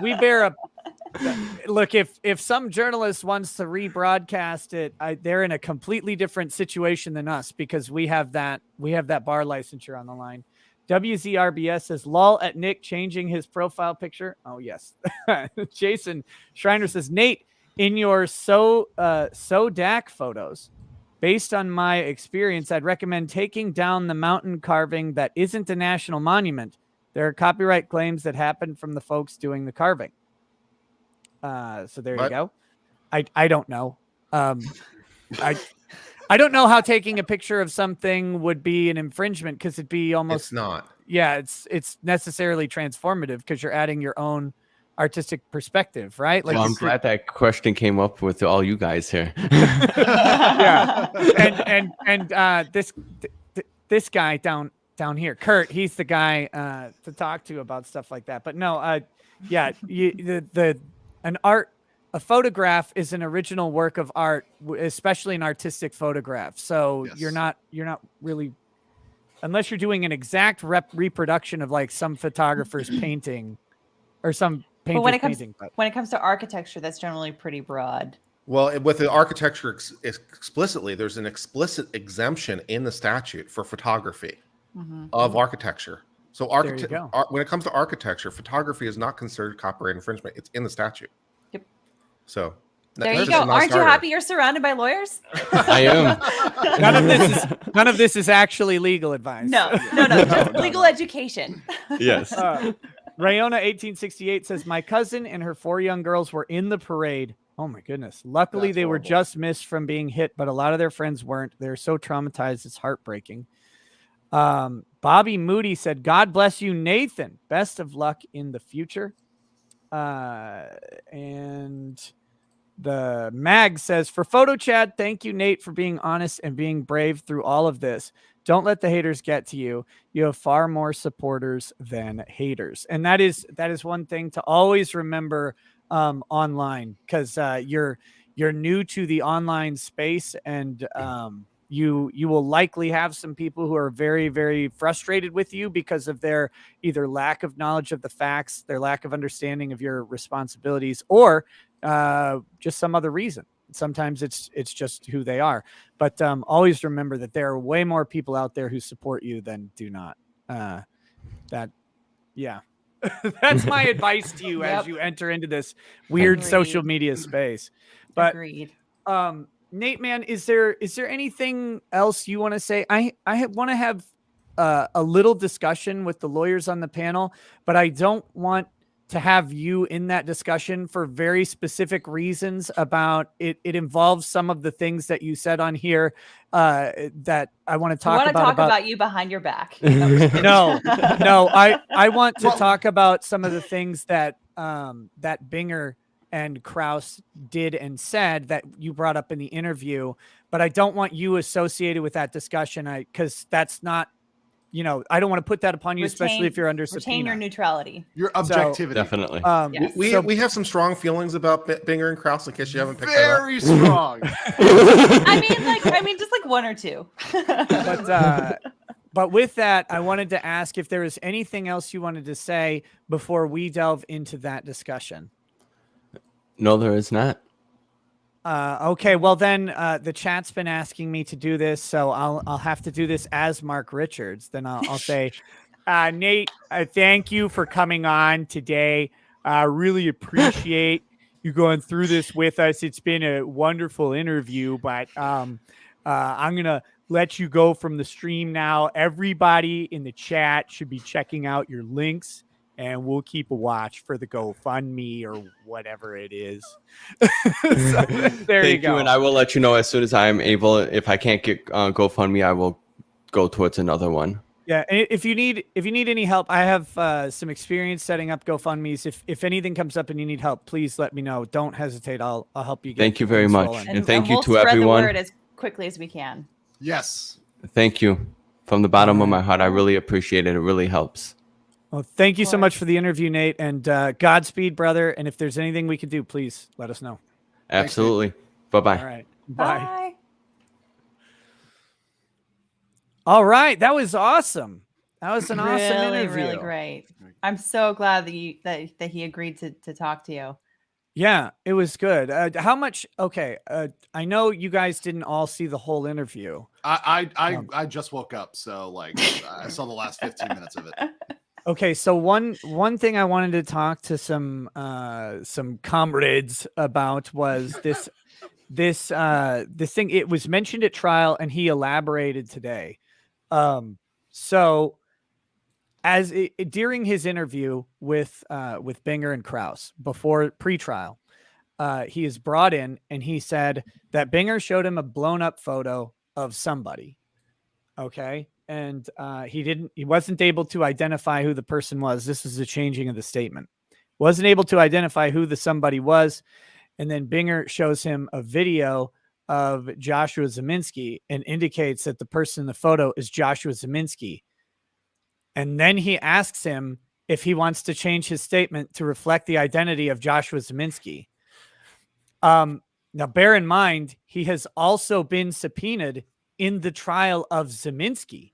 we bear a look. If some journalist wants to rebroadcast it, they're in a completely different situation than us because we have that bar licensure on the line. WZRBS says, lol at Nick changing his profile picture. Oh yes. Jason Schreiner says, Nate, in your Sodak photos, based on my experience, I'd recommend taking down the mountain carving that isn't a national monument. There are copyright claims that happen from the folks doing the carving. So there you go. I don't know. I don't know how taking a picture of something would be an infringement because it'd be almost. It's not. Yeah, it's necessarily transformative because you're adding your own artistic perspective, right? Like, well, I'm glad that question came up with all you guys here. Yeah, and this guy down here, Kurt, he's the guy to talk to about stuff like that. But no, yeah, a photograph is an original work of art, especially an artistic photograph. So yes. you're not really, unless you're doing an exact reproduction of like some photographer's painting or some painter's painting. When it comes to architecture, that's generally pretty broad. Well, with the architecture explicitly, there's an explicit exemption in the statute for photography of architecture. So when it comes to architecture, photography is not considered copyright infringement. It's in the statute. Yep. So there you go. Aren't you happy you're surrounded by lawyers? I am. None of this is actually legal advice. No, just legal education. Yes. Rayona 1868 says, my cousin and her 4 young girls were in the parade. Oh my goodness. Luckily, they were just missed from being hit, but a lot of their friends weren't. They're so traumatized. It's heartbreaking. Bobby Moody said, God bless you, Nathan. Best of luck in the future. And the Mag says, for PhotoChad, thank you, Nate, for being honest and being brave through all of this. Don't let the haters get to you. You have far more supporters than haters. And that is one thing to always remember online, because you're new to the online space, and you will likely have some people who are very, very frustrated with you because of their either lack of knowledge of the facts, their lack of understanding of your responsibilities, or just some other reason. Sometimes it's just who they are. But always remember that there are way more people out there who support you than do not. That's my advice to you as you enter into this weird social media space. But Agreed. Nate, man, is there anything else you want to say? I want to have a little discussion with the lawyers on the panel, but I don't want to have you in that discussion for very specific reasons about it. It involves some of the things that you said on here that I want to talk about. About you behind your back. No, I want to talk about some of the things that that Binger and Krause did and said that you brought up in the interview, but I don't want you associated with that discussion because that's not I don't want to put that upon you, especially if you're under retain your subpoena. neutrality. Your objectivity. Definitely. Yes. We have some strong feelings about Binger and Krause in case you haven't picked that up. Very strong. I mean, just like one or two. But with that, I wanted to ask if there was anything else you wanted to say before we delve into that discussion. No, there is not. Okay, well then the chat's been asking me to do this, so I'll have to do this as Mark Richards. Then I'll say, Nate, thank you for coming on today. I really appreciate you going through this with us. It's been a wonderful interview, but I'm gonna let you go from the stream now. Everybody in the chat should be checking out your links, and we'll keep a watch for the GoFundMe or whatever it is. So, there Thank you go. and I will let you know as soon as I am able. If I can't get GoFundMe, I will go towards another one. Yeah, and if you need any help, I have some experience setting up GoFundMes. If anything comes up and you need help, please let me know. Don't hesitate. I'll help you. Thank you very much, rolling. and thank you we'll to spread everyone. the word as quickly as we can. Yes. Thank you from the bottom of my heart. I really appreciate it. It really helps. Well, thank you so much for the interview, Nate, and Godspeed, brother. And if there's anything we can do, please let us know. Absolutely. Bye-bye. All right. Bye. Bye. All right. That was awesome. That was an awesome interview. Really great. I'm so glad that that he agreed to talk to you. Yeah, it was good. How much? Okay. I know you guys didn't all see the whole interview. I just woke up, so like I saw the last 15 minutes of it. Okay, so one thing I wanted to talk to some comrades about was this thing. It was mentioned at trial, and he elaborated today. So during his interview with Binger and Krause before pre-trial, he is brought in, and he said that Binger showed him a blown up photo of somebody. Okay. And he wasn't able to identify who the person was. This is the changing of the statement. Wasn't able to identify who the somebody was. And then Binger shows him a video of Joshua Zeminski and indicates that the person in the photo is Joshua Zeminski. And then he asks him if he wants to change his statement to reflect the identity of Joshua Zeminski. Now, bear in mind, he has also been subpoenaed in the trial of Zeminski.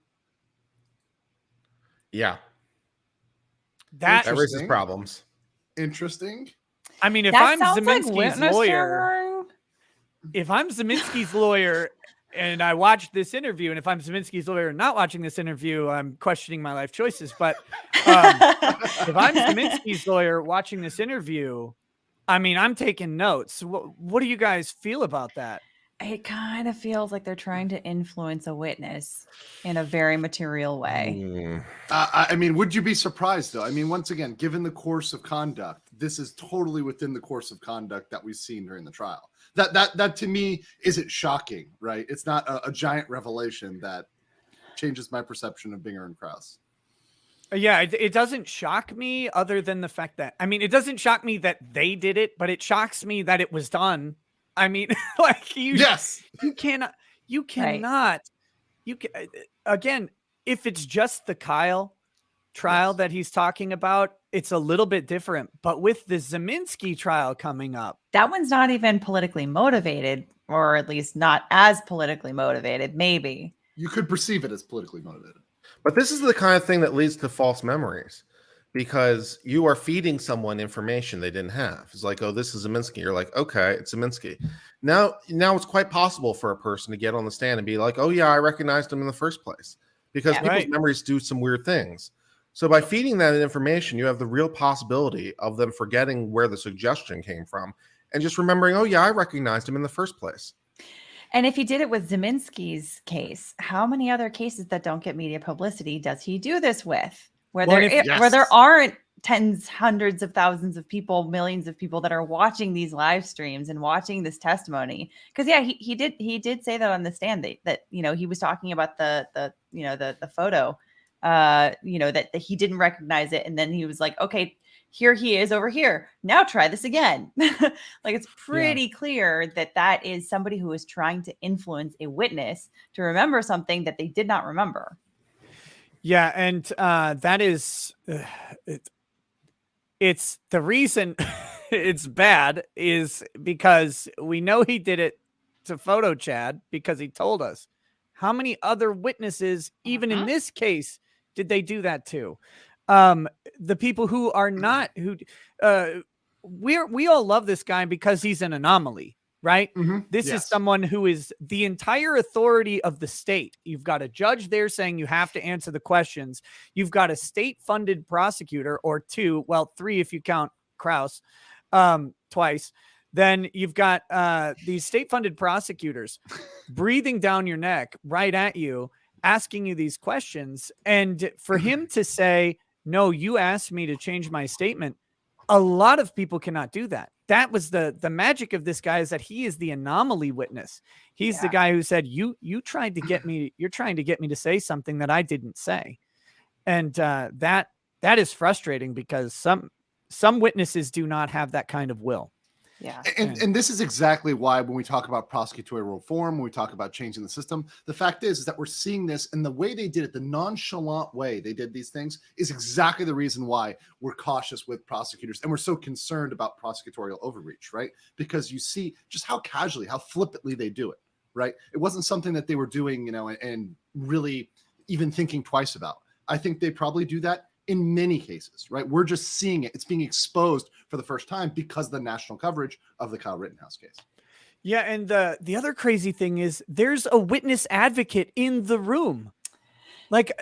Yeah. That raises problems. Interesting. I mean, if That I'm sounds like Zeminski's witness lawyer, if I'm Zeminski's lawyer and I watched this interview, and if I'm Zeminski's lawyer and not watching this interview, I'm questioning my life choices. But if I'm Zeminski's lawyer watching this interview, I mean, I'm taking notes. What do you guys feel about that? It kind of feels like they're trying to influence a witness in a very material way. I mean, would you be surprised though? I mean, once again, given the course of conduct, this is totally within the course of conduct that we've seen during the trial. That to me isn't shocking, right? It's not a giant revelation that changes my perception of Binger and Krause. Yeah, it doesn't shock me other than the fact that, I mean, it doesn't shock me that they did it, but it shocks me that it was done. I mean, like you cannot, again, if it's just the Kyle trial that he's talking about, it's a little bit different, but with the Zeminski trial coming up, that one's not even politically motivated, or at least not as politically motivated. Maybe you could perceive it as politically motivated, but this is the kind of thing that leads to false memories. Because you are feeding someone information they didn't have. It's like, oh, this is Zeminski. You're like, okay, it's Zeminski. Now it's quite possible for a person to get on the stand and be like, oh yeah, I recognized him in the first place. Because people's memories do some weird things. So by feeding that information, you have the real possibility of them forgetting where the suggestion came from and just remembering, oh yeah, I recognized him in the first place. And if he did it with Zeminski's case, how many other cases that don't get media publicity does he do this with? Where there aren't tens, hundreds of thousands of people, millions of people that are watching these live streams and watching this testimony. Because he did say that on the stand that he was talking about the photo, that he didn't recognize it, and then he was like, okay, here he is over here. Now try this again. Like it's pretty clear that is somebody who is trying to influence a witness to remember something that they did not remember. Yeah, and that is it's the reason it's bad is because we know he did it to PhotoChad because he told us. How many other witnesses, even in this case, did they do that to? The people who are not who we all love this guy because he's an anomaly, right? This is Yes. someone who is the entire authority of the state. You've got a judge there saying you have to answer the questions. You've got a state-funded prosecutor, or two, well, three if you count Krause, twice. Then you've got these state-funded prosecutors breathing down your neck right at you, asking you these questions. And for him to say, no, you asked me to change my statement, a lot of people cannot do that. That was the magic of this guy, is that he is the anomaly witness. He's the guy who said, you tried to get me, you're trying to get me to say something that I didn't say. And that is frustrating because some witnesses do not have that kind of will. Yeah. And this is exactly why when we talk about prosecutorial reform, when we talk about changing the system, the fact is that we're seeing this, and the way they did it, the nonchalant way they did these things, is exactly the reason why we're cautious with prosecutors and we're so concerned about prosecutorial overreach, right? Because you see just how casually, how flippantly they do it, right? It wasn't something that they were doing, and really even thinking twice about. I think they probably do that in many cases, right? We're just seeing it. It's being exposed for the first time because of the national coverage of the Kyle Rittenhouse case. Yeah, and the other crazy thing is there's a witness advocate in the room. Like,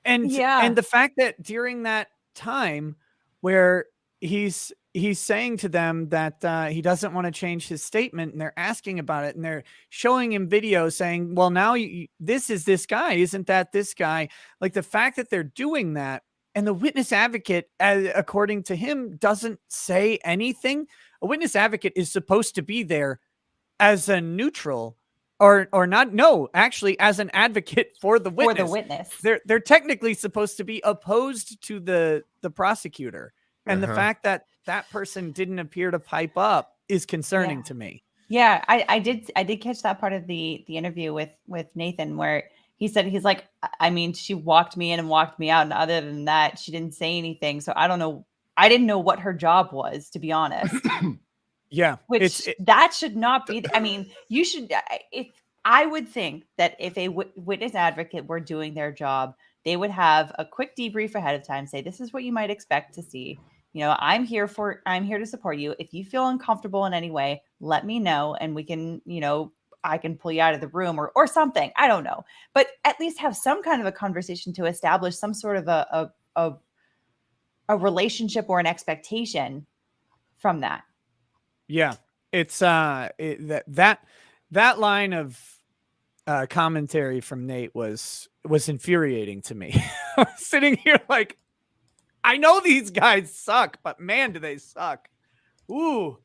and the fact that during that time where he's saying to them that he doesn't want to change his statement, and they're asking about it, and they're showing him video saying, well, now this is this guy, isn't that this guy? Like, the fact that they're doing that, and the witness advocate, according to him, doesn't say anything. A witness advocate is supposed to be there as a neutral, or not. No, actually, as an advocate for the witness. For the witness. They're technically supposed to be opposed to the prosecutor. And the fact that that person didn't appear to pipe up is concerning to me. Yeah, I did catch that part of the interview with Nathan, where he said, he's like, I mean, she walked me in and walked me out, and other than that, she didn't say anything. So I don't know. I didn't know what her job was, to be honest. Yeah. Which that should not be. I mean, you should. I would think that if a witness advocate were doing their job, they would have a quick debrief ahead of time. Say, this is what you might expect to see. I'm here to support you. If you feel uncomfortable in any way, let me know, and we can, I can pull you out of the room or something. I don't know, but at least have some kind of a conversation to establish some sort of a relationship or an expectation from that. Yeah, it's that line of commentary from Nate was infuriating to me. Sitting here like, I know these guys suck, but man, do they suck. Ooh.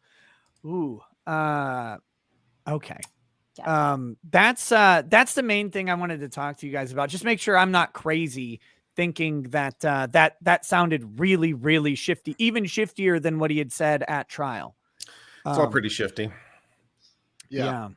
Okay. Yeah. That's the main thing I wanted to talk to you guys about. Just make sure I'm not crazy thinking that that sounded really, really shifty, even shiftier than what he had said at trial. It's all pretty shifty. Yeah.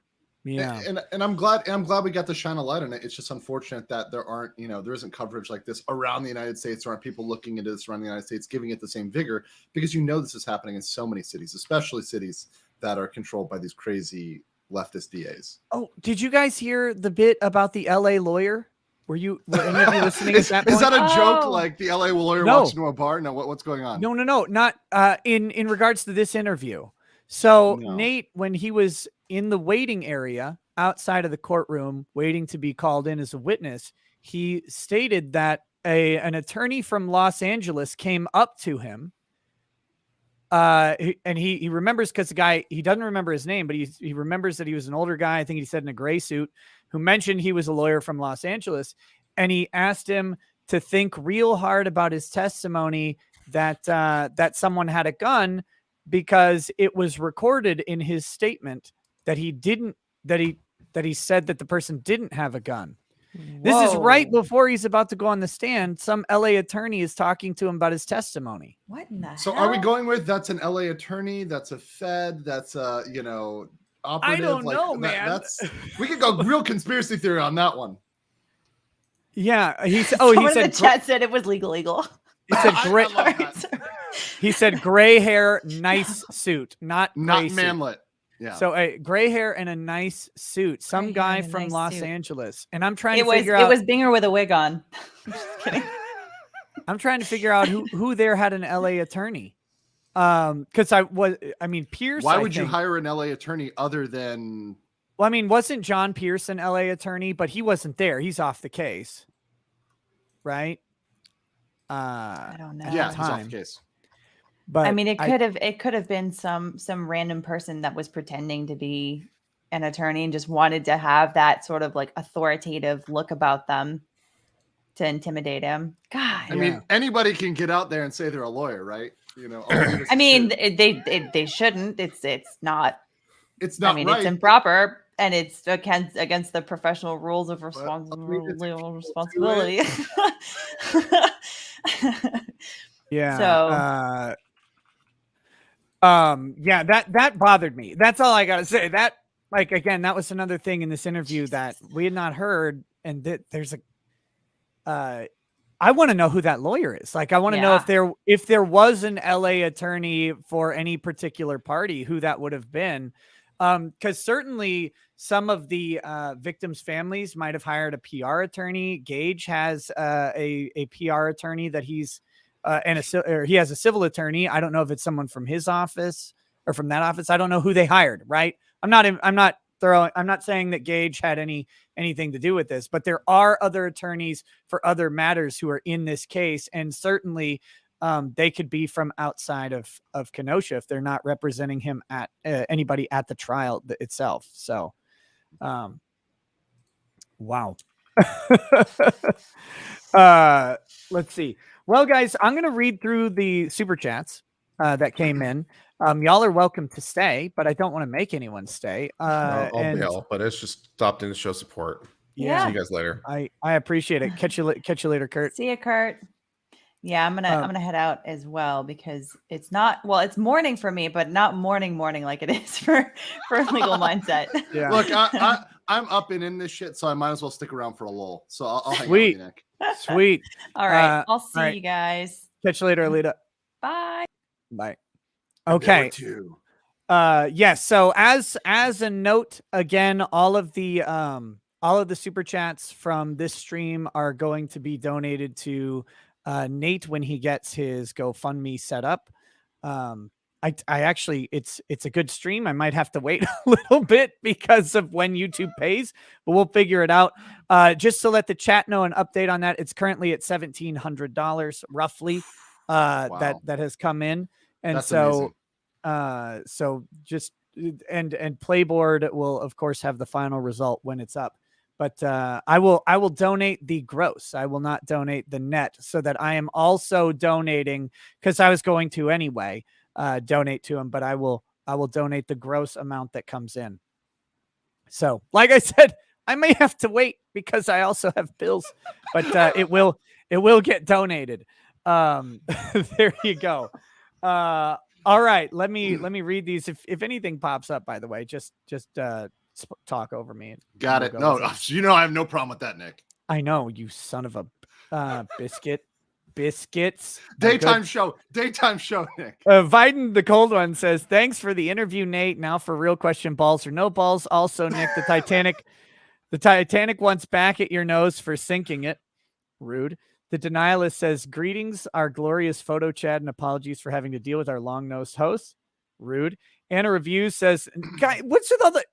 Yeah. And I'm glad we got to shine a light on it. It's just unfortunate that there aren't, there isn't coverage like this around the United States. There aren't people looking into this around the United States, giving it the same vigor, because this is happening in so many cities, especially cities that are controlled by these crazy leftist DAs. Oh, did you guys hear the bit about the LA lawyer? Were any of you listening at that point? Is that a joke? Like the LA lawyer walks into a bar? No, what's going on? No, not in regards to this interview. So Nate, when he was in the waiting area outside of the courtroom, waiting to be called in as a witness, he stated that an attorney from Los Angeles came up to him. And he remembers, because the guy, he doesn't remember his name, but he remembers that he was an older guy. I think he said in a gray suit, who mentioned he was a lawyer from Los Angeles. And he asked him to think real hard about his testimony that someone had a gun, because it was recorded in his statement that he said that the person didn't have a gun. Whoa. This is right before he's about to go on the stand. Some LA attorney is talking to him about his testimony. What in the hell? So are we going with that's an LA attorney? That's a Fed? That's a, operative? I don't know, man. We could go real conspiracy theory on that one. Yeah, he said. Oh, he Someone in said. the chat said it was legal. He said gray. I love that. He said gray hair, nice suit, not Not gray suit. manlet. Yeah. So a gray hair and a nice suit. Some Gray hair guy and a from nice Los suit. Angeles, and I'm trying It to figure out. It was Binger with a wig on. I'm just kidding. I'm trying to figure out who there had an LA attorney. Because I mean, Pierce. Why I would you think- hire an LA attorney other than? Well, I mean, wasn't John Pierce an LA attorney? But he wasn't there. He's off the case, right? I don't know. Yeah, he's off time. the case. But I mean, it could have been some random person that was pretending to be an attorney and just wanted to have that sort of like authoritative look about them to intimidate him. God, I mean, anybody can get out there and say they're a lawyer, right? You know. all it is I is mean, shit. they shouldn't. It's not. It's not I mean, right. it's improper and it's against the professional rules of it's responsibility. yeah. Yeah, that bothered me. That's all I gotta say. That, like, again, that was another thing in this interview that we had not heard, and that there's I want to know who that lawyer is. Like, I want to know if there was an LA attorney for any particular party, who that would have been. Because certainly some of the victims' families might have hired a PR attorney. Gage has a PR attorney that he's or he has a civil attorney. I don't know if it's someone from his office or from that office. I don't know who they hired. Right? I'm not saying that Gage had anything to do with this, but there are other attorneys for other matters who are in this case, and certainly they could be from outside of Kenosha if they're not representing him at anybody at the trial itself. So, wow. Let's see. Well, guys, I'm going to read through the super chats that came in. Y'all are welcome to stay, but I don't want to make anyone stay. I'll bail, but it's just stopped in to show support. Yeah. See you guys later. I appreciate it. Catch you later, Kurt. See you, Kurt. Yeah, I'm gonna head out as well because it's morning for me, but not morning like it is for Legal Mindset. Yeah. Look, I'm up and in this shit, so I might as well stick around for a lull. So I'll hang out with Sweet. you, Nick. Sweet. All right, I'll see all right. you guys. Catch you later, Alita. Bye. Bye. Okay. Yes. So as a note, again, all of the super chats from this stream are going to be donated to Nate when he gets his GoFundMe set up. I actually, it's a good stream. I might have to wait a little bit because of when YouTube pays, but we'll figure it out. Just to let the chat know an update on that, it's currently at $1,700 roughly. That has come in, and That's so amazing. so just and Playboard will of course have the final result when it's up. But I will donate the gross. I will not donate the net, so that I am also donating, because I was going to anyway donate to him, but I will donate the gross amount that comes in. So, like I said, I may have to wait because I also have bills, but it will get donated. There you go. All right, let me read these. If anything pops up, by the way, just talk over me. Got it. No, you know I have no problem with that, Nick. I know, you son of a biscuits. Daytime show, Nick. Viden the cold one says, thanks for the interview, Nate. Now for real question, balls or no balls. Also, Nick, the Titanic wants back at your nose for sinking it. Rude. The Denialist says, greetings, our glorious PhotoChad, and apologies for having to deal with our long-nosed host. Rude. Anna Review says, guy, what's with all the...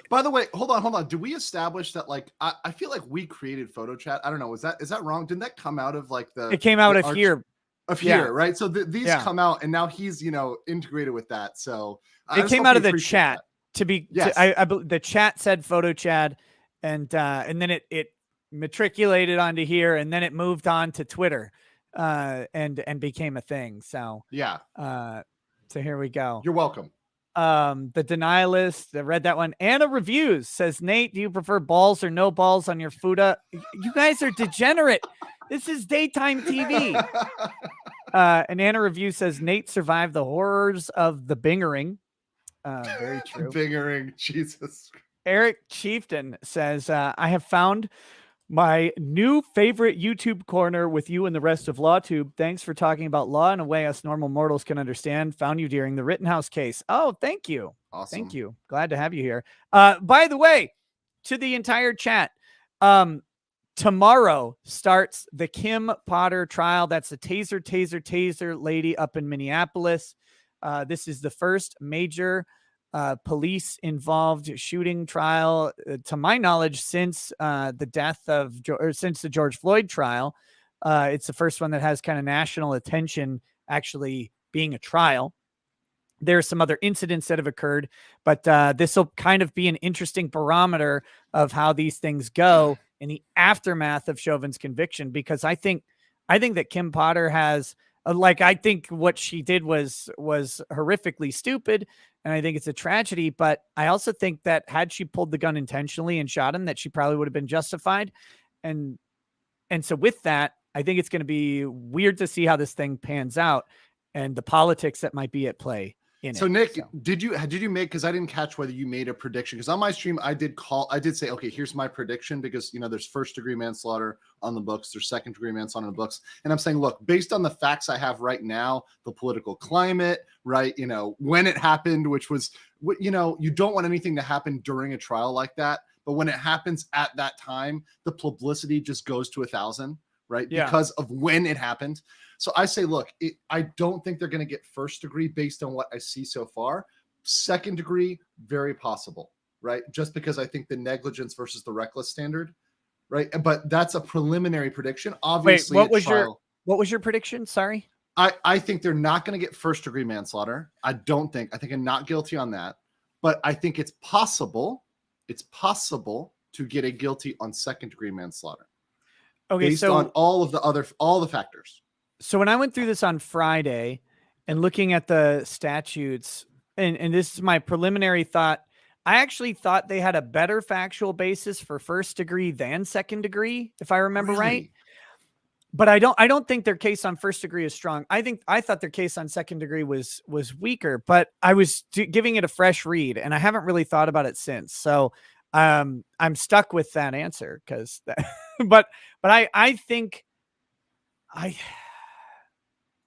By the way, hold on. Do we establish that, like, I feel like we created PhotoChat? I don't know. Is that wrong? Didn't that come out of like It came out of here. Here, right? So these come out, and now he's, integrated with that. So it came out of the chat. Yes. The chat said PhotoChad, and then it matriculated onto here, and then it moved on to Twitter, and became a thing. So yeah. So here we go. You're welcome. The Denialist, I read that one. Anna Reviews says, Nate, do you prefer balls or no balls on your Fuda? You guys are degenerate. This is daytime TV. And Anna Review says, Nate survived the horrors of the bingering. Very true. Bingering, Jesus. Eric Chieftain says, I have found My new favorite YouTube corner with you and the rest of LawTube. Thanks for talking about law in a way us normal mortals can understand. Found you during the Rittenhouse case. Oh, thank you. Awesome. Thank you. Glad to have you here. By the way, to the entire chat, tomorrow starts the Kim Potter trial. That's the taser lady up in Minneapolis. This is the first major police involved shooting trial, to my knowledge, since the death of, or since the George Floyd trial. It's the first one that has kind of national attention actually being a trial. There are some other incidents that have occurred, but this will kind of be an interesting barometer of how these things go in the aftermath of Chauvin's conviction, because I think that Kim Potter has, I think what she did was horrifically stupid, and I think it's a tragedy, but I also think that had she pulled the gun intentionally and shot him, that she probably would have been justified. And so with that, I think it's going to be weird to see how this thing pans out and the politics that might be at play. So Nick, did you make, because I didn't catch whether you made a prediction, because on my stream I did say, okay, here's my prediction, because there's first degree manslaughter on the books, there's second degree manslaughter on the books, and I'm saying, look, based on the facts I have right now, the political climate, right, when it happened, which was, you don't want anything to happen during a trial like that, but when it happens at that time, the publicity just goes to 1,000, right? Yeah. Because of when it happened. So I say, look, I don't think they're going to get first degree based on what I see so far. Second degree, very possible, right? Just because I think the negligence versus the reckless standard, right? But that's a preliminary prediction. Obviously, wait, what was your prediction? Sorry. I think they're not going to get first degree manslaughter. I think I'm not guilty on that, but I think it's possible to get a guilty on second degree manslaughter. Okay. Based on all the factors. So when I went through this on Friday and looking at the statutes, and this is my preliminary thought, I actually thought they had a better factual basis for first degree than second degree, if I remember right. But I don't think their case on first degree is strong. I thought their case on second degree was weaker, but I was giving it a fresh read, and I haven't really thought about it since. So I'm stuck with that answer because, but I think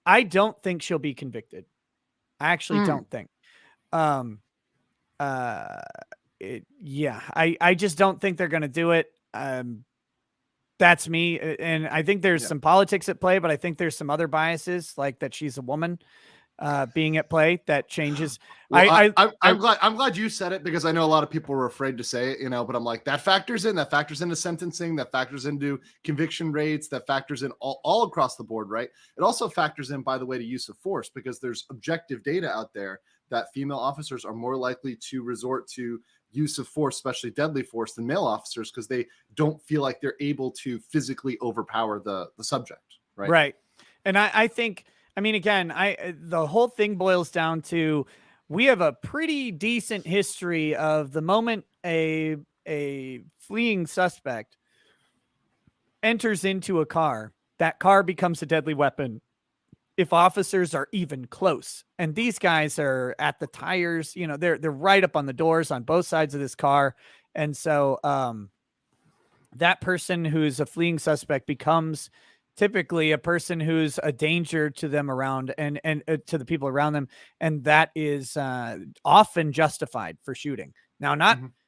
I don't think she'll be convicted. I actually don't think. I just don't think they're going to do it. That's me. And I think there's some politics at play, but I think there's some other biases, like that she's a woman being at play, that changes. Well, I'm glad you said it, because I know a lot of people were afraid to say it, but I'm like, that factors into sentencing, that factors into conviction rates, that factors in all across the board, right? It also factors in, by the way, to use of force, because there's objective data out there that female officers are more likely to resort to use of force, especially deadly force, than male officers, because they don't feel like they're able to physically overpower the subject, right? Right. And I think, again, the whole thing boils down to, we have a pretty decent history of the moment a fleeing suspect enters into a car, that car becomes a deadly weapon if officers are even close. And these guys are at the tires, they're right up on the doors on both sides of this car. And so that person who's a fleeing suspect becomes typically a person who's a danger to them around and to the people around them. And that is often justified for shooting. Now,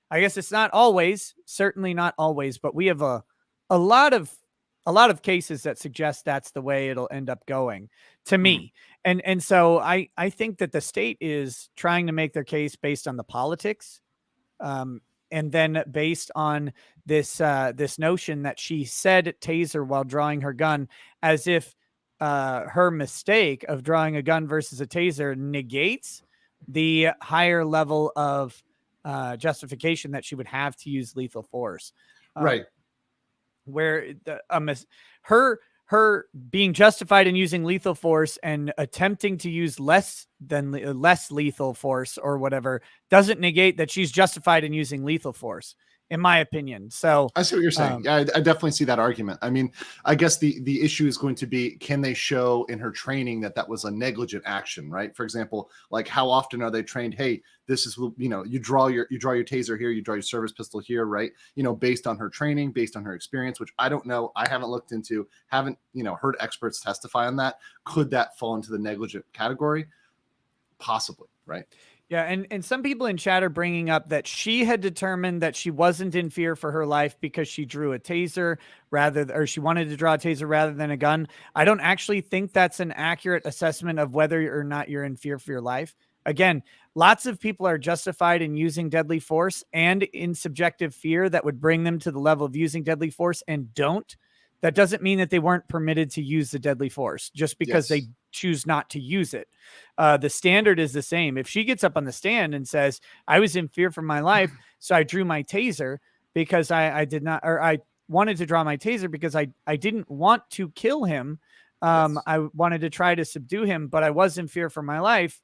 I guess it's not always, certainly not always, but we have a lot of cases that suggest that's the way it'll end up going, to me. And so I think that the state is trying to make their case based on the politics. And then based on this notion that she said taser while drawing her gun, as if her mistake of drawing a gun versus a taser negates the higher level of justification that she would have to use lethal force. Right. Where her being justified in using lethal force and attempting to use less lethal force or whatever doesn't negate that she's justified in using lethal force. in my opinion. So I see what you're saying. Yeah, I definitely see that argument. I mean, I guess the issue is going to be, can they show in her training that was a negligent action, right? For example, like how often are they trained? Hey, this is, you draw your taser here, you draw your service pistol here, right? Based on her training, based on her experience, which I don't know. I haven't looked into, haven't heard experts testify on that. Could that fall into the negligent category? Possibly, right? Yeah, and some people in chat are bringing up that she had determined that she wasn't in fear for her life because she drew a taser or she wanted to draw a taser rather than a gun. I don't actually think that's an accurate assessment of whether or not you're in fear for your life. Again, lots of people are justified in using deadly force and in subjective fear that would bring them to the level of using deadly force and don't. That doesn't mean that they weren't permitted to use the deadly force just because they choose not to use it. The standard is the same. If she gets up on the stand and says, I was in fear for my life, so I drew my taser because I wanted to draw my taser because I didn't want to kill him. I wanted to try to subdue him, but I was in fear for my life.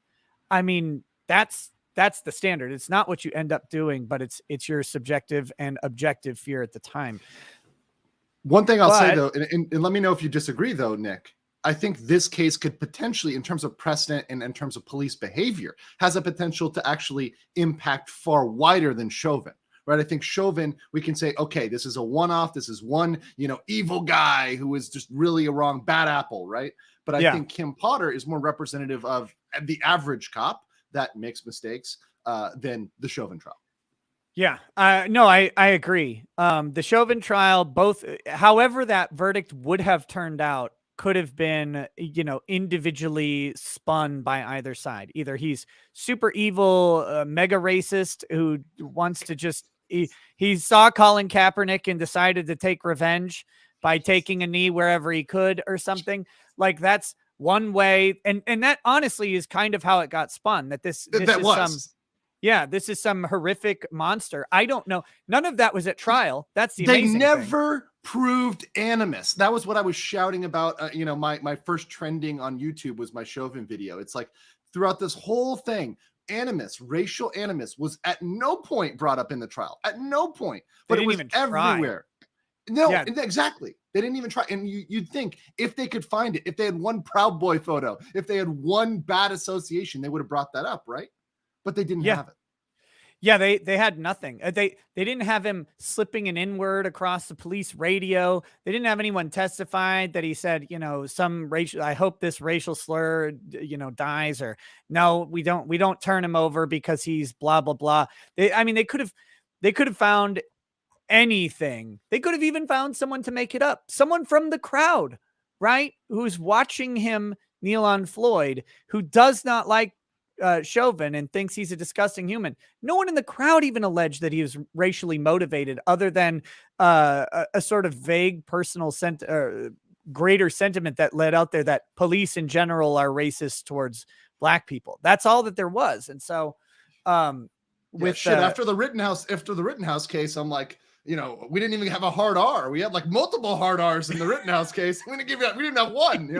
I mean, that's the standard. It's not what you end up doing, but it's your subjective and objective fear at the time. One thing I'll say, though, and let me know if you disagree, though, Nick. I think this case could potentially, in terms of precedent and in terms of police behavior, has a potential to actually impact far wider than Chauvin, right? I think Chauvin, we can say, okay, this is a one-off. This is one, evil guy who is just really a wrong bad apple, right? But I think Kim Potter is more representative of the average cop that makes mistakes than the Chauvin trial. Yeah, no, I agree. The Chauvin trial, however that verdict would have turned out, could have been, individually spun by either side. Either he's super evil, mega racist who wants to just, he saw Colin Kaepernick and decided to take revenge by taking a knee wherever he could or something. Like that's one way. And that honestly is kind of how it got spun, that this is some horrific monster. I don't know. None of that was at trial. That's the amazing thing. They never proved animus. That was what I was shouting about. My first trending on YouTube was my Chauvin video. It's like throughout this whole thing, animus, racial animus was at no point brought up in the trial. At no point. But it was everywhere. No, exactly. They didn't even try. And you'd think if they could find it, if they had one Proud Boy photo, if they had one bad association, they would have brought that up, right? But they didn't have it. Yeah, they had nothing. They didn't have him slipping an N-word across the police radio. They didn't have anyone testify that he said, some racial, I hope this racial slur, dies, or no, we don't turn him over because he's blah, blah, blah. They could have found anything. They could have even found someone to make it up. Someone from the crowd, right? Who's watching him kneel on Floyd, who does not like Chauvin and thinks he's a disgusting human. No one in the crowd even alleged that he was racially motivated, other than a sort of vague personal greater sentiment that led out there that police in general are racist towards black people. That's all that there was. And so after the Rittenhouse case, I'm like, we didn't even have a hard R. We had like multiple hard R's in the Rittenhouse case. We didn't have one,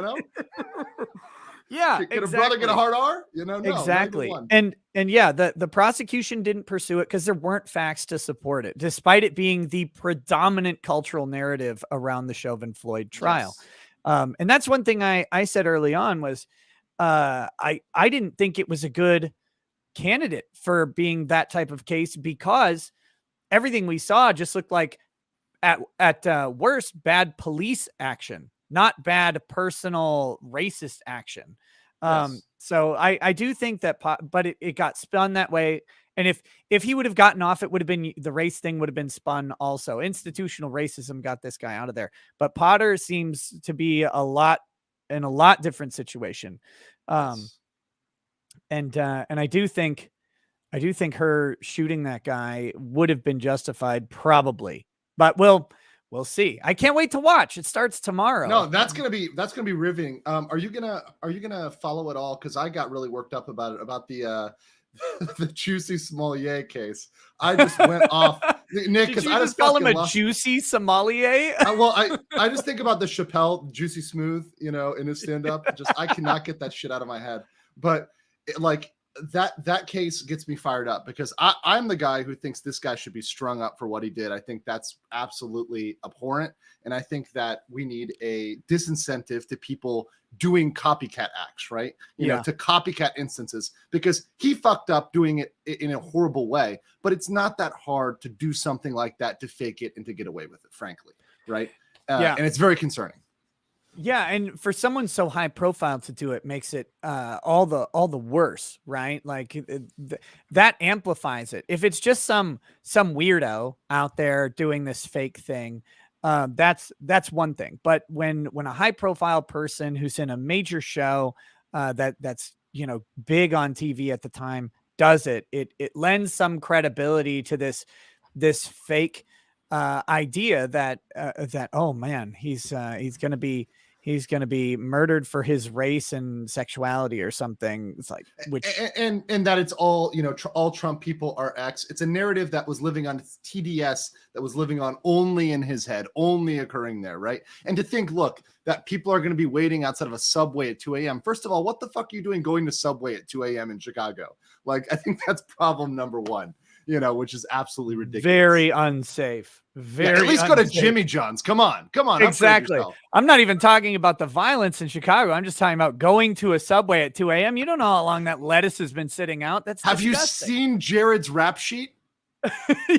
Yeah, Could a brother get a hard R? No, exactly. And yeah, the prosecution didn't pursue it because there weren't facts to support it, despite it being the predominant cultural narrative around the Chauvin Floyd trial. Yes. And that's one thing I said early on was I didn't think it was a good candidate for being that type of case, because everything we saw just looked like at worst bad police action, not bad personal racist action. So I do think that, but it got spun that way. And if he would have gotten off, it would have been, the race thing would have been spun also. Institutional racism got this guy out of there. But Potter seems to be in a lot different situation. And I do think her shooting that guy would have been justified, probably. But we'll see. I can't wait to watch. It starts tomorrow. No, that's gonna be riveting. Are you gonna follow it all? Because I got really worked up about it, about the the Juicy Sommelier case. I just went off, Nick, because I just call him a juicy sommelier. I just think about the Chappelle Juicy Smooth, in his stand up. I cannot get that shit out of my head. But that case gets me fired up because I'm the guy who thinks this guy should be strung up for what he did. I think that's absolutely abhorrent. And I think that we need a disincentive to people doing copycat acts, right? You know, to copycat instances, because he fucked up doing it in a horrible way, but it's not that hard to do something like that, to fake it and to get away with it, frankly. Right. And it's very concerning. Yeah, and for someone so high profile to do it makes it all the worse, right? Like that amplifies it. If it's just some weirdo out there doing this fake thing, that's one thing. But when a high profile person who's in a major show that's big on TV at the time does it, it lends some credibility to this fake idea that oh man, he's going to be murdered for his race and sexuality or something. It's like, which and that it's all, all Trump people are X. It's a narrative that was living on TDS, that was living on only in his head, only occurring there. Right. And to think, look, that people are going to be waiting outside of a Subway at 2 a.m. First of all, what the fuck are you doing going to Subway at 2 a.m. in Chicago? Like, I think that's problem number one, which is absolutely ridiculous. Very unsafe. Very at least unsafe. Go to Jimmy John's. Come on. Exactly. I'm not even talking about the violence in Chicago. I'm just talking about going to a Subway at 2 a.m. You don't know how long that lettuce has been sitting out. That's Have disgusting. you seen Jared's rap sheet?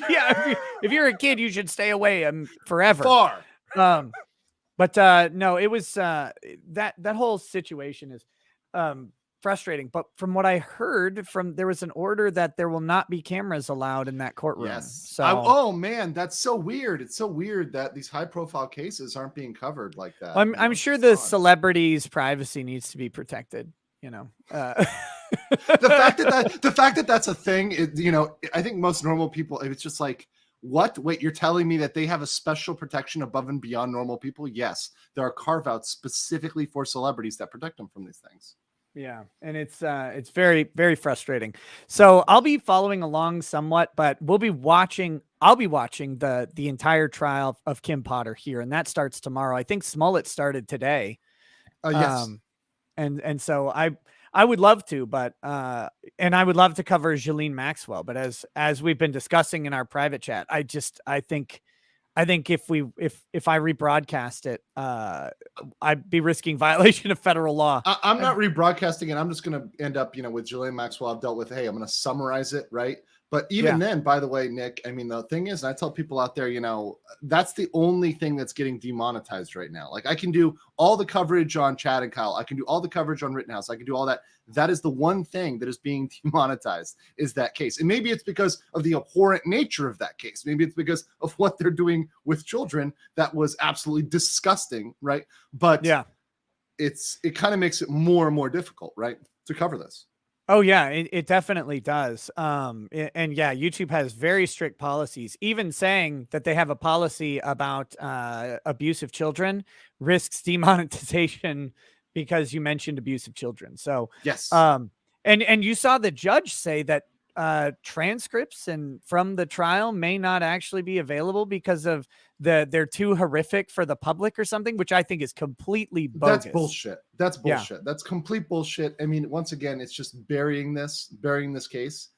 Yeah. If you're a kid, you should stay away forever. Far. But no, it was that whole situation is frustrating. But from what I heard, there was an order that there will not be cameras allowed in that courtroom. Yes. So oh man, that's so weird. It's so weird that these high profile cases aren't being covered like that. I'm sure the celebrities' privacy needs to be protected. The fact that that's a thing is, I think most normal people, it's just like, what? Wait, you're telling me that they have a special protection above and beyond normal people? Yes, there are carve-outs specifically for celebrities that protect them from these things. Yeah, and it's very, very frustrating. So I'll be following along somewhat, but I'll be watching the entire trial of Kim Potter here, and that starts tomorrow. I think Smollett started today. Yes. And so I would love to, but and I would love to cover Ghislaine Maxwell, but as we've been discussing in our private chat, I think if I rebroadcast it, I'd be risking violation of federal law. I'm not rebroadcasting it. I'm just going to end up, with Ghislaine Maxwell. I've dealt with, hey, I'm going to summarize it. Right. But even then, by the way, Nick, I mean, the thing is, and I tell people out there, that's the only thing that's getting demonetized right now. Like, I can do all the coverage on Chad and Kyle. I can do all the coverage on Rittenhouse. I can do all that. That is the one thing that is being demonetized, is that case. And maybe it's because of the abhorrent nature of that case. Maybe it's because of what they're doing with children that was absolutely disgusting, right? But it kind of makes it more and more difficult, right, to cover this. Oh yeah, it definitely does. And yeah, YouTube has very strict policies. Even saying that they have a policy about abusive children risks demonetization because you mentioned abusive children. So yes. And you saw the judge say that transcripts from the trial may not actually be available because of they're too horrific for the public or something, which I think is completely bogus. That's bullshit. That's complete bullshit. I mean, once again, it's just burying this case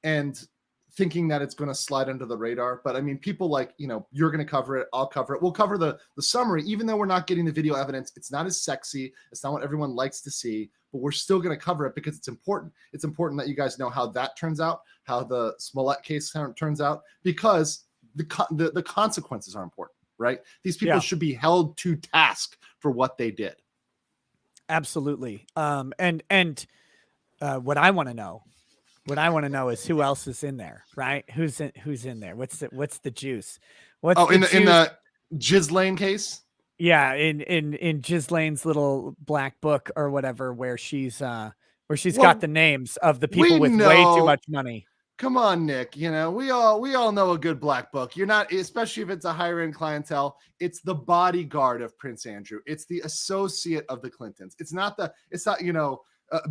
and thinking that it's going to slide under the radar. But I mean, people like, you're going to cover it. I'll cover it. We'll cover the summary, even though we're not getting the video evidence. It's not as sexy. It's not what everyone likes to see, but we're still going to cover it because it's important. It's important that you guys know how that turns out, how the Smollett case turns out, because the consequences are important, right? These people should be held to task for what they did. Absolutely. And what I want to know is who else is in there, right? Who's in there? What's the juice? In the Ghislaine case? Yeah, in Ghislaine's little black book or whatever, where she's got the names of the people with way too much money. Come on, Nick. We all know a good black book. You're not, especially if it's a higher end clientele. It's the bodyguard of Prince Andrew. It's the associate of the Clintons. It's not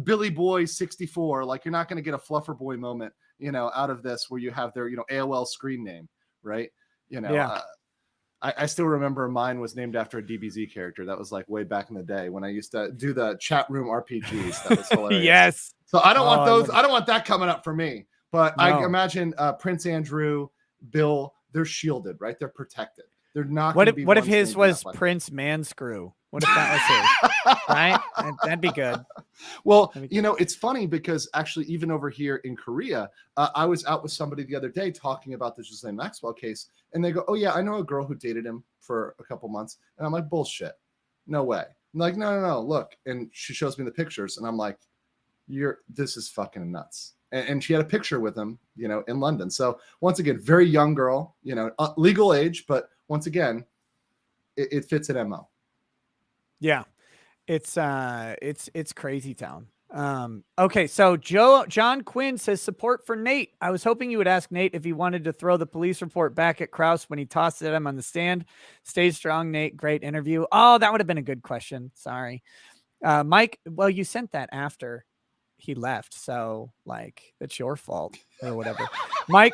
Billy Boy 64. Like, you're not going to get a Fluffer Boy moment, out of this where you have their, AOL screen name, right? I still remember mine was named after a DBZ character. That was like way back in the day when I used to do the chat room RPGs. That was hilarious. Yes. So I don't want I those. love I don't want that coming up for me. But I No. imagine Prince Andrew, Bill, they're shielded, right? They're protected. They're not. What gonna if be what if ones his getting beat was up like Prince Manscrew? What if that was his? Right? That'd be good. Well, That'd be you know, it's funny because actually, even over here in Korea, I was out with somebody the other day talking about the Ghislaine Maxwell case, and they go, "Oh yeah, I know a girl who dated him for a couple months," and I'm like, "Bullshit, no way." I'm like, no, look, and she shows me the pictures, and I'm like, this is fucking nuts." And she had a picture with him, you know, in London. So once again, very young girl, you know, legal age, but once again, it fits an MO. Yeah. It's crazy town. Okay, so John Quinn says support for Nate. I was hoping you would ask Nate if he wanted to throw the police report back at Krause when he tossed it at him on the stand. Stay strong, Nate. Great interview. Oh, that would have been a good question. Sorry. Mike, well, you sent that after he left, so like it's your fault or whatever. Mike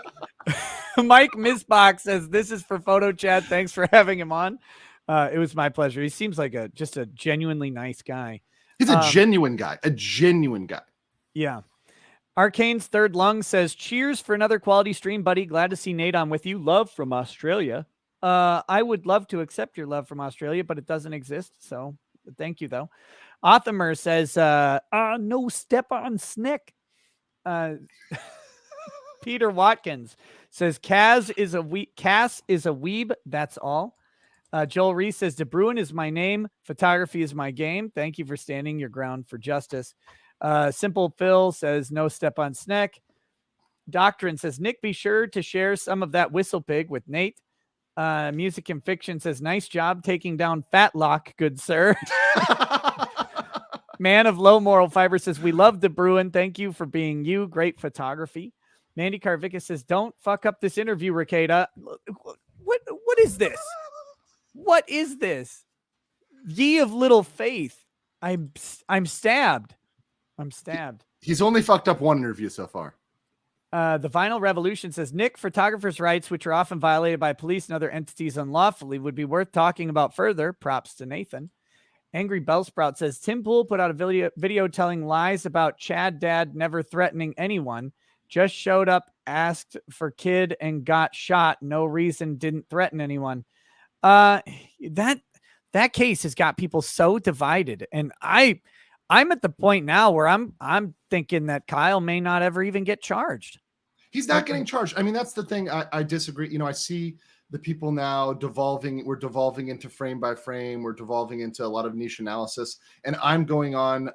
Misbach says this is for PhotoChad. Thanks for having him on. It was my pleasure. He seems like just a genuinely nice guy. He's a genuine guy. A genuine guy. Yeah. Arcane's Third Lung says, cheers for another quality stream, buddy. Glad to see Nate on with you. Love from Australia. I would love to accept your love from Australia, but it doesn't exist. So thank you, though. Othamer says, no step on Snick. Peter Watkins says, Cass is a weeb. That's all. Joel Reese says, DeBruin is my name. Photography is my game. Thank you for standing your ground for justice. Simple Phil says, no step on Snick. Doctrine says, Nick, be sure to share some of that whistle pig with Nate. Music and Fiction says, nice job taking down Fatlock, good sir. Man of Low Moral Fiber says, we love DeBruin. Thank you for being you. Great photography. Mandy Carvicka says, don't fuck up this interview, Ricada. What is this? What is this? Ye of little faith. I'm stabbed. I'm stabbed. He's only fucked up one interview so far. The Vinyl Revolution says, Nick, photographers' rights, which are often violated by police and other entities unlawfully, would be worth talking about further. Props to Nathan. Angry Bellsprout says, Tim Pool put out a video telling lies about Chad Dad never threatening anyone. Just showed up, asked for kid, and got shot. No reason, didn't threaten anyone. That case has got people so divided, and I'm at the point now where I'm thinking that Kyle may not ever even get charged. He's not getting charged. I mean, that's the thing. I disagree. You know, I see the people now devolving. We're devolving into frame by frame. We're devolving into a lot of niche analysis. And I'm going on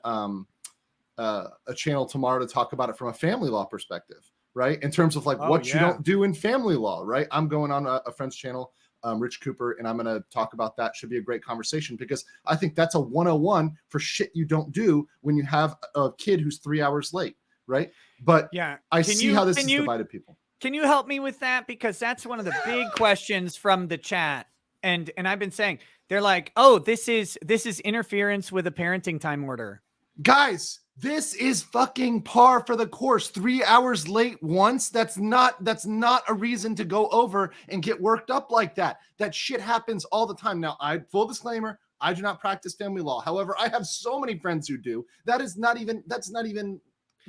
a channel tomorrow to talk about it from a family law perspective, right? In terms of like what you don't do in family law, right? I'm going on a friend's channel, Rich Cooper, and I'm going to talk about that. Should be a great conversation because I think that's a 101 for shit you don't do when you have a kid who's 3 hours late, right? But yeah, I see how this has divided people. Can you help me with that? Because that's one of the big questions from the chat. And I've been saying, they're like, oh, this is interference with a parenting time order. Guys, this is fucking par for the course. 3 hours late once. That's not a reason to go over and get worked up like that. That shit happens all the time. Now, full disclaimer, I do not practice family law. However, I have so many friends who do. That's not even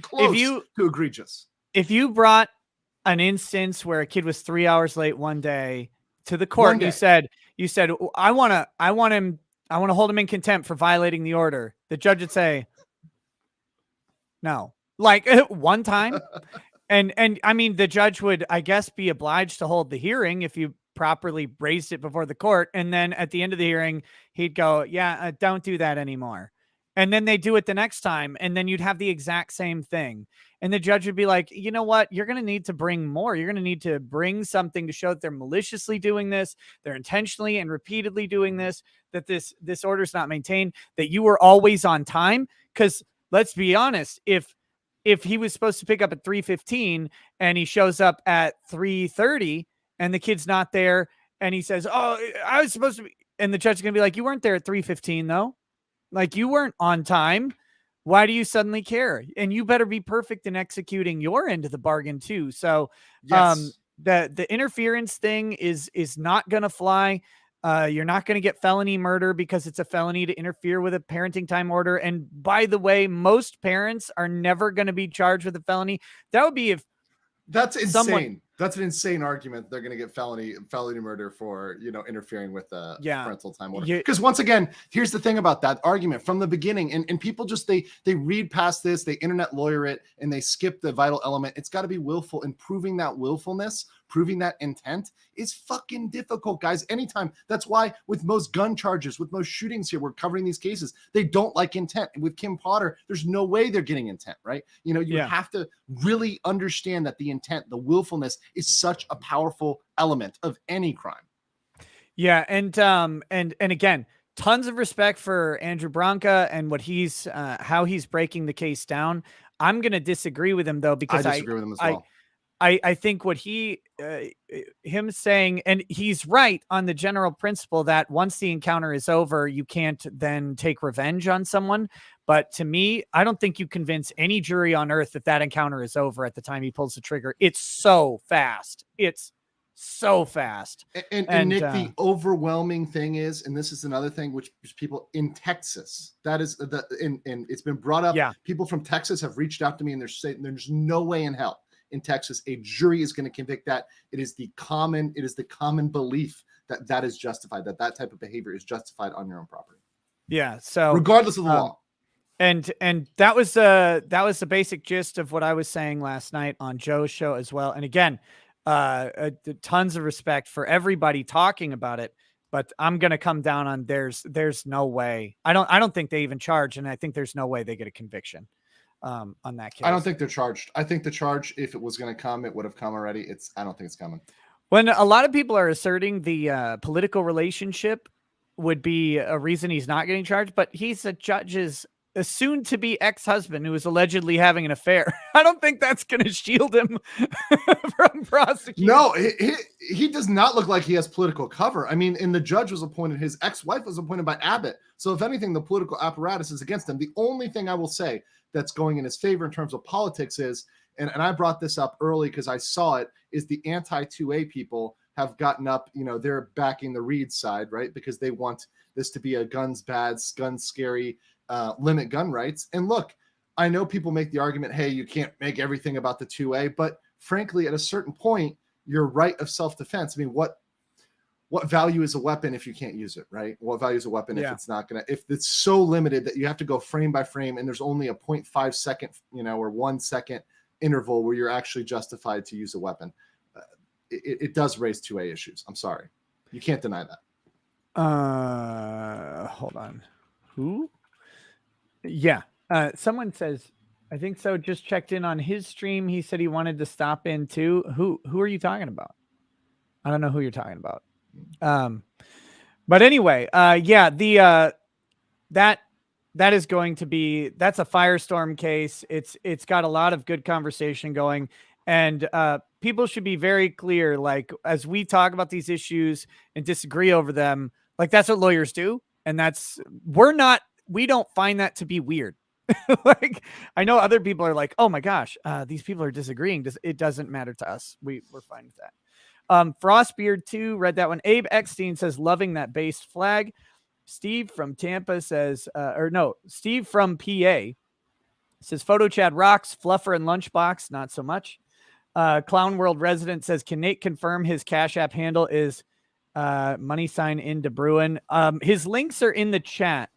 close to egregious. If you brought an instance where a kid was 3 hours late one day to the court, and you said, I want to hold him in contempt for violating the order, the judge would say, no, like one time. And I mean, the judge would, I guess, be obliged to hold the hearing if you properly raised it before the court. And then at the end of the hearing, he'd go, don't do that anymore. And then they do it the next time. And then you'd have the exact same thing. And the judge would be like, you know what? You're going to need to bring more. You're going to need to bring something to show that they're maliciously doing this. They're intentionally and repeatedly doing this, that this order is not maintained, that you were always on time. Because let's be honest, if he was supposed to pick up at 3:15 and he shows up at 3:30 and the kid's not there and he says, oh, I was supposed to be, and the judge is going to be like, you weren't there at 3:15 though. Like you weren't on time. Why do you suddenly care? And you better be perfect in executing your end of the bargain too. So yes. The interference thing is not going to fly. You're not going to get felony murder because it's a felony to interfere with a parenting time order. And by the way, most parents are never going to be charged with a felony. That would be if That's insane. someone- That's an insane argument. They're going to get felony murder for, interfering with the parental time order. Because once again, here's the thing about that argument from the beginning, and people just they read past this, they internet lawyer it, and they skip the vital element. It's got to be willful, and proving that willfulness, proving that intent is fucking difficult, guys. Anytime. That's why with most gun charges, with most shootings here, we're covering these cases. They don't like intent. And with Kim Potter, there's no way they're getting intent, right? You have to really understand that the intent, the willfulness is such a powerful element of any crime. Yeah. And again, tons of respect for Andrew Branca and what he's, how he's breaking the case down. I'm going to disagree with him though, because I disagree with him as well. I think what him saying, and he's right on the general principle that once the encounter is over, you can't then take revenge on someone. But to me, I don't think you convince any jury on earth that encounter is over at the time he pulls the trigger. It's so fast. It's so fast. And Nick, the overwhelming thing is, and this is another thing which people in Texas, that is and it's been brought up. Yeah. People from Texas have reached out to me and they're saying there's no way in hell in Texas a jury is going to convict that. It is the common belief that is justified, that type of behavior is justified on your own property. Yeah. So regardless of the law. And that was the basic gist of what I was saying last night on Joe's show as well. And again, tons of respect for everybody talking about it, but I'm going to come down on there's no way. I don't think they even charge. And I think there's no way they get a conviction on that case. I don't think they're charged. I think the charge, if it was going to come, it would have come already. I don't think it's coming. When a lot of people are asserting the political relationship would be a reason he's not getting charged, but he's a judge's a soon-to-be ex-husband who is allegedly having an affair. I don't think that's going to shield him from prosecution. No, he does not look like he has political cover. I mean, and the judge was appointed, his ex-wife was appointed by Abbott. So if anything, the political apparatus is against him. The only thing I will say that's going in his favor in terms of politics is, and I brought this up early because I saw it, is the anti-2A people have gotten up, they're backing the Reed side, right? Because they want this to be a guns bad, guns scary, limit gun rights. And look, I know people make the argument, hey, you can't make everything about the 2A, but frankly, at a certain point, your right of self-defense. I mean, what value is a weapon if you can't use it, right? What value is a weapon if it's not going to, if it's so limited that you have to go frame by frame and there's only a 0.5 second, or 1 second interval where you're actually justified to use a weapon. It does raise 2A issues. I'm sorry. You can't deny that. Hold on. Who? Yeah. Someone says, I think so. Just checked in on his stream. He said he wanted to stop in too. Who are you talking about? I don't know who you're talking about. But anyway, that is going to be, that's a firestorm case. It's got a lot of good conversation going, and people should be very clear. Like, as we talk about these issues and disagree over them, like that's what lawyers do. And we don't find that to be weird. Like, I know other people are like, oh my gosh, these people are disagreeing. It doesn't matter to us. We're fine with that. Frostbeard 2, read that one. Abe Eckstein says, loving that based flag. Steve from Tampa says, Steve from PA says, PhotoChad rocks, Fluffer and Lunchbox, not so much. Clown World resident says, can Nate confirm his Cash App handle is money sign in DeBruin? His links are in the chat.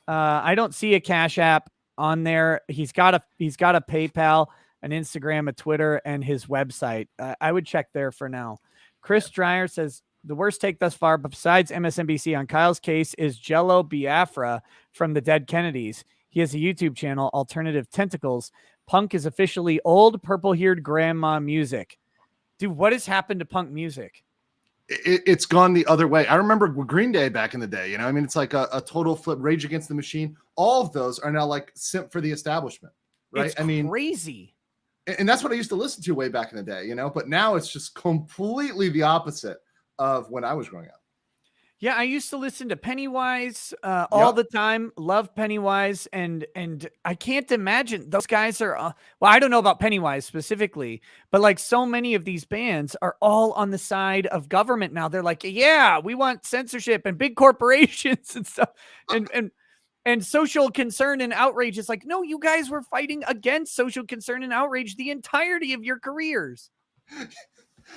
I don't see a Cash App on there. He's got a PayPal, an Instagram, a Twitter, and his website. I would check there for now. Chris Dreyer says, the worst take thus far, but besides MSNBC on Kyle's case, is Jello Biafra from the Dead Kennedys. He has a YouTube channel, Alternative Tentacles. Punk is officially old purple-haired grandma music. Dude, what has happened to punk music? It's gone the other way. I remember Green Day back in the day. I mean, it's like a total flip. Rage Against the Machine. All of those are now like simp for the establishment, right? It's crazy. And that's what I used to listen to way back in the day, but now it's just completely the opposite of when I was growing up. Yeah, I used to listen to Pennywise all the time. Love Pennywise, and I can't imagine those guys are. Well, I don't know about Pennywise specifically, but like so many of these bands are all on the side of government now. They're like, yeah, we want censorship and big corporations and stuff, and social concern and outrage. Is like, no, you guys were fighting against social concern and outrage the entirety of your careers.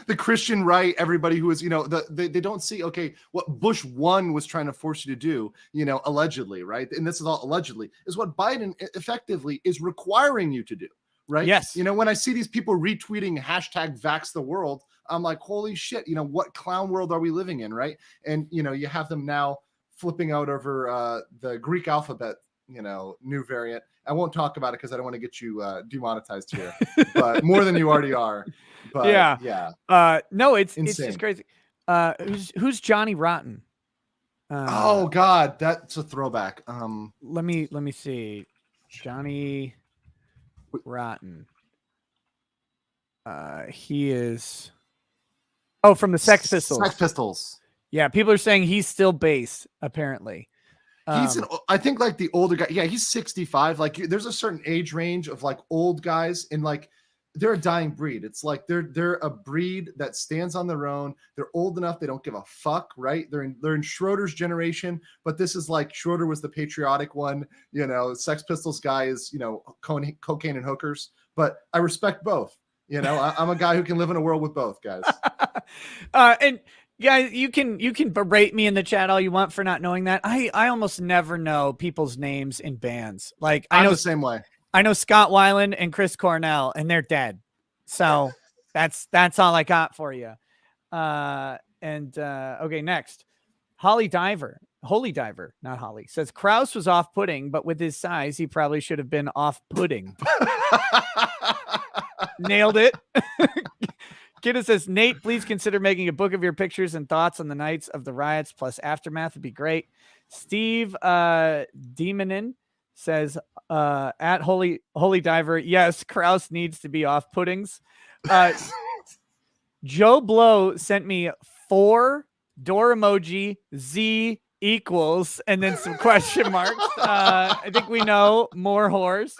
The Christian right, everybody who is, they don't see, okay, what Bush 1 was trying to force you to do, allegedly, right? And this is all allegedly, is what Biden effectively is requiring you to do, right? Yes. When I see these people retweeting hashtag vax the world, I'm like, holy shit, what clown world are we living in, right? And, you have them now flipping out over the Greek alphabet, new variant. I won't talk about it because I don't want to get you demonetized here, but more than you already are. But yeah. No, it's Insane. just crazy. Who's Johnny Rotten? Oh God, that's a throwback. Let me see. Johnny Rotten. He is from the Sex Pistols. Sex Pistols. Yeah, people are saying he's still bass, apparently. I think like the older guy. Yeah, he's 65. Like there's a certain age range of like old guys, and like they're a dying breed. It's like they're a breed that stands on their own. They're old enough, they don't give a fuck, right? They're in Schroeder's generation, but this is like Schroeder was the patriotic one. Sex Pistols guy is cocaine and hookers. But I respect both. I'm a guy who can live in a world with both, guys. And guys, you can berate me in the chat all you want for not knowing that. I almost never know people's names in bands. Like I know the same way. I know Scott Weiland and Chris Cornell, and they're dead. So that's all I got for you. Okay, next. Holy Diver, not Holly, says Krause was off-putting, but with his size, he probably should have been off-putting. Nailed it. Kidda says, Nate, please consider making a book of your pictures and thoughts on the nights of the riots plus aftermath would be great. Steve Demonin says, at Holy Diver, yes, Krause needs to be off-puttings. Joe Blow sent me 4 door emoji, Z equals, and then some question marks. I think we know more whores.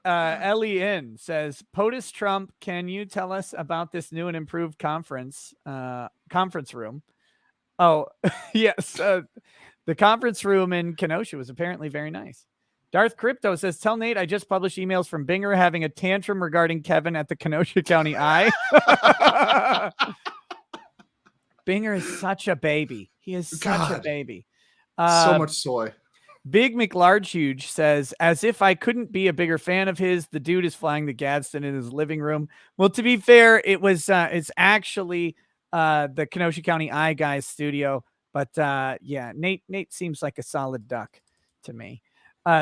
Ellie In says, POTUS Trump, can you tell us about this new and improved conference room? Oh, yes. The conference room in Kenosha was apparently very nice. Darth Crypto says, tell Nate I just published emails from Binger having a tantrum regarding Kevin at the Kenosha County Eye. Binger is such a baby. He is such a baby. So much soy. Big McLarge says, as if I couldn't be a bigger fan of his, the dude is flying the Gadsden in his living room. Well, to be fair, it's actually the Kenosha County Eye guy's studio. But yeah, Nate seems like a solid duck to me.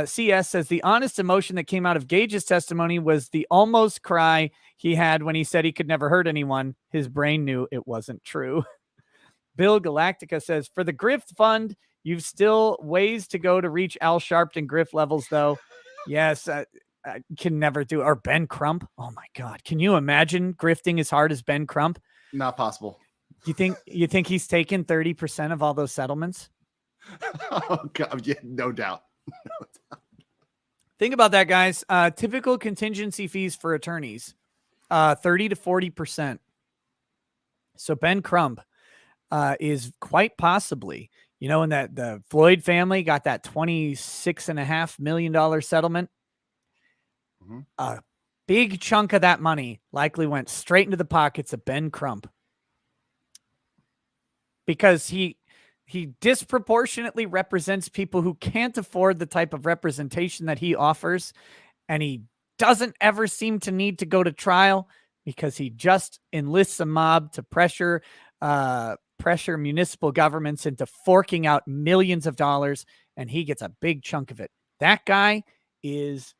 CS says the honest emotion that came out of Gage's testimony was the almost cry he had when he said he could never hurt anyone. His brain knew it wasn't true. Bill Galactica says, for the Grift Fund, you've still ways to go to reach Al Sharpton Griff levels, though. Yes, I can never do. Or Ben Crump. Oh, my God. Can you imagine grifting as hard as Ben Crump? Not possible. You think he's taken 30% of all those settlements? Oh, God. Yeah, no doubt. Think about that, guys. Typical contingency fees for attorneys, 30 to 40%. So Ben Crump is quite possibly, and that the Floyd family got that $26.5 million settlement. Mm-hmm. A big chunk of that money likely went straight into the pockets of Ben Crump because he disproportionately represents people who can't afford the type of representation that he offers. And he doesn't ever seem to need to go to trial because he just enlists a mob to pressure municipal governments into forking out millions of dollars. And he gets a big chunk of it. That guy is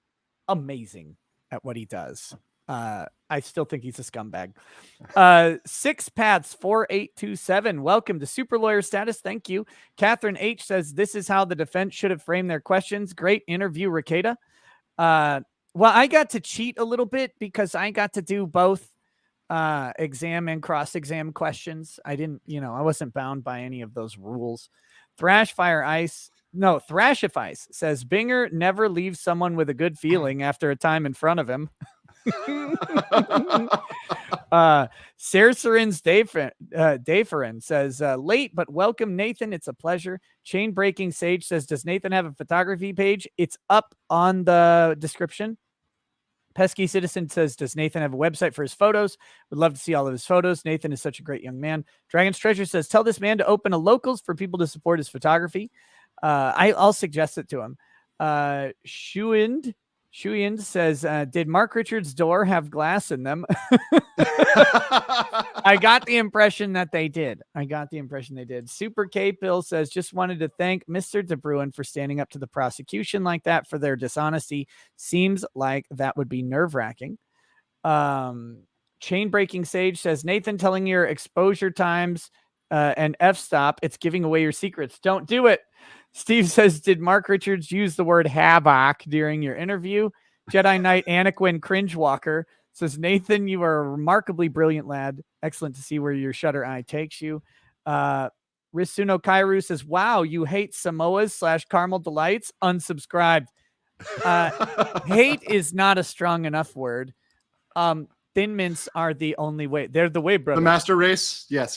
amazing at what he does. I still think he's a scumbag. 6paths4827. Welcome to Super Lawyer Status. Thank you. Catherine H says, this is how the defense should have framed their questions. Great interview, Rakeda. Well, I got to cheat a little bit because I got to do both exam and cross-exam questions. I didn't, I wasn't bound by any of those rules. Thrashifice says Binger never leaves someone with a good feeling after a time in front of him. Cercerin's Daferin says, late but welcome, Nathan. It's a pleasure. Chain Breaking Sage says, does Nathan have a photography page? It's up on the description. Pesky Citizen says, does Nathan have a website for his photos? Would love to see all of his photos. Nathan is such a great young man. Dragon's Treasure says, tell this man to open a locals for people to support his photography. I'll suggest it to him. Shuind says, did Mark Richards' door have glass in them? I got the impression that they did. Super K Pill says, just wanted to thank Mr. DeBruin for standing up to the prosecution like that for their dishonesty. Seems like that would be nerve-wracking. Chain Breaking Sage says, Nathan telling your exposure times and f-stop, it's giving away your secrets. Don't do it. Steve says, did Mark Richards use the word havoc during your interview? Jedi Knight Anaquin Cringewalker says, Nathan, you are a remarkably brilliant lad. Excellent to see where your shutter eye takes you. Risuno Kairu says, wow, you hate Samoas / Caramel Delights? Unsubscribed. Hate is not a strong enough word. Thin mints are the only way. They're the way, brother. The master race. Yes.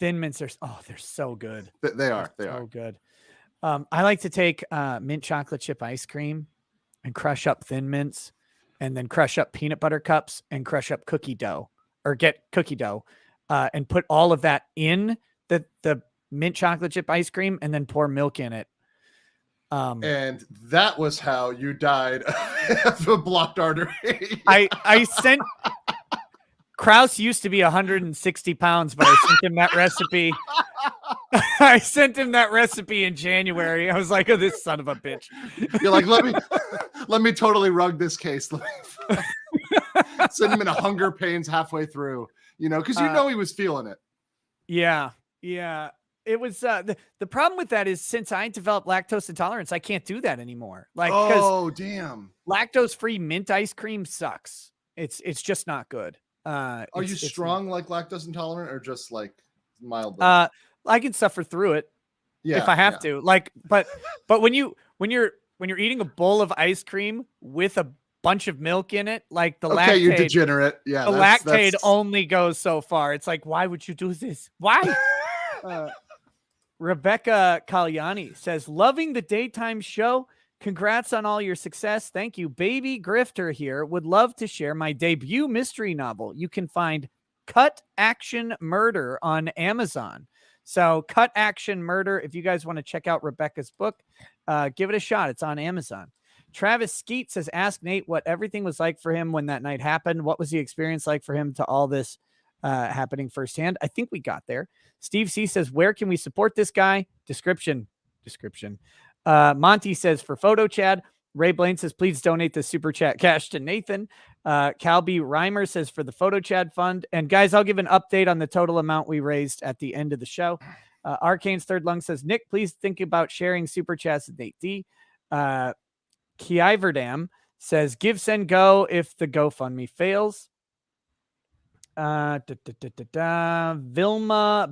Thin mints are, they're so good. They are good. I like to take mint chocolate chip ice cream and crush up Thin Mints and then crush up peanut butter cups and crush up cookie dough or get cookie dough and put all of that in the mint chocolate chip ice cream and then pour milk in it. And that was how you died of a blocked artery. I sent Krause used to be 160 pounds, but I sent him that recipe. I sent him that recipe in January. I was like, oh, this son of a bitch. You're like, let me totally rug this case. Send him into hunger pains halfway through, because he was feeling it. Yeah. It was the problem with that is since I developed lactose intolerance, I can't do that anymore. Oh, damn. Lactose-free mint ice cream sucks. It's just not good. Are you strong like lactose intolerant or just like mildly? I can suffer through it if I have to. But when you're eating a bowl of ice cream with a bunch of milk in it, like the lactate, you're degenerate. Yeah, the lactate only goes so far. It's like, why would you do this? Why? Rebecca Kalyani says, loving the daytime show. Congrats on all your success. Thank you. Baby Grifter here. Would love to share my debut mystery novel. You can find Cut Action Murder on Amazon. So Cut Action Murder, if you guys want to check out Rebecca's book, give it a shot. It's on Amazon. Travis Skeet says, ask Nate what everything was like for him when that night happened. What was the experience like for him to all this happening firsthand? I think we got there. Steve C says, where can we support this guy? Description. Monty says, for PhotoChad. Ray Blaine says, please donate the super chat cash to Nathan. Calby Reimer says, for the PhotoChad fund. And guys, I'll give an update on the total amount we raised at the end of the show. Arcane's Third Lung says, Nick, please think about sharing super chats with Nate D. Kiiverdam says, give, send, go if the GoFundMe fails. Vilma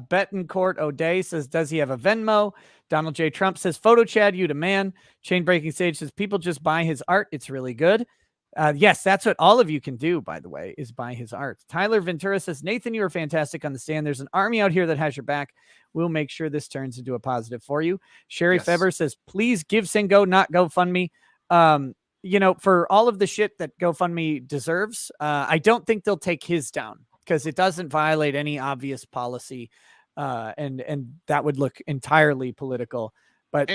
Betancourt O'Day says, does he have a Venmo? Donald J. Trump says, PhotoChad, you the man. Chain Breaking Sage says, people just buy his art. It's really good. Yes, that's what all of you can do, by the way, is buy his art. Tyler Ventura says, Nathan, you are fantastic on the stand. There's an army out here that has your back. We'll make sure this turns into a positive for you. Sherry Feber says, please give, send, go, not GoFundMe. For all of the shit that GoFundMe deserves, I don't think they'll take his down because it doesn't violate any obvious policy. And that would look entirely political. But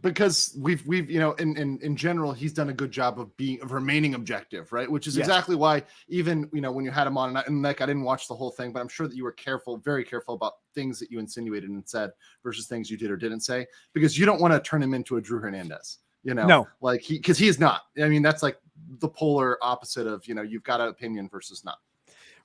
because we've in general, he's done a good job of remaining objective, right? Which is exactly why even when you had him on, and like I didn't watch the whole thing, but I'm sure that you were very careful about things that you insinuated and said versus things you did or didn't say, because you don't want to turn him into a Drew Hernandez, No, because he is not. I mean, that's like the polar opposite of you've got an opinion versus not.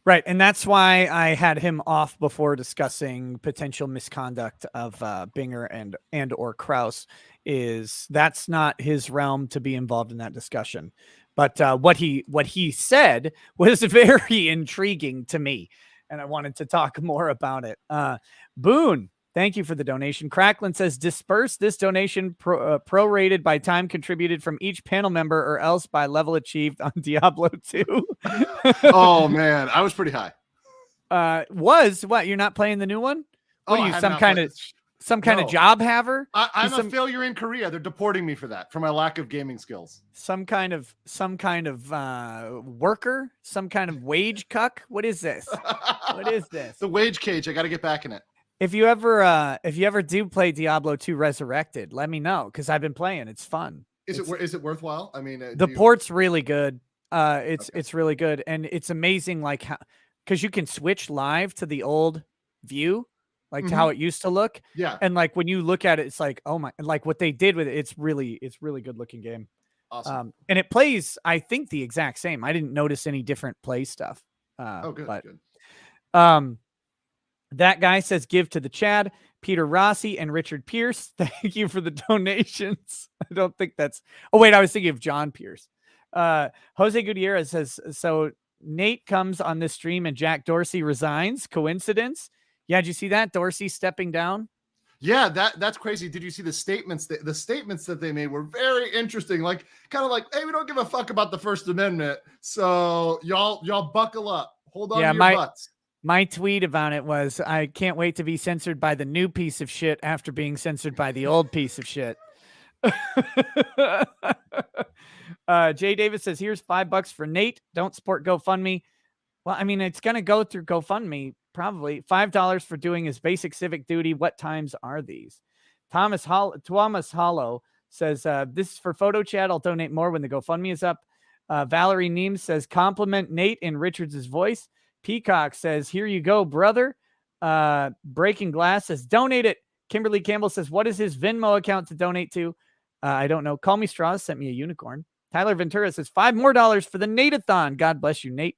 Right. And that's why I had him off before discussing potential misconduct of Binger and or Krause. That's not his realm to be involved in that discussion. But what he said was very intriguing to me, and I wanted to talk more about it. Boone, thank you for the donation. Cracklin says, disperse this donation prorated by time contributed from each panel member or else by level achieved on Diablo 2. Oh, man. I was pretty high. What? You're not playing the new one? What Oh, are I you, have some not kind played- of some kind No. of job haver? I'm Some- a failure in Korea. They're deporting me for that, for my lack of gaming skills. Some kind of worker? Some kind of wage cuck? What is this? What is this? The wage cage. I got to get back in it. If you ever do play Diablo 2 Resurrected, let me know because I've been playing. It's fun. Is it worthwhile? I mean, The port's really good. It's really good, and it's amazing. Like how, because you can switch live to the old view, like to how it used to look. Yeah. And like when you look at it, it's like, oh my, like what they did with it. It's really good looking game. Awesome. And it plays, I think, the exact same. I didn't notice any different play stuff. Good. But Good. that guy says, give to the Chad, Peter Rossi and Richard Pierce. Thank you for the donations. I don't think that's, oh wait, I was thinking of John Pierce. Jose Gutierrez says, so Nate comes on this stream and Jack Dorsey resigns. Coincidence? Yeah. Did you see that? Dorsey stepping down? Yeah, that's crazy. Did you see the statements? The statements that they made were very interesting. Like, kind of like, hey, we don't give a fuck about the First Amendment, so y'all buckle up, hold on to your butts. My tweet about it was, I can't wait to be censored by the new piece of shit after being censored by the old piece of shit. Jay Davis says, here's $5 for Nate. Don't support GoFundMe. Well, I mean, it's going to go through GoFundMe, probably. $5 for doing his basic civic duty. What times are these? Thomas Hollow says, this is for PhotoChad. I'll donate more when the GoFundMe is up. Valerie Neems says, compliment Nate in Richards' voice. Peacock says, here you go, brother. Breaking Glass says, donate it. Kimberly Campbell says, what is his Venmo account to donate to? I don't know. Call Me Straws sent me a unicorn. Tyler Ventura says, $5 more for the Nate-a-thon. God bless you, Nate.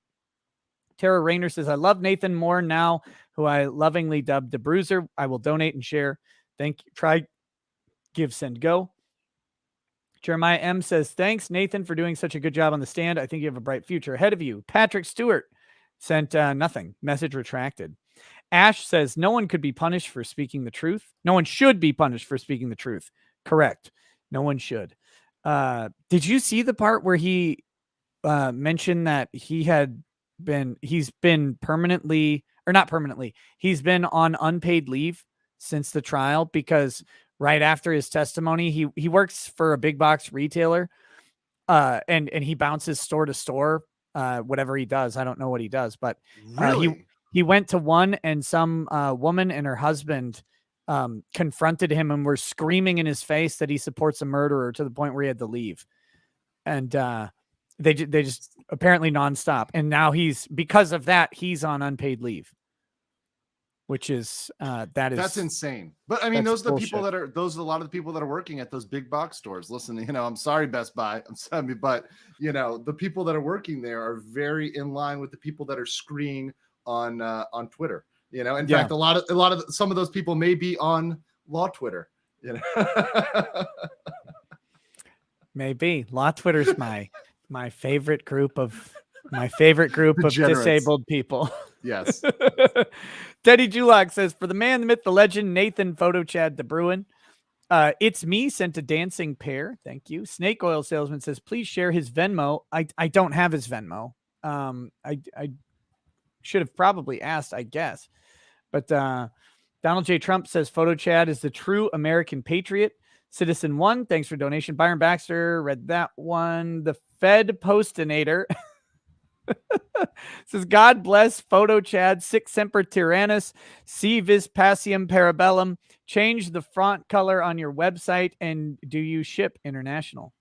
Tara Rayner says, I love Nathan more now, who I lovingly dubbed the Bruiser. I will donate and share. Thank you. Try, give, send, go. Jeremiah M says, thanks, Nathan, for doing such a good job on the stand. I think you have a bright future ahead of you. Patrick Stewart sent nothing. Message retracted. Ash says, no one could be punished for speaking the truth. No one should be punished for speaking the truth. Correct. No one should. Did you see the part where he mentioned that he's been permanently, or not permanently, he's been on unpaid leave since the trial because right after his testimony, he works for a big box retailer, and he bounces store to store, whatever he does. I don't know what he does, but Really? he went to one, and some woman and her husband confronted him and were screaming in his face that he supports a murderer to the point where he had to leave. And they just apparently nonstop. And now because of that, he's on unpaid leave, which is that's insane. But I mean, that's those are the people bullshit. those are a lot of the people that are working at those big box stores. Listen, I'm sorry, Best Buy. I'm sorry, but the people that are working there are very in line with the people that are screaming on Twitter. In fact, a lot of some of those people may be on law Twitter. Maybe law Twitter's my favorite group of disabled people. Yes. Teddy Julock says, for the man, the myth, the legend, Nathan PhotoChad DeBruin. It's me sent a dancing pair. Thank you. Snake Oil Salesman says, please share his Venmo. I don't have his Venmo. I should have probably asked, I guess. But Donald J. Trump says, PhotoChad is the true American patriot. Citizen 1, thanks for donation. Byron Baxter read that one. The Fed Postinator says, God bless PhotoChad, sic semper tyrannis, si vis pacem parabellum. Change the font color on your website, and do you ship international?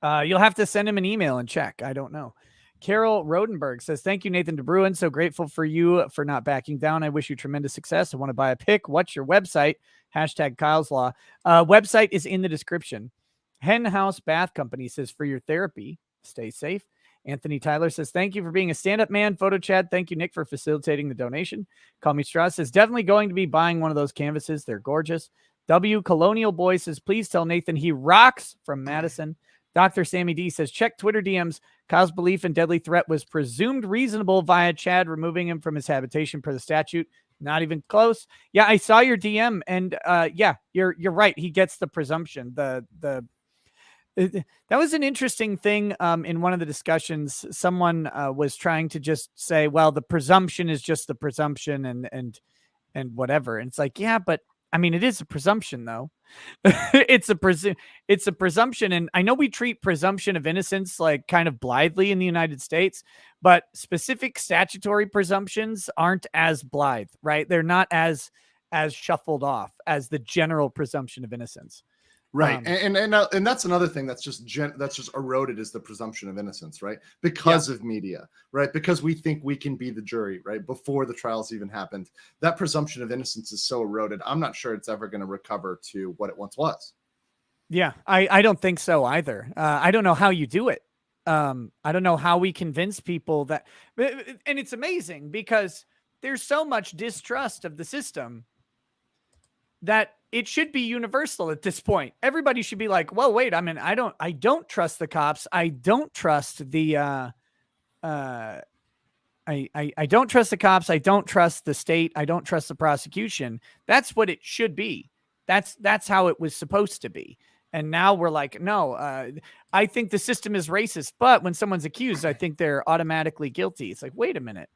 You'll have to send him an email and check. I don't know. Carol Rodenberg says, thank you, Nathan DeBruin. So grateful for you for not backing down. I wish you tremendous success. I want to buy a pick. What's your website? Hashtag Kyle's Law. Website is in the description. Hen House Bath Company says, for your therapy, stay safe. Anthony Tyler says, thank you for being a stand-up man. PhotoChad, thank you, Nick, for facilitating the donation. Call Me Strauss says, definitely going to be buying one of those canvases. They're gorgeous. W Colonial Boy says, please tell Nathan he rocks from Madison. Dr. Sammy D says, check Twitter DMs. Kyle's belief in deadly threat was presumed reasonable via Chad removing him from his habitation per the statute. Not even close. Yeah, I saw your DM, and yeah, you're right. He gets the presumption. That was an interesting thing in one of the discussions. Someone was trying to just say, well, the presumption is just the presumption and whatever. And it's like, yeah, but I mean, it is a presumption though. it's a presumption. And I know we treat presumption of innocence like kind of blithely in the United States, but specific statutory presumptions aren't as blithe, right? They're not as shuffled off as the general presumption of innocence. Right. And that's another thing that's just eroded is the presumption of innocence, right? Because of media, right? Because we think we can be the jury, right? Before the trials even happened. That presumption of innocence is so eroded. I'm not sure it's ever going to recover to what it once was. Yeah, I don't think so either. I don't know how you do it. I don't know how we convince people that, and it's amazing because there's so much distrust of the system that it should be universal at this point. Everybody should be like, well, wait, I mean, I don't trust the cops. I don't trust the, I don't trust the cops. I don't trust the state. I don't trust the prosecution. That's what it should be. That's how it was supposed to be. And now we're like, no, I think the system is racist, but when someone's accused, I think they're automatically guilty. It's like, wait a minute.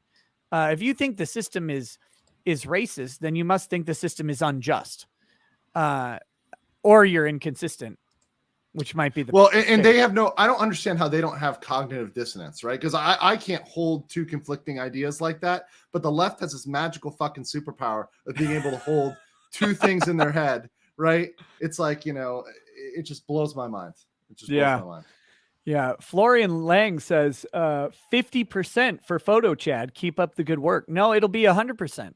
If you think the system is racist, then you must think the system is unjust, or you're inconsistent, which might be the and they have I don't understand how they don't have cognitive dissonance, right? Because I can't hold two conflicting ideas like that, but the left has this magical fucking superpower of being able to hold two things in their head, right? It's like, it just blows my mind. It just blows my mind. Yeah, Florian Lang says 50% for PhotoChad. Keep up the good work. No, it'll be 100%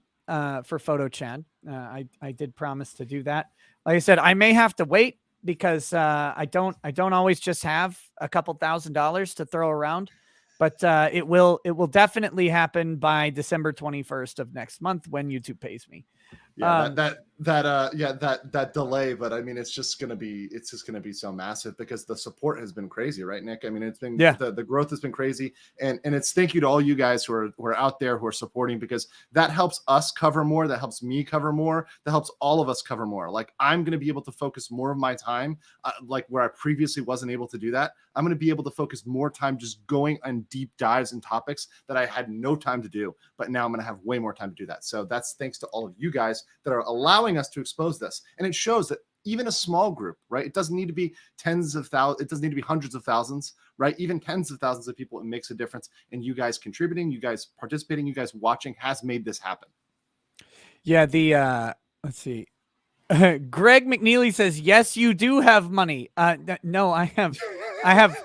for PhotoChad. I did promise to do that. Like I said, I may have to wait because I don't always just have a couple $1,000s to throw around, but it will definitely happen by December 21st of next month when YouTube pays me. Yeah, that delay, but I mean, it's just gonna be so massive because the support has been crazy, right, Nick? I mean, it's been the growth has been crazy, and it's thank you to all you guys who are out there who are supporting, because that helps us cover more, that helps me cover more, that helps all of us cover more. Like, I'm gonna be able to focus more of my time, like where I previously wasn't able to do that. I'm gonna be able to focus more time just going on deep dives and topics that I had no time to do, but now I'm gonna have way more time to do that. So that's thanks to all of you guys that are allowing us to expose this. And it shows that even a small group, right? It doesn't need to be tens of thousands. It doesn't need to be hundreds of thousands, right? Even tens of thousands of people, it makes a difference. And you guys contributing, you guys participating, you guys watching has made this happen. Yeah. Let's see. Greg McNeely says, yes, you do have money. No, I have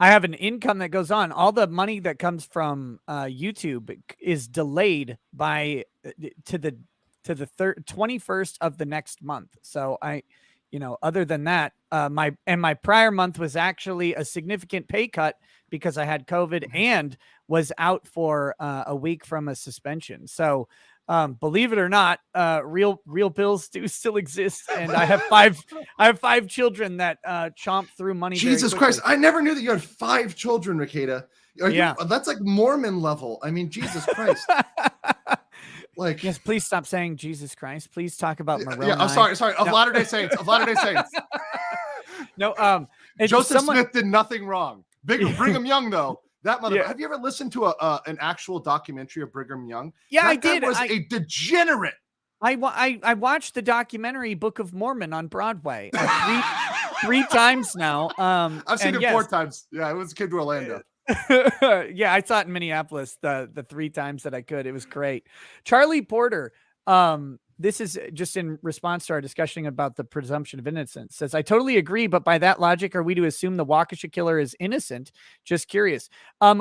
an income that goes on. All the money that comes from YouTube is delayed to the 21st of the next month. So other than that, my prior month was actually a significant pay cut because I had COVID and was out for a week from a suspension. So believe it or not, real bills do still exist, and I have five children that chomp through money. Jesus Christ! I never knew that you had 5 children, Ricada. That's like Mormon level. I mean, Jesus Christ. Like, yes, please stop saying Jesus Christ. Please talk about Moroni. Yeah, I'm sorry. Of Latter-day Saints. Of Latter-day Saints. No, Joseph Smith did nothing wrong. Brigham Young, though. That mother. Yeah. Have you ever listened to an actual documentary of Brigham Young? Yeah, I did. Was a degenerate. I watched the documentary Book of Mormon on Broadway three times now. I've seen it 4 times. Yeah, it was Kid to Orlando. Yeah, I saw it in Minneapolis the 3 times that I could. It was great. Charlie Porter, this is just in response to our discussion about the presumption of innocence, says, I totally agree, but by that logic, are we to assume the Waukesha killer is innocent? Just curious.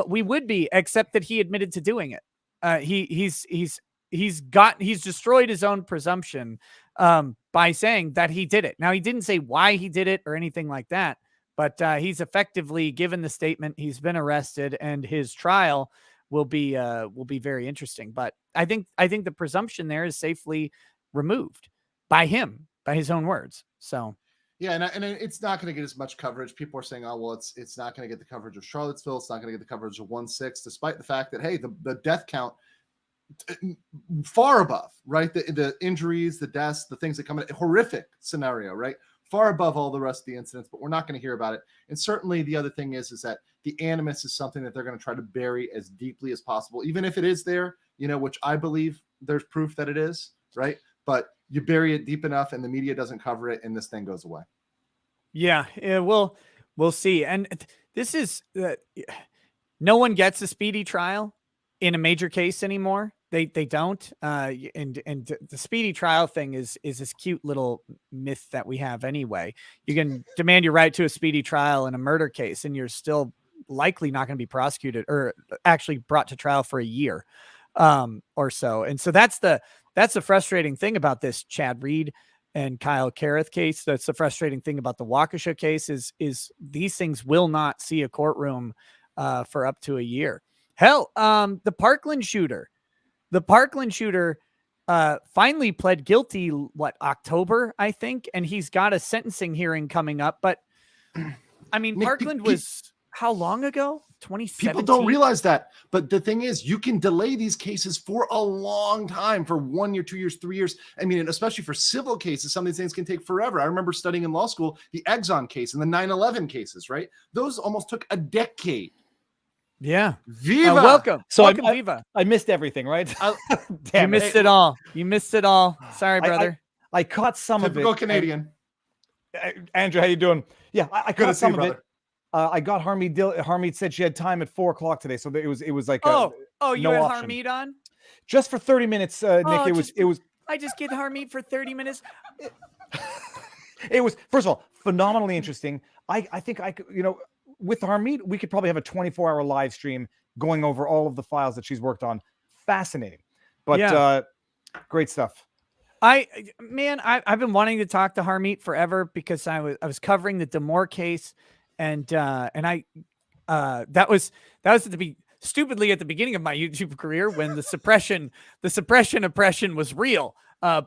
We would be, except that he admitted to doing it. He's destroyed his own presumption by saying that he did it. Now, he didn't say why he did it or anything like that, but he's effectively given the statement. He's been arrested, and his trial will be very interesting. But I think the presumption there is safely removed by him, by his own words. So Yeah, and it's not going to get as much coverage. People are saying, "Oh, well, it's not going to get the coverage of Charlottesville. It's not going to get the coverage of 1/6," despite the fact that hey, the death count far above, right? The injuries, the deaths, the things that come in, horrific scenario, right? Far above all the rest of the incidents, but we're not going to hear about it. And certainly the other thing is that the animus is something that they're going to try to bury as deeply as possible, even if it is there, which I believe there's proof that it is, right? But you bury it deep enough and the media doesn't cover it and this thing goes away. Yeah, we'll see. And this is no one gets a speedy trial in a major case anymore. They don't. And the speedy trial thing is this cute little myth that we have anyway. You can demand your right to a speedy trial in a murder case, and you're still likely not going to be prosecuted or actually brought to trial for a year or so. And so that's the frustrating thing about this Chad Reed and Kyle Kareth case. That's the frustrating thing about the Waukesha case is these things will not see a courtroom for up to a year. Hell, the Parkland shooter finally pled guilty, October, I think, and he's got a sentencing hearing coming up. But I mean, Parkland was how long ago? 2017. People don't realize that. But the thing is, you can delay these cases for a long time, for 1 year, 2 years, 3 years. I mean, and especially for civil cases, some of these things can take forever. I remember studying in law school, the Exxon case and the 9/11 cases, right? Those almost took a decade. Yeah. Viva. Welcome. So welcome, Viva. I missed everything, right? You missed it all. You missed it all. Sorry, brother. I caught some of it. Typical Canadian. Andrew, how you doing? Yeah, I Good to caught see some you, of it. I got Harmeet. Harmeet said she had time at 4:00 today, so it was like you no had option. Harmeet on just for 30 minutes, Nick. It was. I just get Harmeet for 30 minutes. It was, first of all, phenomenally interesting. I think I could, with Harmeet, we could probably have a 24-hour live stream going over all of the files that she's worked on. Fascinating, but great stuff. I've been wanting to talk to Harmeet forever because I was covering the Damore case, and that was stupidly at the beginning of my YouTube career when the suppression oppression was real.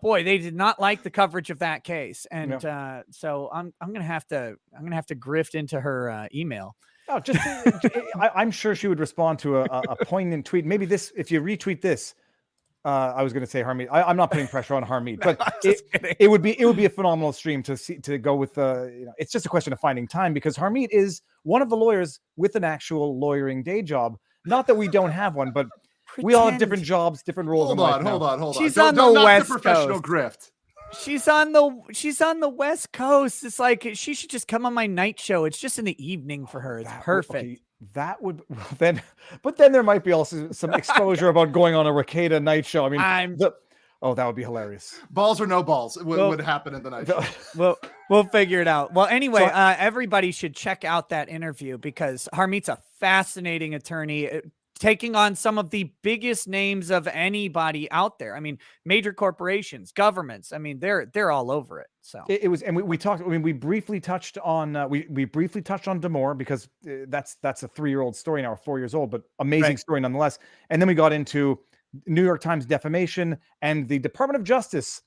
Boy, they did not like the coverage of that case, and so I'm gonna have to grift into her email. Oh, I'm sure she would respond to a poignant tweet. Maybe this, if you retweet this. I was going to say Harmeet. I'm not putting pressure on Harmeet, but it would be a phenomenal stream to go with. It's just a question of finding time because Harmeet is one of the lawyers with an actual lawyering day job. Not that we don't have one, but we all have different jobs, different roles. Hold on. She's on the West professional Coast. grift. She's on the West Coast. It's like she should just come on my night show. It's just in the evening for her. It's perfect. That would then, but then there might be also some exposure about going on a Ricada night show. I mean, that would be hilarious. Balls or no balls would happen in the night show. We'll figure it out. Well, anyway, everybody should check out that interview because Harmeet's a fascinating attorney, taking on some of the biggest names of anybody out there. I mean, major corporations, governments. I mean, they're all over it. So it was, and we talked. I mean, we briefly touched on we briefly touched on Damore because that's a 3-year-old story now, or 4 years old, but amazing story nonetheless. And then we got into New York Times defamation and the Department of Justice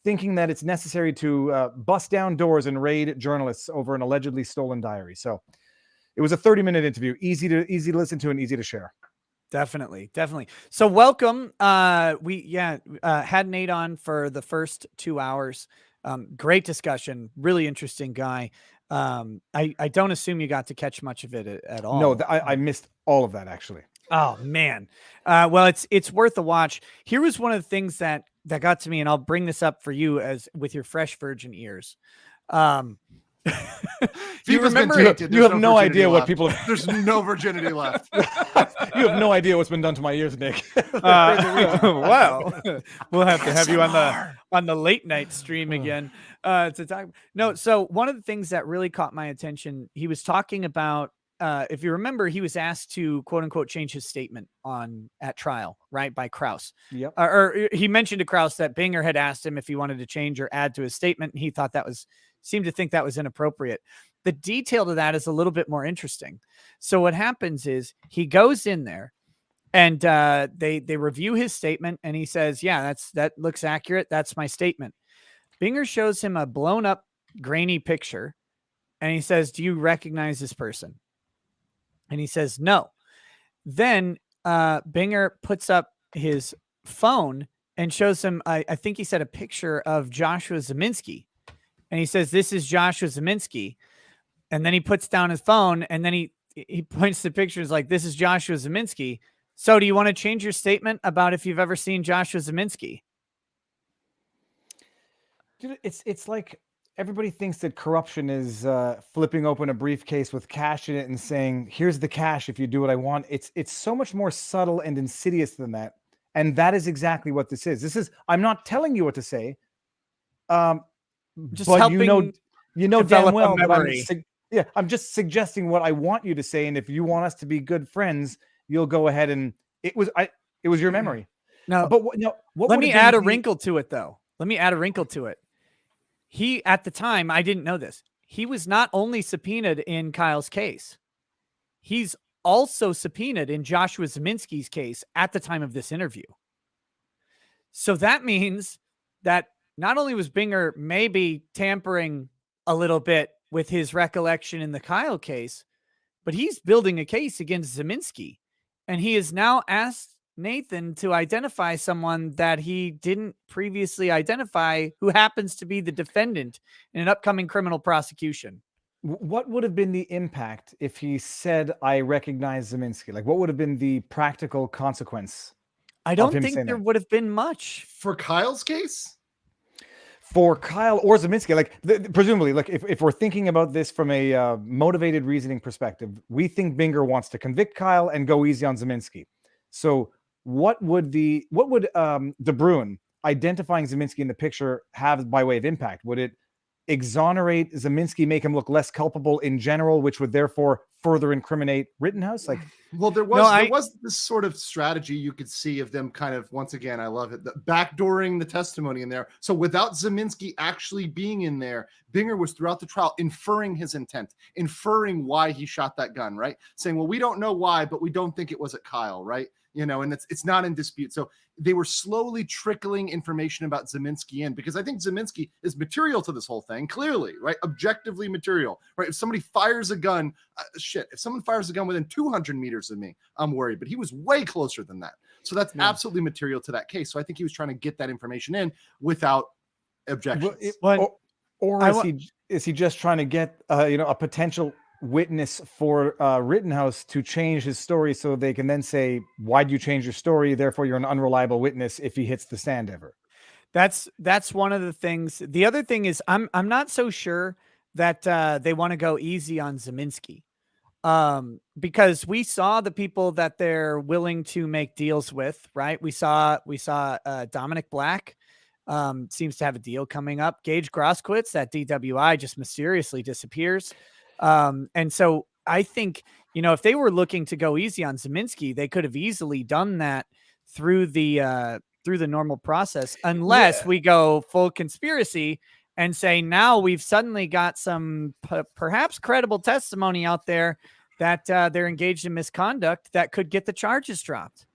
thinking that it's necessary to bust down doors and raid journalists over an allegedly stolen diary. So it was a 30-minute interview, easy to listen to and easy to share. Definitely. So welcome. We had Nate on for the first 2 hours. Great discussion. Really interesting guy. I don't assume you got to catch much of it at all. No, I missed all of that actually. Oh man. Well, it's worth a watch. Here was one of the things that got to me, and I'll bring this up for you as with your fresh virgin ears. You remember you have no idea what people have. There's no virginity left. You have no idea what's been done to my ears, Nick. Well, we'll have to have you on the late night stream again to talk. No, so one of the things that really caught my attention, he was talking about if you remember, he was asked to quote unquote change his statement at trial, right, by Krause. Yep. Or he mentioned to Krause that Binger had asked him if he wanted to change or add to his statement, and he thought seemed to think that was inappropriate. The detail to that is a little bit more interesting. So what happens is he goes in there and they review his statement and he says, yeah, that looks accurate. That's my statement. Binger shows him a blown up grainy picture, and he says, "Do you recognize this person?" And he says, "No." Then Binger puts up his phone and shows him, I think he said, a picture of Joshua Zeminski. And he says, "This is Joshua Zeminski." And then he puts down his phone, and then he points to pictures like, "This is Joshua Zeminski. So do you want to change your statement about if you've ever seen Joshua Zeminski?" Dude, it's like everybody thinks that corruption is flipping open a briefcase with cash in it and saying, "Here's the cash if you do what I want." It's so much more subtle and insidious than that. And that is exactly what this is. This is, I'm not telling you what to say. Just but helping you know damn develop a well that memory. I'm just suggesting what I want you to say. And if you want us to be good friends, you'll go ahead and it was your memory. No, But what let me add a wrinkle to it, though. Let me add a wrinkle to it. He, at the time, I didn't know this. He was not only subpoenaed in Kyle's case, he's also subpoenaed in Joshua Zeminski's case at the time of this interview. So that means that not only was Binger maybe tampering a little bit with his recollection in the Kyle case, but he's building a case against Zeminski. And he has now asked Nathan to identify someone that he didn't previously identify, who happens to be the defendant in an upcoming criminal prosecution. What would have been the impact if he said, "I recognize Zeminski"? Like, what would have been the practical consequence? I don't him think saying there that? would have been much. For Kyle's case? For Kyle or Zeminski, like presumably, like if we're thinking about this from a motivated reasoning perspective, we think Binger wants to convict Kyle and go easy on Zeminski. So what would DeBruin identifying Zeminski in the picture have by way of impact? Would it exonerate Zeminski, make him look less culpable in general, which would therefore further incriminate Rittenhouse? Like, well, there was this sort of strategy you could see of them kind of, once again, I love it, backdooring the testimony in there. So without Zeminski actually being in there, Binger was throughout the trial inferring his intent, inferring why he shot that gun, right? Saying, well, we don't know why, but we don't think it was at Kyle, right? You know, and it's not in dispute. So they were slowly trickling information about Zeminski in, because I think Zeminski is material to this whole thing, clearly, right? Objectively material, right? If somebody fires a gun, if someone fires a gun within 200 meters of me, I'm worried, but he was way closer than that. So that's absolutely material to that case. So I think he was trying to get that information in without objections. Is he just trying to get a potential witness for Rittenhouse to change his story so they can then say, "Why'd you change your story? Therefore, you're an unreliable witness if he hits the stand ever." That's one of the things. The other thing is, I'm not so sure that they want to go easy on Zeminski, because we saw the people that they're willing to make deals with, right? We saw Dominic Black seems to have a deal coming up. Gage Grosskowitz, that DWI, just mysteriously disappears. And so I think, if they were looking to go easy on Zeminski, they could have easily done that through the normal process, unless we go full conspiracy and say, now we've suddenly got some perhaps credible testimony out there that they're engaged in misconduct that could get the charges dropped.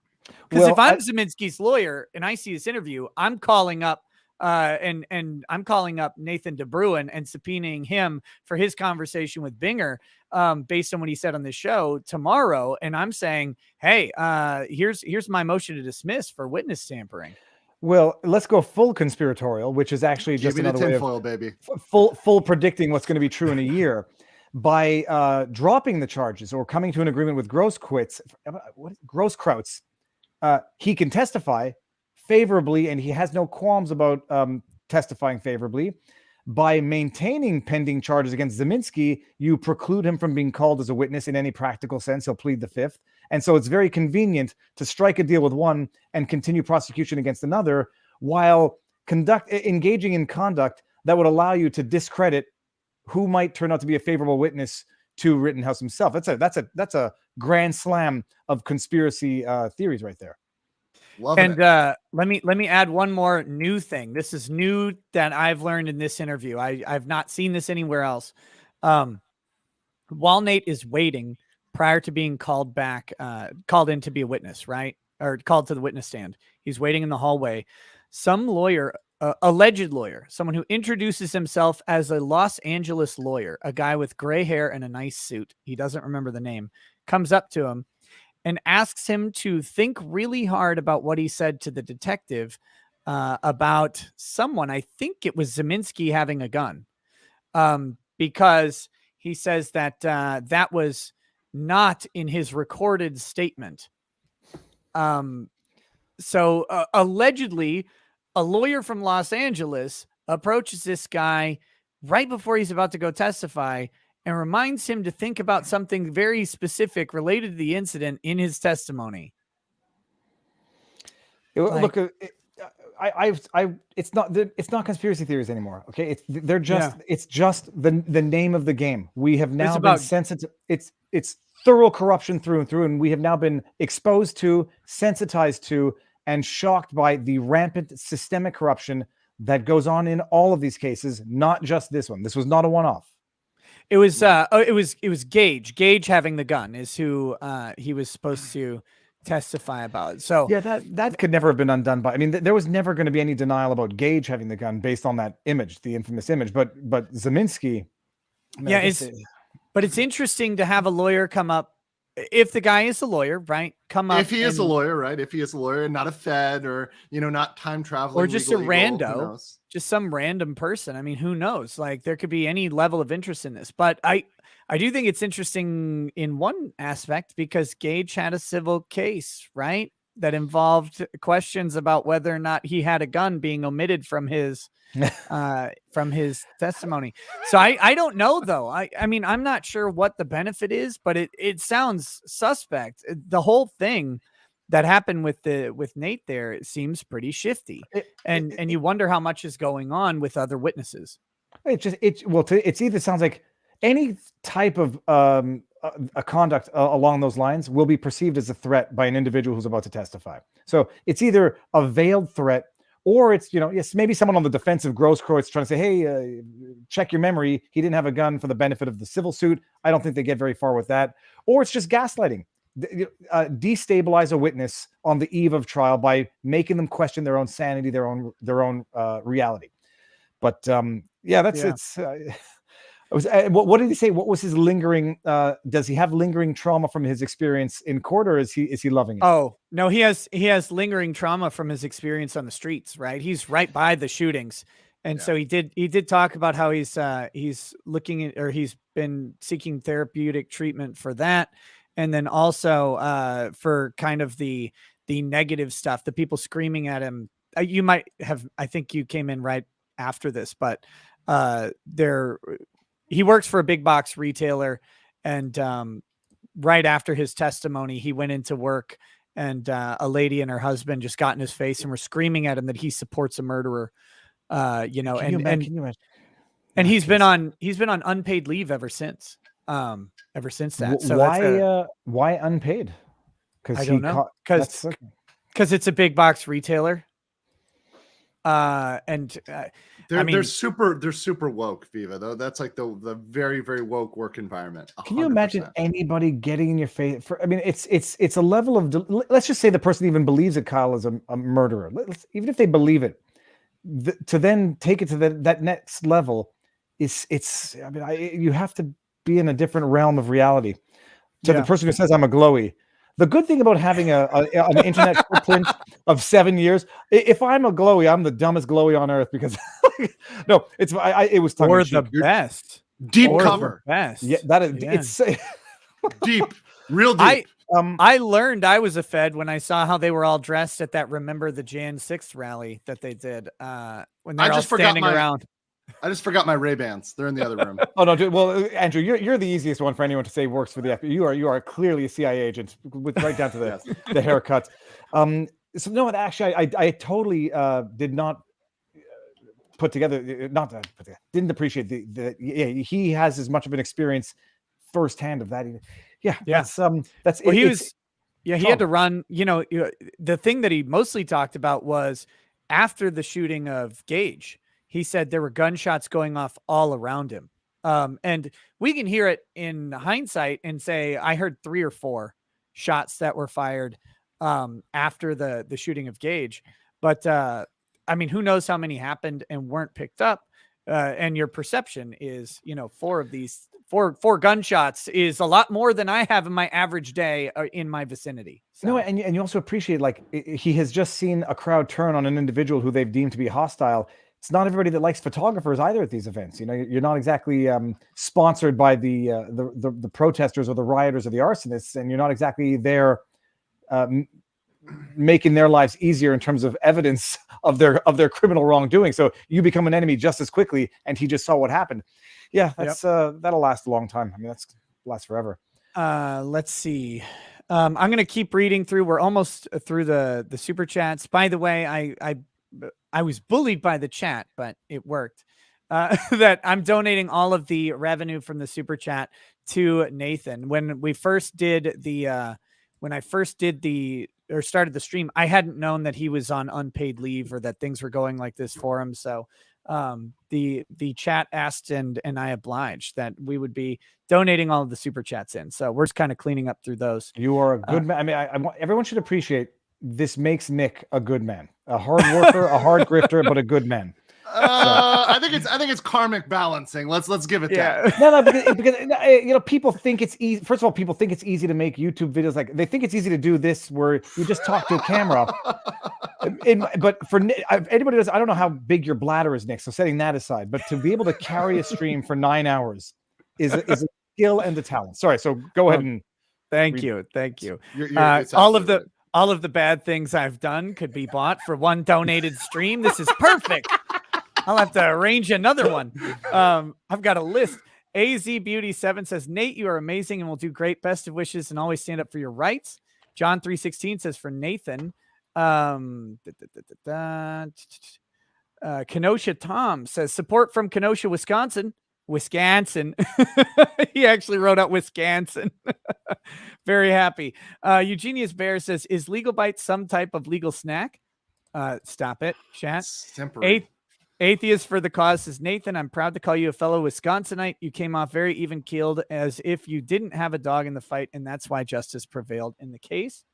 Because if I'm Zeminski's lawyer and I see this interview, I'm calling up and I'm calling up Nathan DeBruin and subpoenaing him for his conversation with Binger, based on what he said on the show tomorrow. And I'm saying, hey, here's my motion to dismiss for witness tampering. Well, let's go full conspiratorial, which is actually just another way of baby. full predicting what's going to be true in a year. By dropping the charges or coming to an agreement with Grosskowitz, he can testify favorably, and he has no qualms about testifying favorably. By maintaining pending charges against Zeminski, you preclude him from being called as a witness in any practical sense. He'll plead the fifth. And so it's very convenient to strike a deal with one and continue prosecution against another, while engaging in conduct that would allow you to discredit who might turn out to be a favorable witness to Rittenhouse himself. That's a grand slam of conspiracy theories right there. Let me add one more new thing. This is new that I've learned in this interview. I've not seen this anywhere else. While Nate is waiting prior to being called in to be a witness, right? Or called to the witness stand, he's waiting in the hallway. Some lawyer alleged lawyer, someone who introduces himself as a Los Angeles lawyer, a guy with gray hair and a nice suit. He doesn't remember the name, comes up to him and asks him to think really hard about what he said to the detective about someone. I think it was Zeminski having a gun, because he says that that was not in his recorded statement. So allegedly, a lawyer from Los Angeles approaches this guy right before he's about to go testify and reminds him to think about something very specific related to the incident in his testimony. Look, it's not conspiracy theories anymore. Okay, it's just the name of the game. We have now been sensitive. It's thorough corruption through and through, and we have now been exposed to, sensitized to, and shocked by the rampant systemic corruption that goes on in all of these cases, not just this one. This was not a one-off. It was Gage having the gun is who he was supposed to testify about. So yeah, that could never have been undone by. I mean, there was never going to be any denial about Gage having the gun based on that image, the infamous image. But Zeminski, but it's interesting to have a lawyer come up. If the guy is a lawyer, right? Come up. If he is a lawyer, right? If he is a lawyer and not a Fed or, not time traveling. Or just a rando, just some random person. I mean, who knows? Like there could be any level of interest in this. But I do think it's interesting in one aspect because Gage had a civil case, right? That involved questions about whether or not he had a gun being omitted from his testimony. So I don't know though. I mean, I'm not sure what the benefit is, but it sounds suspect. The whole thing that happened with Nate there, it seems pretty shifty. And you wonder how much is going on with other witnesses. It either sounds like any type of a conduct along those lines will be perceived as a threat by an individual who's about to testify. So it's either a veiled threat, or it's, yes, maybe someone on the defensive Grosskreutz trying to say, hey, check your memory. He didn't have a gun for the benefit of the civil suit. I don't think they get very far with that. Or it's just gaslighting. Destabilize a witness on the eve of trial by making them question their own sanity, their own reality. But what did he say? What was his lingering? Does he have lingering trauma from his experience in court, or is he loving it? Oh no, he has lingering trauma from his experience on the streets. Right, he's right by the shootings, and so he did talk about how he's looking at, or he's been seeking therapeutic treatment for that, and then also for kind of the negative stuff, the people screaming at him. You might have, I think you came in right after this, but he works for a big box retailer, and right after his testimony, he went into work, and a lady and her husband just got in his face and were screaming at him that he supports a murderer. Can you imagine? And he's been on unpaid leave ever since that. So why unpaid? I don't know. Because it's a big box retailer. They're super woke, Viva, though. That's like the very, very woke work environment. 100%. Can you imagine anybody getting in your face? It's a level of, let's just say the person even believes that Kyle is a murderer. Even if they believe it, to then take it to that next level you have to be in a different realm of reality. To the person who says I'm a glowy. The good thing about having an internet footprint of 7 years, if I'm a glowy, I'm the dumbest glowy on earth because no, it was tongue or the best deep cover. Best. Yeah, that is it's deep, real deep. I learned I was a Fed when I saw how they were all dressed at that Remember the Jan 6th rally that they did when they're all standing around. I just forgot my Ray-Bans. They're in the other room. Oh no! Well, Andrew, you're the easiest one for anyone to say works for the FBI. You are clearly a CIA agent, with right down to the haircut. So no, actually, I totally did not put together. Didn't appreciate he has as much of an experience firsthand of that. Yeah. That's well, he had to run. The thing that he mostly talked about was after the shooting of Gage. He said there were gunshots going off all around him. And we can hear it in hindsight and say, I heard 3 or 4 shots that were fired after the shooting of Gage. But I mean, who knows how many happened and weren't picked up. And your perception is, you know, four gunshots is a lot more than I have in my average day in my vicinity. So. No, and you also appreciate, like, he has just seen a crowd turn on an individual who they've deemed to be hostile. It's not everybody that likes photographers either at these events. You know, you're not exactly sponsored by the protesters or the rioters or the arsonists, and you're not exactly there making their lives easier in terms of evidence of their criminal wrongdoing. So you become an enemy just as quickly, and he just saw what happened. Yeah, that's that'll last a long time. I mean, that's last forever. Let's see. I'm going to keep reading through. We're almost through the super chats. By the way, I was bullied by the chat, but it worked. That I'm donating all of the revenue from the super chat to Nathan. When we first did started the stream, I hadn't known that he was on unpaid leave or that things were going like this for him. So the chat asked and I obliged that we would be donating all of the super chats in. So we're just kind of cleaning up through those. You are a good man. I mean, I want everyone should appreciate this. Makes Nick a good man, a hard worker, a hard grifter, but a good man. I think it's karmic balancing. Let's give it that. No, because you know, people think it's easy. First of all, people think it's easy to make YouTube videos. Like, they think it's easy to do this where you just talk to a camera. But for anybody does, I don't know how big your bladder is, Nick. So setting that aside, but to be able to carry a stream for 9 hours is a skill and a talent. Sorry. So go ahead and thank you. You're all of the bad things I've done could be bought for one donated stream. This is perfect. I'll have to arrange another one. I've got a list. AZ Beauty 7 says, Nate, you are amazing and will do great. Best of wishes and always stand up for your rights. John 316 says, for Nathan. Kenosha Tom says, support from Kenosha, Wisconsin. He actually wrote out Wisconsin. Very happy. Eugenius Bear says, is legal bite some type of legal snack? Stop it, chat. Atheist for the cause says, Nathan, I'm proud to call you a fellow Wisconsinite. You came off very even-keeled, as if you didn't have a dog in the fight, and that's why justice prevailed in the case.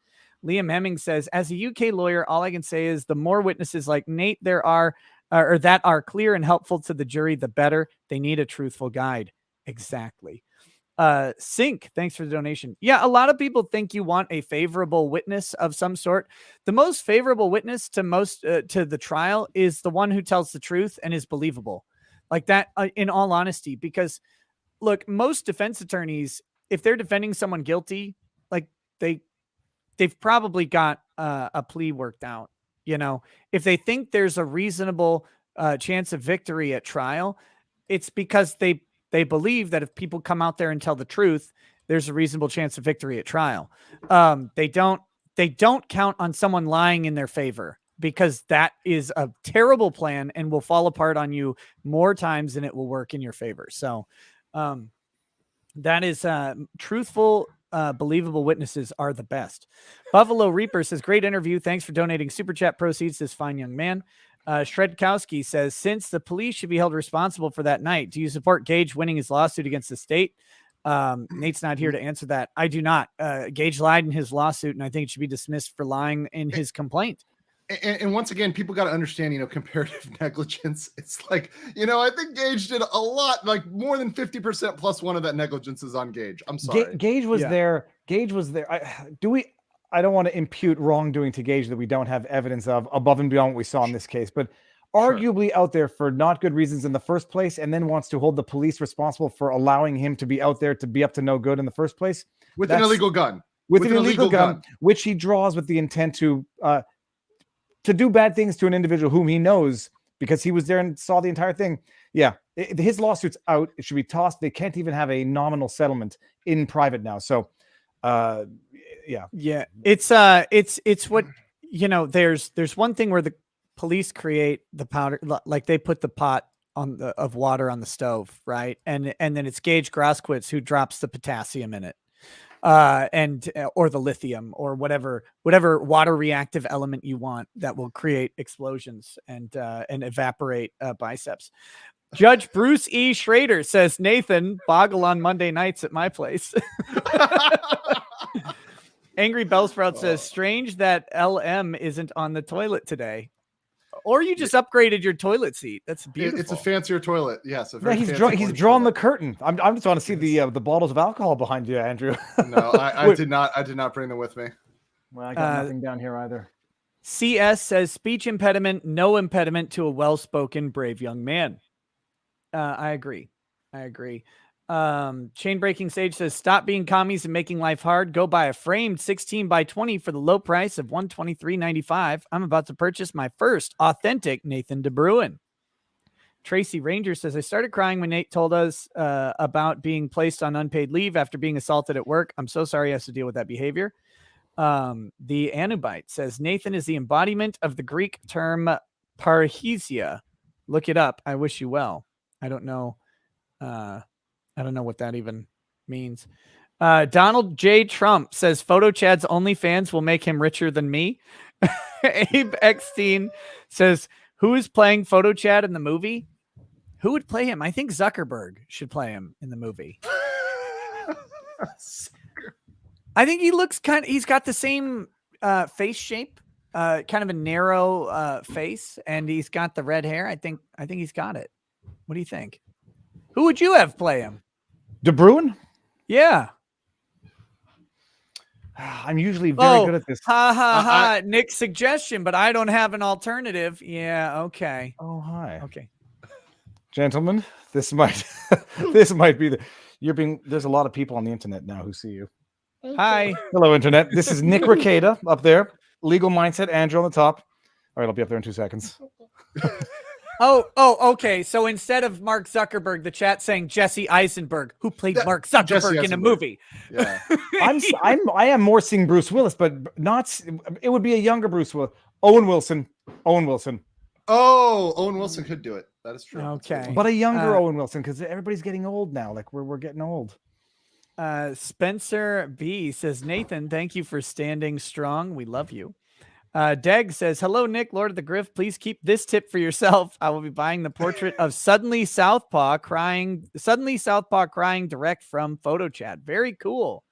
Liam Hemming says, as a UK lawyer, all I can say is the more witnesses like Nate there are, or that are clear and helpful to the jury, the better. They need a truthful guide. Exactly. Sync, thanks for the donation. Yeah, a lot of people think you want a favorable witness of some sort. The most favorable witness to the trial is the one who tells the truth and is believable. Like that, in all honesty, because look, most defense attorneys, if they're defending someone guilty, like they've probably got a plea worked out. You know, if they think there's a reasonable chance of victory at trial, it's because they believe that if people come out there and tell the truth, there's a reasonable chance of victory at trial. They don't count on someone lying in their favor, because that is a terrible plan and will fall apart on you more times than it will work in your favor. So that is truthful, believable witnesses are the best. Buffalo Reaper says, great interview. Thanks for donating super chat proceeds to this fine young man. Shredkowski says, since the police should be held responsible for that night, do you support Gage winning his lawsuit against the state? Nate's not here to answer that. I do not. Gage lied in his lawsuit, and I think it should be dismissed for lying in his complaint. And once again, people got to understand, comparative negligence. It's like, I think Gage did a lot, like more than 50% plus one of that negligence is on Gage. I'm sorry. Gage was there. Gage was there. I don't want to impute wrongdoing to Gage that we don't have evidence of above and beyond what we saw in this case, but arguably out there for not good reasons in the first place, and then wants to hold the police responsible for allowing him to be out there to be up to no good in the first place. With an illegal gun. With an illegal gun, which he draws with the intent to do bad things to an individual whom he knows because he was there and saw the entire thing. Yeah, his lawsuit's out. It should be tossed. They can't even have a nominal settlement in private now. So, yeah. It's what, there's one thing where the police create the powder, like they put the pot of water on the stove, right? And then it's Gage Grosskreutz who drops the potassium in it. Or the lithium or whatever water reactive element you want that will create explosions and evaporate biceps. Judge Bruce E. Schrader says, Nathan, boggle on Monday nights at my place. Angry Bellsprout says, strange that LM isn't on the toilet today. or you just upgraded your toilet seat. That's beautiful. It's a fancier toilet. Yes. Yeah, he's drawn the curtain. I just want to see the bottles of alcohol behind you, Andrew. No, I did not bring them with me. Well, I got nothing down here either. CS says speech impediment, no impediment to a well-spoken, brave young man. I agree. Chain Breaking Sage says, stop being commies and making life hard. Go buy a framed 16 by 20 for the low price of $123.95. I'm about to purchase my first authentic Nathan DeBruin. Tracy Ranger says, I started crying when Nate told us about being placed on unpaid leave after being assaulted at work. I'm so sorry he has to deal with that behavior. The Anubite says, Nathan is the embodiment of the Greek term parrhesia. Look it up. I wish you well. I don't know what that even means. Donald J. Trump says PhotoChad's OnlyFans will make him richer than me. Abe Eckstein says, who is playing PhotoChad in the movie? Who would play him? I think Zuckerberg should play him in the movie. I think he looks he's got the same face shape, kind of a narrow face, and he's got the red hair. I think he's got it. What do you think? Who would you have play him? DeBruin? Yeah. I'm usually very good at this. Nick's suggestion, but I don't have an alternative. Yeah, okay. Oh, hi. Okay. Gentlemen, this might be there's a lot of people on the internet now who see you. Hi. Hello, internet. This is Nick Ricada up there. Legal Mindset, Andrew on the top. All right, I'll be up there in 2 seconds. Oh, okay. So instead of Mark Zuckerberg, the chat saying Jesse Eisenberg, who played Mark Zuckerberg in a movie. Yeah. I am more seeing Bruce Willis, but not. It would be a younger Bruce Willis. Owen Wilson. Oh, Owen Wilson could do it. That is true. Okay. But a younger Owen Wilson, because everybody's getting old now. Like we're getting old. Spencer B says, Nathan, thank you for standing strong. We love you. Deg says, hello, Nick, Lord of the Griff. Please keep this tip for yourself. I will be buying the portrait of Suddenly Southpaw crying direct from PhotoChad. Very cool.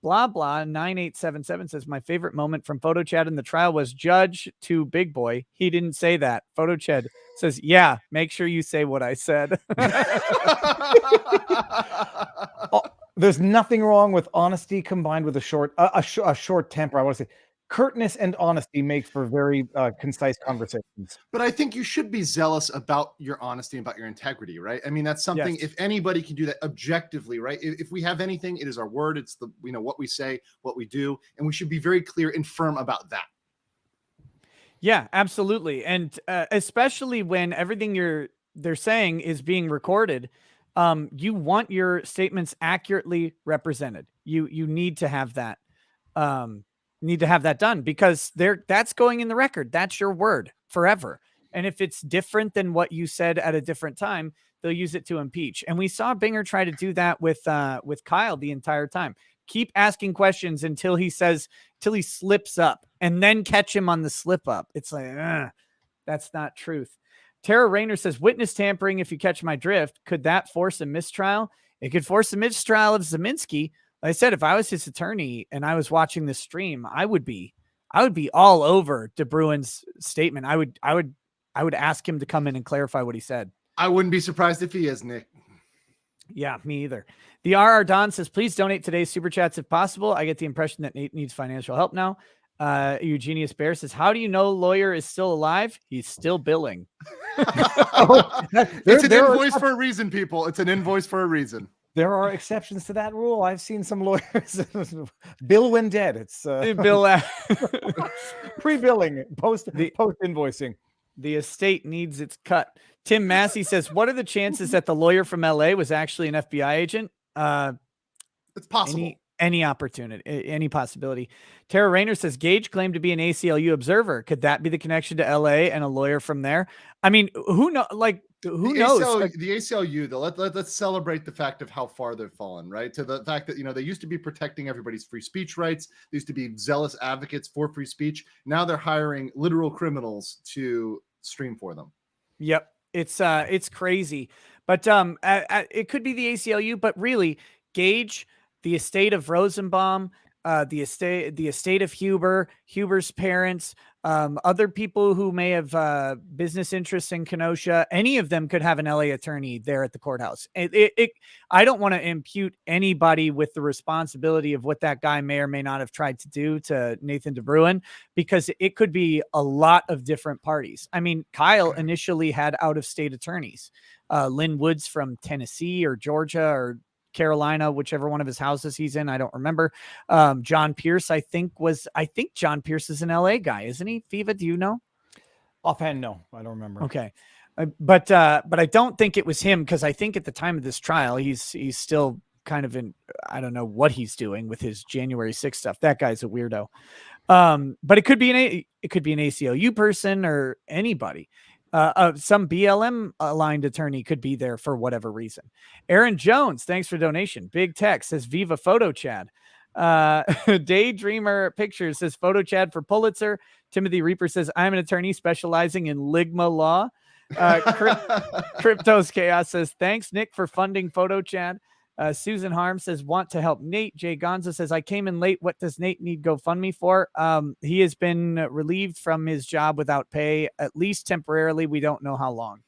Blah, blah. 9877 says, my favorite moment from PhotoChad in the trial was Judge to Big Boy. He didn't say that. PhotoChad says, yeah, make sure you say what I said. There's nothing wrong with honesty combined with a short temper. I want to say curtness and honesty make for very concise conversations. But I think you should be zealous about your honesty and about your integrity, right? I mean, that's something, Yes. if anybody can do that objectively, right? If we have anything, it is our word. It's what we say, what we do, and we should be very clear and firm about that. Yeah, absolutely. And especially when everything they're saying is being recorded, you want your statements accurately represented. You need to have that. Done because that's going in the record. That's your word forever. And if it's different than what you said at a different time, they'll use it to impeach. And we saw Binger try to do that with Kyle the entire time. Keep asking questions until he slips up, and then catch him on the slip up. It's like, that's not truth. Tara Rayner says, witness tampering, if you catch my drift, could that force a mistrial? It could force a mistrial of Zeminski. Like I said, if I was his attorney and I was watching this stream, I would be all over DeBruin's statement. I would ask him to come in and clarify what he said. I wouldn't be surprised if he is, Nick. Yeah, me either. The RR Don says, please donate today's super chats if possible. I get the impression that Nate needs financial help now. Eugenius Bear says, how do you know lawyer is still alive? He's still billing. It's an invoice for a reason, people. It's an invoice for a reason. There are exceptions to that rule. I've seen some lawyers bill when dead. It's bill pre-billing, post invoicing. The estate needs its cut. Tim Massey says, what are the chances that the lawyer from LA was actually an FBI agent? It's possible. Any opportunity, any possibility. Tara Rayner says, Gage claimed to be an ACLU observer. Could that be the connection to LA and a lawyer from there? I mean, who knows? Who knows? The ACLU, though, let's celebrate the fact of how far they've fallen, right? To the fact that, they used to be protecting everybody's free speech rights. They used to be zealous advocates for free speech. Now they're hiring literal criminals to stream for them. Yep. It's crazy. But it could be the ACLU, but really, Gage, the estate of Rosenbaum, the estate of Huber's parents, other people who may have business interests in Kenosha. Any of them could have an LA attorney there at the courthouse. I don't want to impute anybody with the responsibility of what that guy may or may not have tried to do to Nathan DeBruin, because it could be a lot of different parties. I mean, Kyle initially had out-of-state attorneys, Lynn Woods from Tennessee or Georgia or Carolina, whichever one of his houses he's in. I don't remember. John Pierce, I think John Pierce is an LA guy, isn't he? Viva, do you know? Offhand, no, I don't remember. Okay. But I don't think it was him, because I think at the time of this trial, he's still kind of in, I don't know what he's doing with his January 6th stuff. That guy's a weirdo. But it could be an ACLU person or anybody. Some BLM aligned attorney could be there for whatever reason. Aaron Jones, thanks for donation. Big text says Viva PhotoChad. Daydreamer Pictures says PhotoChad for Pulitzer. Timothy Reaper says I'm an attorney specializing in Ligma law. Cryptos Chaos says thanks Nick for funding PhotoChad. Susan Harm says want to help Nate. Jay Gonza says I came in late. What does Nate need GoFundMe for? He has been relieved from his job without pay, at least temporarily. We don't know how long.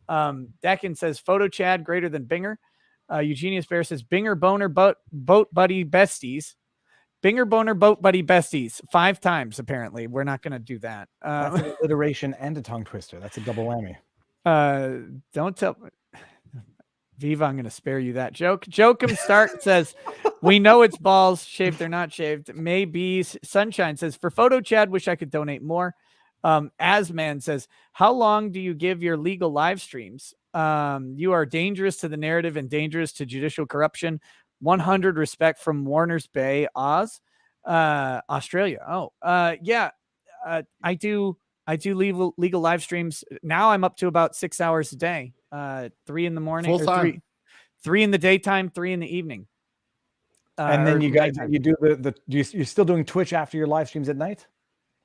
Decken says PhotoChad greater than Binger. Eugenius Bear says Binger Boner boat buddy besties. Binger Boner boat buddy besties 5 times. Apparently we're not going to do that. That's an alliteration and a tongue twister. That's a double whammy. Don't tell Viva, I'm going to spare you that joke. Jokum Stark says, we know it's balls, shaved or not shaved. Maybe. Sunshine says, for PhotoChad, wish I could donate more. Asman says, how long do you give your legal live streams? You are dangerous to the narrative and dangerous to judicial corruption. 100 respect from Warner's Bay, Oz, Australia. Yeah. I do legal live streams. Now I'm up to about 6 hours a day. 3 in the morning, Full time. 3 in the daytime, 3 in the evening. And then you guys, you do you're still doing Twitch after your live streams at night?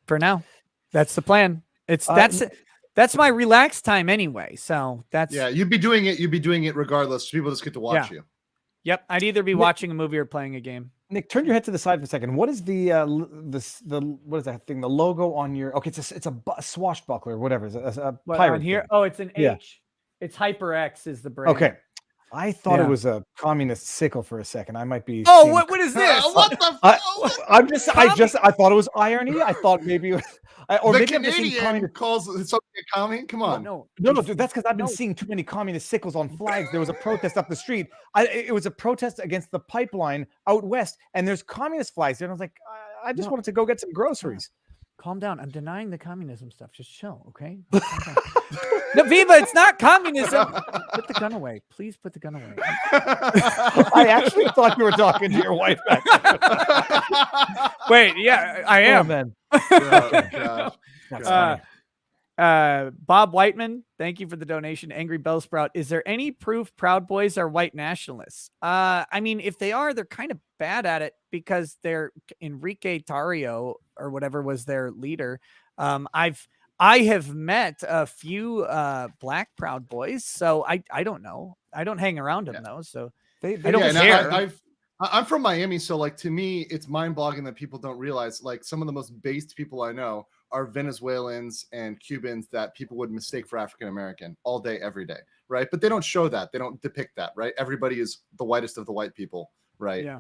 For now, that's the plan. That's my relaxed time anyway. So that's, yeah, you'd be doing it regardless. People just get to watch you. Yep. I'd either be watching a movie or playing a game. Nick, turn your head to the side for a second. What is the what is that thing? The logo on your, okay, it's a swashbuckler, whatever. It's a pirate here. thing. Oh, it's an H. Yeah. It's HyperX is the brand. Okay. I thought it was a communist sickle for a second. I might be. Oh, what is this? What the? I thought it was irony. I thought maybe, or The maybe Canadian calls it something a commie. Come on. No, dude, that's because I've been seeing too many communist sickles on flags. There was a protest up the street. It was a protest against the pipeline out west, and there's communist flags there. And I was like, I just wanted to go get some groceries. Calm down. I'm denying the communism stuff. Just chill, okay? No, Viva, it's not communism. Put the gun away. Please put the gun away. I actually thought you were talking to your wife back there. Wait, yeah, I am. Oh, man. Oh, That's funny. Bob Whiteman, thank you for the donation. Angry Bellsprout, is there any proof Proud Boys are white nationalists? I mean, if they are, they're kind of bad at it because they're Enrique Tarrio or whatever was their leader. I have met a few black Proud Boys, so I don't know. I don't hang around them though, so I don't care. I'm from Miami, so like to me, it's mind-boggling that people don't realize like some of the most based people I know are Venezuelans and Cubans that people would mistake for African American all day, every day, right? But they don't show that. They don't depict that, right? Everybody is the whitest of the white people, right? Yeah.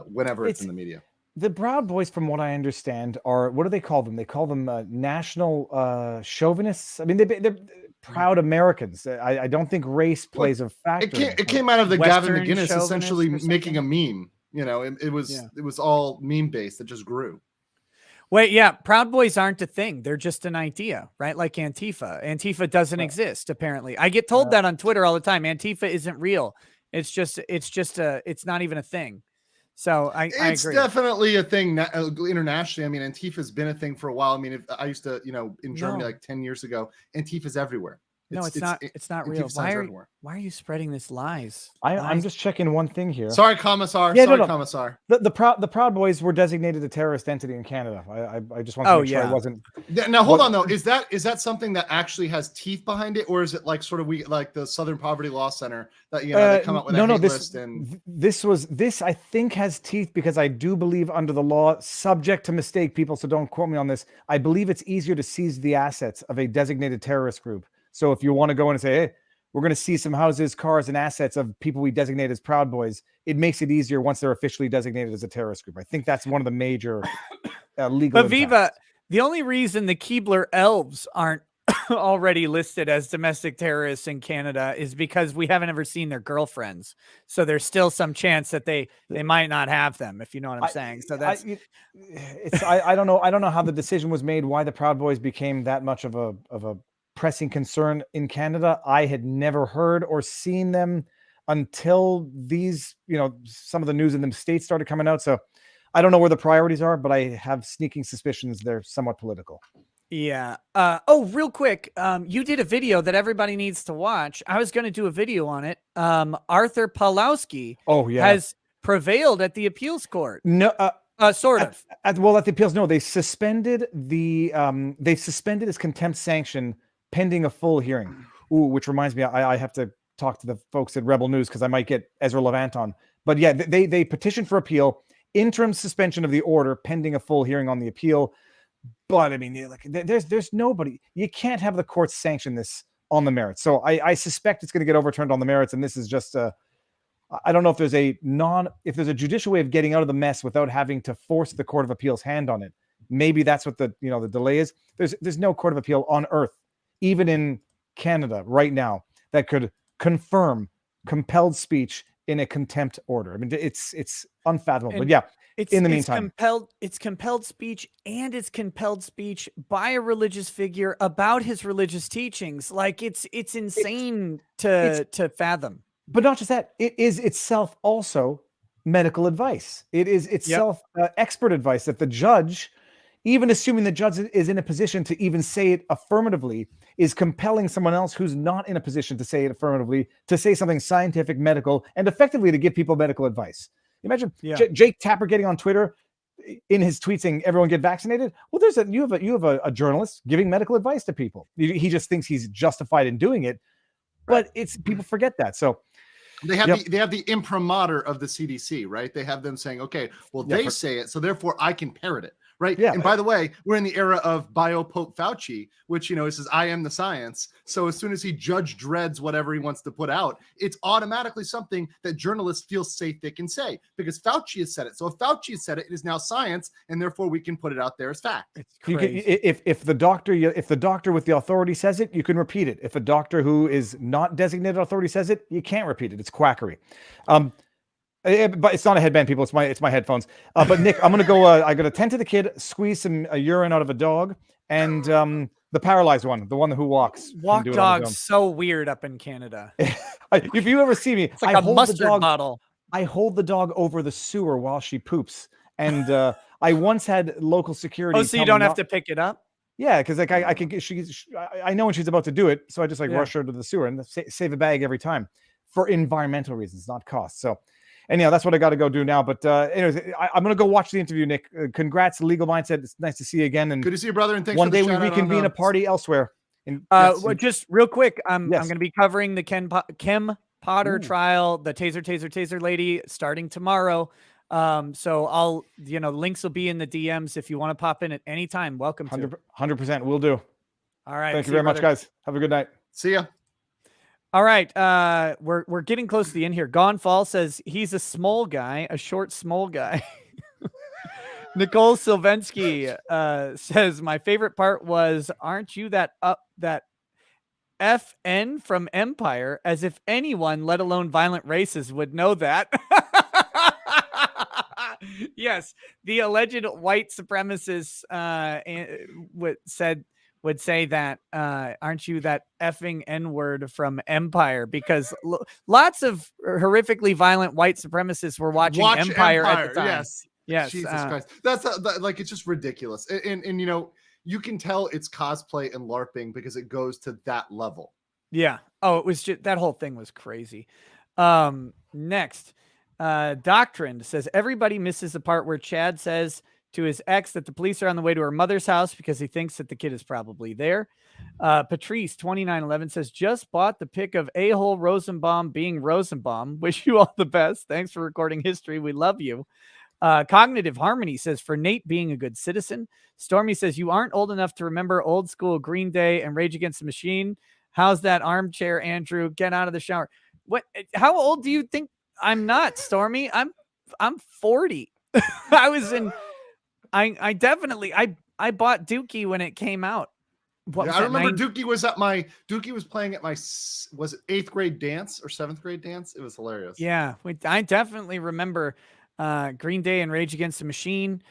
Whenever it's in the media. The Proud Boys, from what I understand, are, what do they call them? They call them national chauvinists. I mean, they're proud Americans. I don't think race plays a factor. It came out of the Western Gavin McGinnis essentially chauvinist or making a meme. You know, it was all meme based. It just grew. Wait, yeah, Proud Boys aren't a thing. They're just an idea, right? Like Antifa. Antifa doesn't exist, apparently. I get told that on Twitter all the time. Antifa isn't real. It's not even a thing. So I agree. It's definitely a thing internationally. I mean, Antifa's been a thing for a while. I mean, I used to, in Germany like 10 years ago, Antifa's everywhere. No, it's not. It's not real. infuses signs everywhere. Why are you spreading this lies? I'm Lies. just checking one thing here. Sorry, Commissar. Yeah, Sorry, no. Commissar. The Proud Boys were designated a terrorist entity in Canada. I just want to make sure I wasn't. Now hold on though. Is that something that actually has teeth behind it, or is it like sort of like the Southern Poverty Law Center that they come up with a hate list and this I think has teeth because I do believe under the law, subject to mistake, people, so don't quote me on this. I believe it's easier to seize the assets of a designated terrorist group. So if you want to go in and say, hey, we're going to seize some houses, cars, and assets of people we designate as Proud Boys, it makes it easier once they're officially designated as a terrorist group. I think that's one of the major legal But Viva, the only reason the Keebler elves aren't already listed as domestic terrorists in Canada is because we haven't ever seen their girlfriends. So there's still some chance that they might not have them, if you know what I'm saying. So that's I don't know. I don't know how the decision was made, why the Proud Boys became that much of a pressing concern in Canada. I had never heard or seen them until these, some of the news in the States started coming out. So I don't know where the priorities are, but I have sneaking suspicions they're somewhat political. Yeah. Real quick. You did a video that everybody needs to watch. I was going to do a video on it. Arthur Pawlowski has prevailed at the appeals court. No, sort of. At the appeals, no, they suspended his contempt sanction pending a full hearing. Ooh, which reminds me, I have to talk to the folks at Rebel News because I might get Ezra Levant on. But yeah, they petitioned for appeal, interim suspension of the order pending a full hearing on the appeal. But I mean, there's nobody. You can't have the courts sanction this on the merits. So I suspect it's going to get overturned on the merits, and this is just I don't know if there's a judicial way of getting out of the mess without having to force the Court of Appeal's hand on it. Maybe that's what the delay is. There's no Court of Appeal on earth, even in Canada right now, that could confirm compelled speech in a contempt order. I mean, it's unfathomable. But yeah, in the meantime, it's compelled speech, and it's compelled speech by a religious figure about his religious teachings. Like it's insane to fathom. But not just that, it is itself also medical advice. It is itself expert advice that the judge, even assuming the judge is in a position to even say it affirmatively, is compelling someone else who's not in a position to say it affirmatively to say something scientific, medical, and effectively to give people medical advice. Imagine Jake Tapper getting on Twitter in his tweet saying everyone get vaccinated. Well, you have a journalist giving medical advice to people. He just thinks he's justified in doing it, but people forget that. So they have the imprimatur of the CDC, right? They have them saying, okay, well, they say it, so therefore I can parrot it. Right. Yeah. And by the way, we're in the era of Bio Pope Fauci, which, he says, I am the science. So as soon as he judge dreads whatever he wants to put out, it's automatically something that journalists feel safe they can say because Fauci has said it. So if Fauci has said it, it is now science, and therefore we can put it out there as fact. It's crazy. If the doctor with the authority says it, you can repeat it. If a doctor who is not designated authority says it, you can't repeat it. It's quackery. But it's not a headband, people. It's my headphones. But Nick, I'm gonna go. I got to tend to the kid, squeeze some urine out of a dog, and the paralyzed one, the one who walks. Walk dog's so weird up in Canada. If you ever see me, it's like a mustard bottle. I hold the dog over the sewer while she poops, and I once had local security. Oh, so you don't have to pick it up? Yeah, because like I can. I know when she's about to do it, so I just rush her to the sewer and save a bag every time for environmental reasons, not cost. So. Anyhow, that's what I got to go do now. But anyways, I'm going to go watch the interview, Nick. Congrats, Legal Mindset. It's nice to see you again. And good to see you, brother. And thanks one for the day we reconvene a party elsewhere. Well, just real quick, I'm going to be covering the Kim Potter trial, the taser lady, starting tomorrow. So I'll, links will be in the DMs if you want to pop in at any time. Welcome to 100%. We'll do. All right. Thank you very much, guys. Have a good night. See ya. All right, we're getting close to the end here. Gone Fall says he's a short, small guy. Nicole Silvensky says my favorite part was, aren't you that FN from Empire? As if anyone, let alone violent races, would know that. Yes, the alleged white supremacists would say that, aren't you that effing N-word from Empire? Because lots of horrifically violent white supremacists were watching Empire at the time. Yes. Jesus Christ. That's it's just ridiculous. And you can tell it's cosplay and LARPing because it goes to that level. Yeah. Oh, it was just that whole thing was crazy. Next, Doctrine says everybody misses the part where Chad says to his ex that the police are on the way to her mother's house because he thinks that the kid is probably there. Patrice 2911 says just bought the pic of a-hole Rosenbaum being Rosenbaum. Wish you all the best. Thanks for recording history. We love you. Cognitive Harmony says for Nate being a good citizen. Stormy says you aren't old enough to remember old school Green Day and Rage Against the Machine. How's that armchair, Andrew? Get out of the shower. What? How old do you think I'm? Not Stormy. I'm 40. I definitely I bought Dookie when it came out. What was I that, remember Dookie was playing at my, was it 8th grade dance or 7th grade dance? It was hilarious. Yeah, I definitely remember Green Day and Rage Against the Machine.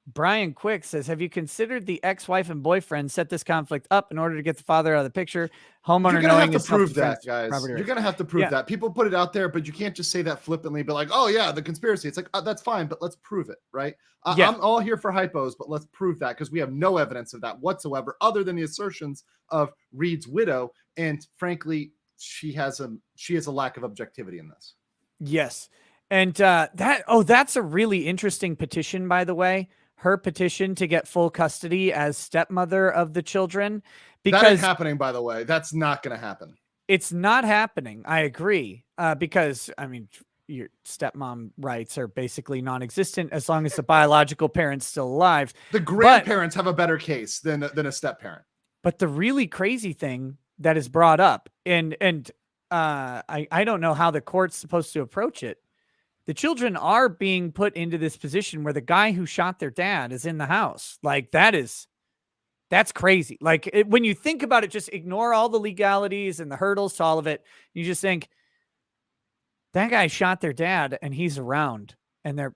Brian Quick says, have you considered the ex-wife and boyfriend set this conflict up in order to get the father out of the picture? Homeowner You're gonna knowing have to prove that, guys. You're You're gonna have to prove that. People put it out there, but you can't just say that flippantly. But like, oh yeah, the conspiracy. It's like that's fine, but let's prove it, right? I'm all here for hypos, but let's prove that because we have no evidence of that whatsoever, other than the assertions of Reed's widow. And frankly, she has a lack of objectivity in this. Yes, and that's a really interesting petition, by the way. Her petition to get full custody as stepmother of the children, because that ain't happening, by the way. That's not going to happen. It's not happening. I agree. Because I mean, your stepmom rights are basically non-existent as long as the biological parent's still alive. The grandparents have a better case than a step parent. But the really crazy thing that is brought up, and I don't know how the court's supposed to approach it. The children are being put into this position where the guy who shot their dad is in the house. Like that's crazy. Like when you think about it, just ignore all the legalities and the hurdles to all of it. You just think that guy shot their dad and he's around, and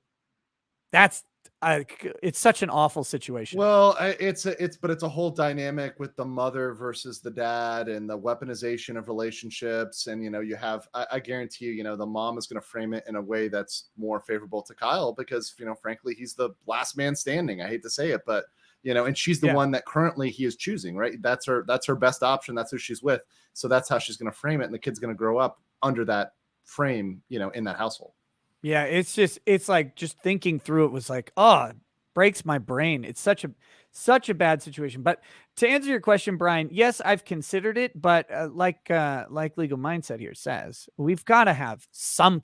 it's such an awful situation. Well, it's a whole dynamic with the mother versus the dad and the weaponization of relationships. And, you have, I guarantee you, the mom is going to frame it in a way that's more favorable to Kyle because, frankly, he's the last man standing. I hate to say it, but, and she's the one that currently he is choosing, right? That's her best option. That's who she's with. So that's how she's going to frame it. And the kid's going to grow up under that frame, in that household. Yeah, it's like just thinking through it was like, oh, it breaks my brain. It's such a bad situation. But to answer your question, Brian, yes, I've considered it, but like Legal Mindset here says, we've got to have some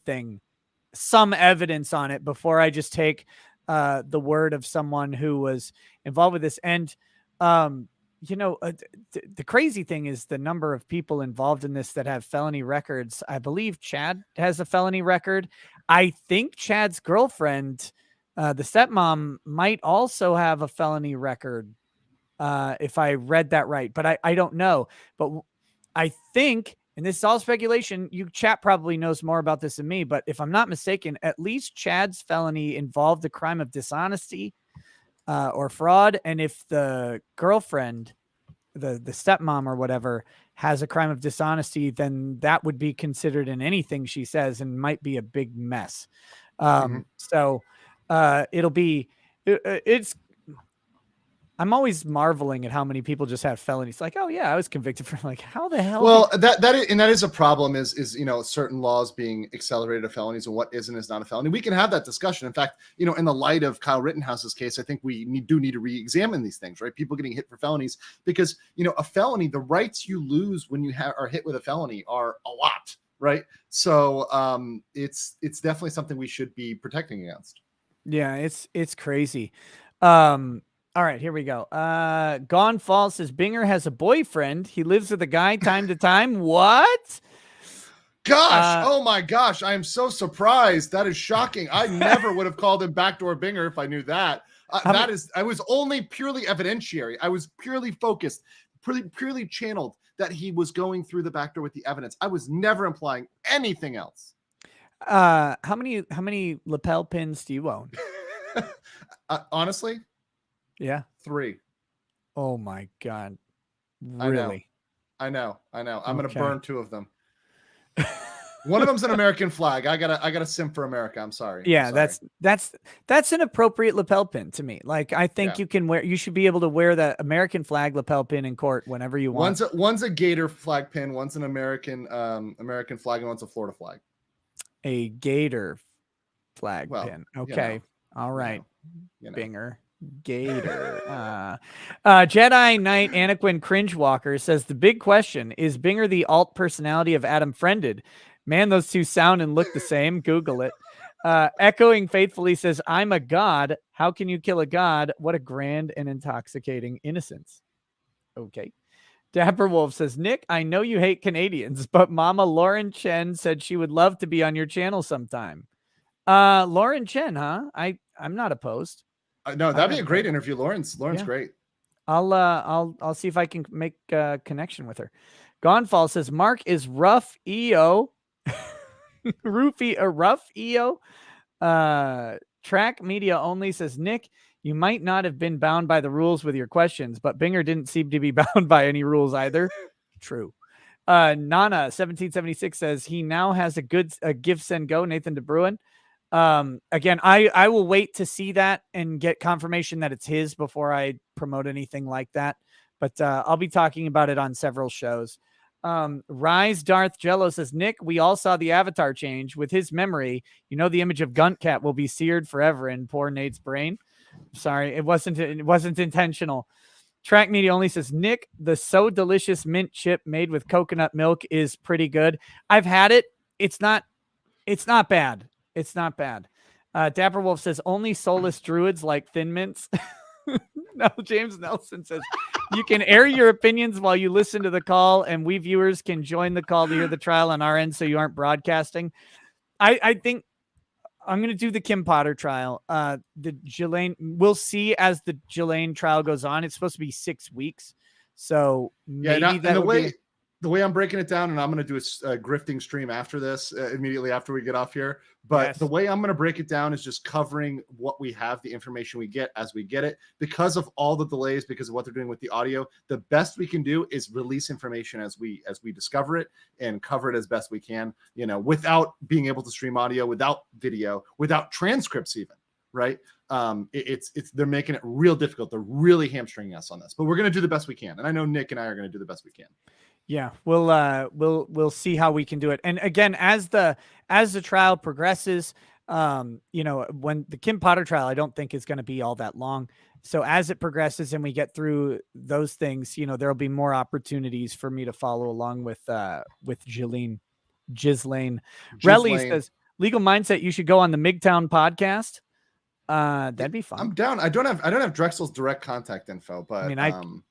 evidence on it before I just take the word of someone who was involved with this. And the crazy thing is the number of people involved in this that have felony records. I believe Chad has a felony record. I think Chad's girlfriend, the stepmom, might also have a felony record, if I read that right. But I don't know. But I think, and this is all speculation, chat probably knows more about this than me, but if I'm not mistaken, at least Chad's felony involved the crime of dishonesty or fraud. And if the girlfriend, the stepmom or whatever, has a crime of dishonesty, then that would be considered in anything she says and might be a big mess. So I'm always marveling at how many people just have felonies. Like, oh yeah, I was convicted for, like, how the hell? Well, that is a problem is certain laws being accelerated of felonies and what is not a felony. We can have that discussion. In fact, in the light of Kyle Rittenhouse's case, I think we do need to re-examine these things, right? People getting hit for felonies because, a felony, the rights you lose when you are hit with a felony are a lot, right? So it's definitely something we should be protecting against. Yeah, it's crazy. All right, here we go. Gone Fall says Binger has a boyfriend. He lives with a guy time to time. What? Gosh, oh my gosh, I am so surprised. That is shocking. I never would have called him Backdoor Binger if I knew that. I was only purely evidentiary. I was purely focused, purely channeled that he was going through the back door with the evidence. I was never implying anything else. How many lapel pins do you own? Honestly? Yeah. 3. Oh my God. Really? I know. I'm going to burn 2 of them. One of them's an American flag. I gotta simp for America. I'm sorry. Yeah, I'm sorry. that's an appropriate lapel pin to me. Like, I think you should be able to wear the American flag lapel pin in court whenever you want. One's a Gator flag pin, one's an American flag, and one's a Florida flag. A Gator flag pin. Okay. All right. Binger. Gator. Jedi Knight Anaquin Cringewalker says the big question is Binger the alt personality of Adam Friended? Man, those two sound and look the same. Google it. Echoing Faithfully says, I'm a god. How can you kill a god? What a grand and intoxicating innocence. Okay. Dapper Wolf says, Nick, I know you hate Canadians, but Mama Lauren Chen said she would love to be on your channel sometime. Lauren Chen, huh? I'm not opposed. No, that'd be a great interview. Lauren's great. I'll see if I can make a connection with her. Gonfall says Mark is rough EO. Roofy a rough EO. Track Media Only says Nick, you might not have been bound by the rules with your questions, but Binger didn't seem to be bound by any rules either. True. Nana 1776 says he now has a give send go. Nathan DeBruin. Again, I will wait to see that and get confirmation that it's his before I promote anything like that. But I'll be talking about it on several shows. Rise Darth Jello says, Nick, we all saw the avatar change. With his memory, the image of Guntcat will be seared forever in poor Nate's brain. Sorry, it wasn't intentional. Track Media Only says, Nick, the So Delicious mint chip made with coconut milk is pretty good. I've had it. It's not bad. It's not bad. Dapper Wolf says only soulless druids like Thin Mints. No, James Nelson says you can air your opinions while you listen to the call, and we viewers can join the call to hear the trial on our end, so you aren't broadcasting. I think I'm going to do the Kim Potter trial. The Ghislaine, we'll see as the Ghislaine trial goes on. It's supposed to be 6 weeks, so maybe the way I'm breaking it down, and I'm going to do a grifting stream after this, immediately after we get off here. But the way I'm going to break it down is just covering what we have, the information we get as we get it. Because of all the delays, because of what they're doing with the audio, the best we can do is release information as we discover it and cover it as best we can, without being able to stream audio, without video, without transcripts even, right? They're making it real difficult. They're really hamstringing us on this, but we're going to do the best we can. And I know Nick and I are going to do the best we can. Yeah, we'll see how we can do it. And again, as the trial progresses, when the Kim Potter trial, I don't think is going to be all that long. So as it progresses and we get through those things, there'll be more opportunities for me to follow along with Ghislaine. Relly says Legal Mindset, you should go on the MGTOwn podcast. That'd be fun. I'm down. I don't have Drexel's direct contact info, but I mean,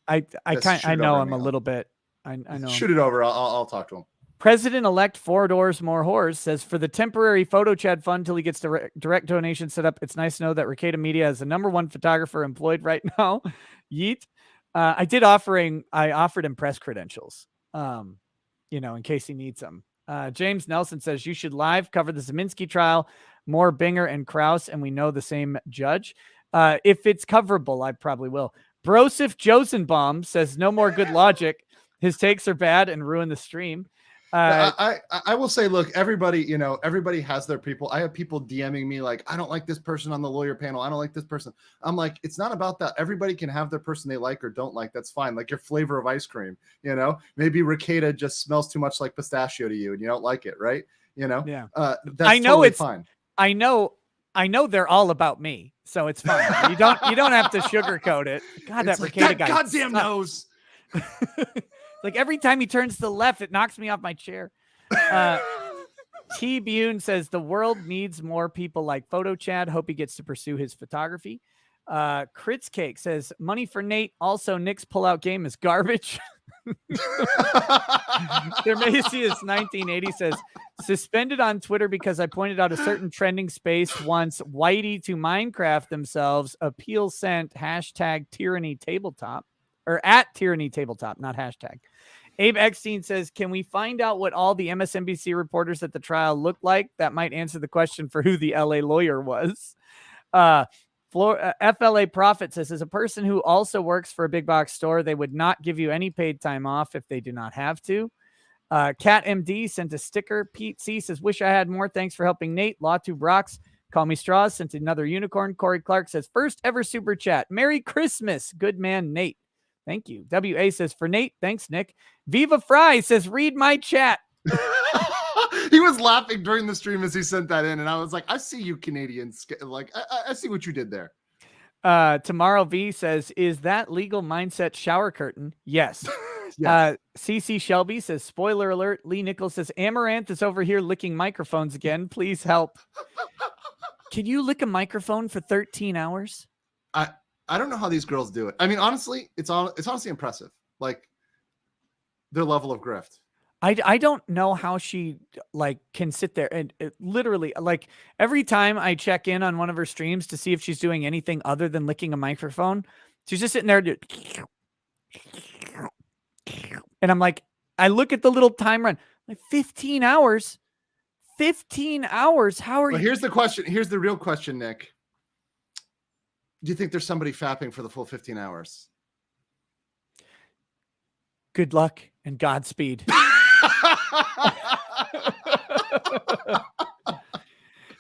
I know him a little bit. I know. Shoot it over. I'll talk to him. President-elect Four Doors More Whores says, for the temporary PhotoChad fund till he gets direct donation set up, it's nice to know that Ricada Media is the #1 photographer employed right now. Yeet. I offered him press credentials, in case he needs them. James Nelson says, you should live cover the Zeminski trial, more Binger and Krause, and we know the same judge. If it's coverable, I probably will. Brosif Josenbaum says, no more good logic. His takes are bad and ruin the stream. I will say, look, everybody has their people. I have people DMing me like, I don't like this person on the lawyer panel. I don't like this person. I'm like, it's not about that. Everybody can have their person they like or don't like. That's fine. Like your flavor of ice cream, maybe Ricada just smells too much like pistachio to you and you don't like it. Right. Yeah. That's totally fine. I know they're all about me, so it's fine. You don't have to sugarcoat it. God, that Ricada guy. Goddamn knows. Like every time he turns to the left, it knocks me off my chair. T. Bune says the world needs more people like PhotoChad. Hope he gets to pursue his photography. Crits Cake says money for Nate. Also, Nick's pullout game is garbage. Dermasius 1980 says suspended on Twitter because I pointed out a certain trending space once. Whitey to Minecraft themselves. Appeal sent #tyranny tabletop. Or at Tyranny Tabletop, not hashtag. Abe Eckstein says, can we find out what all the MSNBC reporters at the trial looked like? That might answer the question for who the LA lawyer was. FLA Prophet says, as a person who also works for a big box store, they would not give you any paid time off if they do not have to. Cat MD sent a sticker. Pete C says, wish I had more. Thanks for helping Nate. Lawtube rocks. Call me Straws sent another unicorn. Corey Clark says, first ever super chat. Merry Christmas. Good man, Nate. Thank you. WA says, for Nate. Thanks, Nick. Viva Fry says, read my chat. He was laughing during the stream as he sent that in, and I was like, I see you Canadians. Like, I see what you did there. Tomorrow V says, is that legal mindset shower curtain? Yes. Yes. CC Shelby says, spoiler alert. Lee Nichols says, Amaranth is over here licking microphones again. Please help. Can you lick a microphone for 13 hours? I don't know how these girls do it. I mean, honestly, it's honestly impressive. Like their level of grift. I don't know how she like can sit there and literally like every time I check in on one of her streams to see if she's doing anything other than licking a microphone, she's just sitting there. And I'm like, I look at the little time run, like 15 hours. 15 hours. How are you? Here's the question. Here's the real question, Nick. Do you think there's somebody fapping for the full 15 hours? Good luck and Godspeed.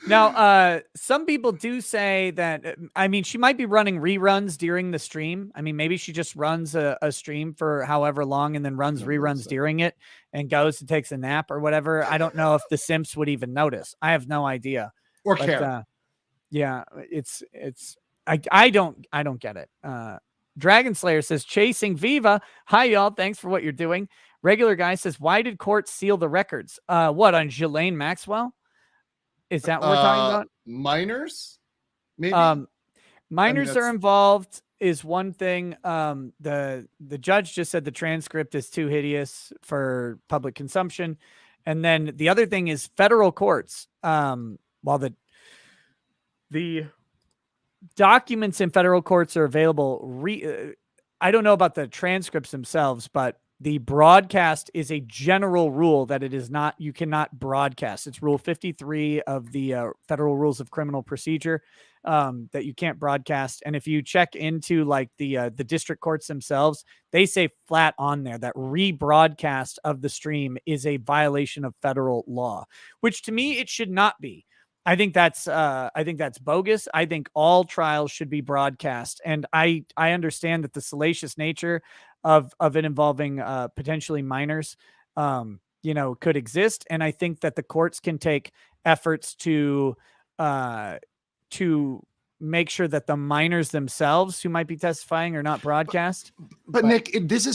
Now, some people do say that, I mean, she might be running reruns during the stream. I mean, maybe she just runs a stream for however long and then runs reruns during it and goes and takes a nap or whatever. I don't know if the simps would even notice. I have no idea. Or care. Yeah, I don't get it. Dragon Slayer says, chasing Viva. Hi, y'all. Thanks for what you're doing. Regular guy says, why did court seal the records? What, on Ghislaine Maxwell? Is that what we're talking about? Minors? Maybe. Minors are involved is one thing. The judge just said the transcript is too hideous for public consumption. And then the other thing is federal courts. While the documents in federal courts are available, I don't know about the transcripts themselves, but the broadcast is a general rule that it is not, you cannot broadcast. It's rule 53 of the Federal Rules of Criminal Procedure, that you can't broadcast. And if you check into like the district courts themselves, they say flat on there that rebroadcast of the stream is a violation of federal law, which to me, it should not be. I think that's bogus. I think all trials should be broadcast. And I understand that the salacious nature of it involving potentially minors, could exist. And I think that the courts can take efforts to make sure that the minors themselves who might be testifying are not broadcast. But Nick, this is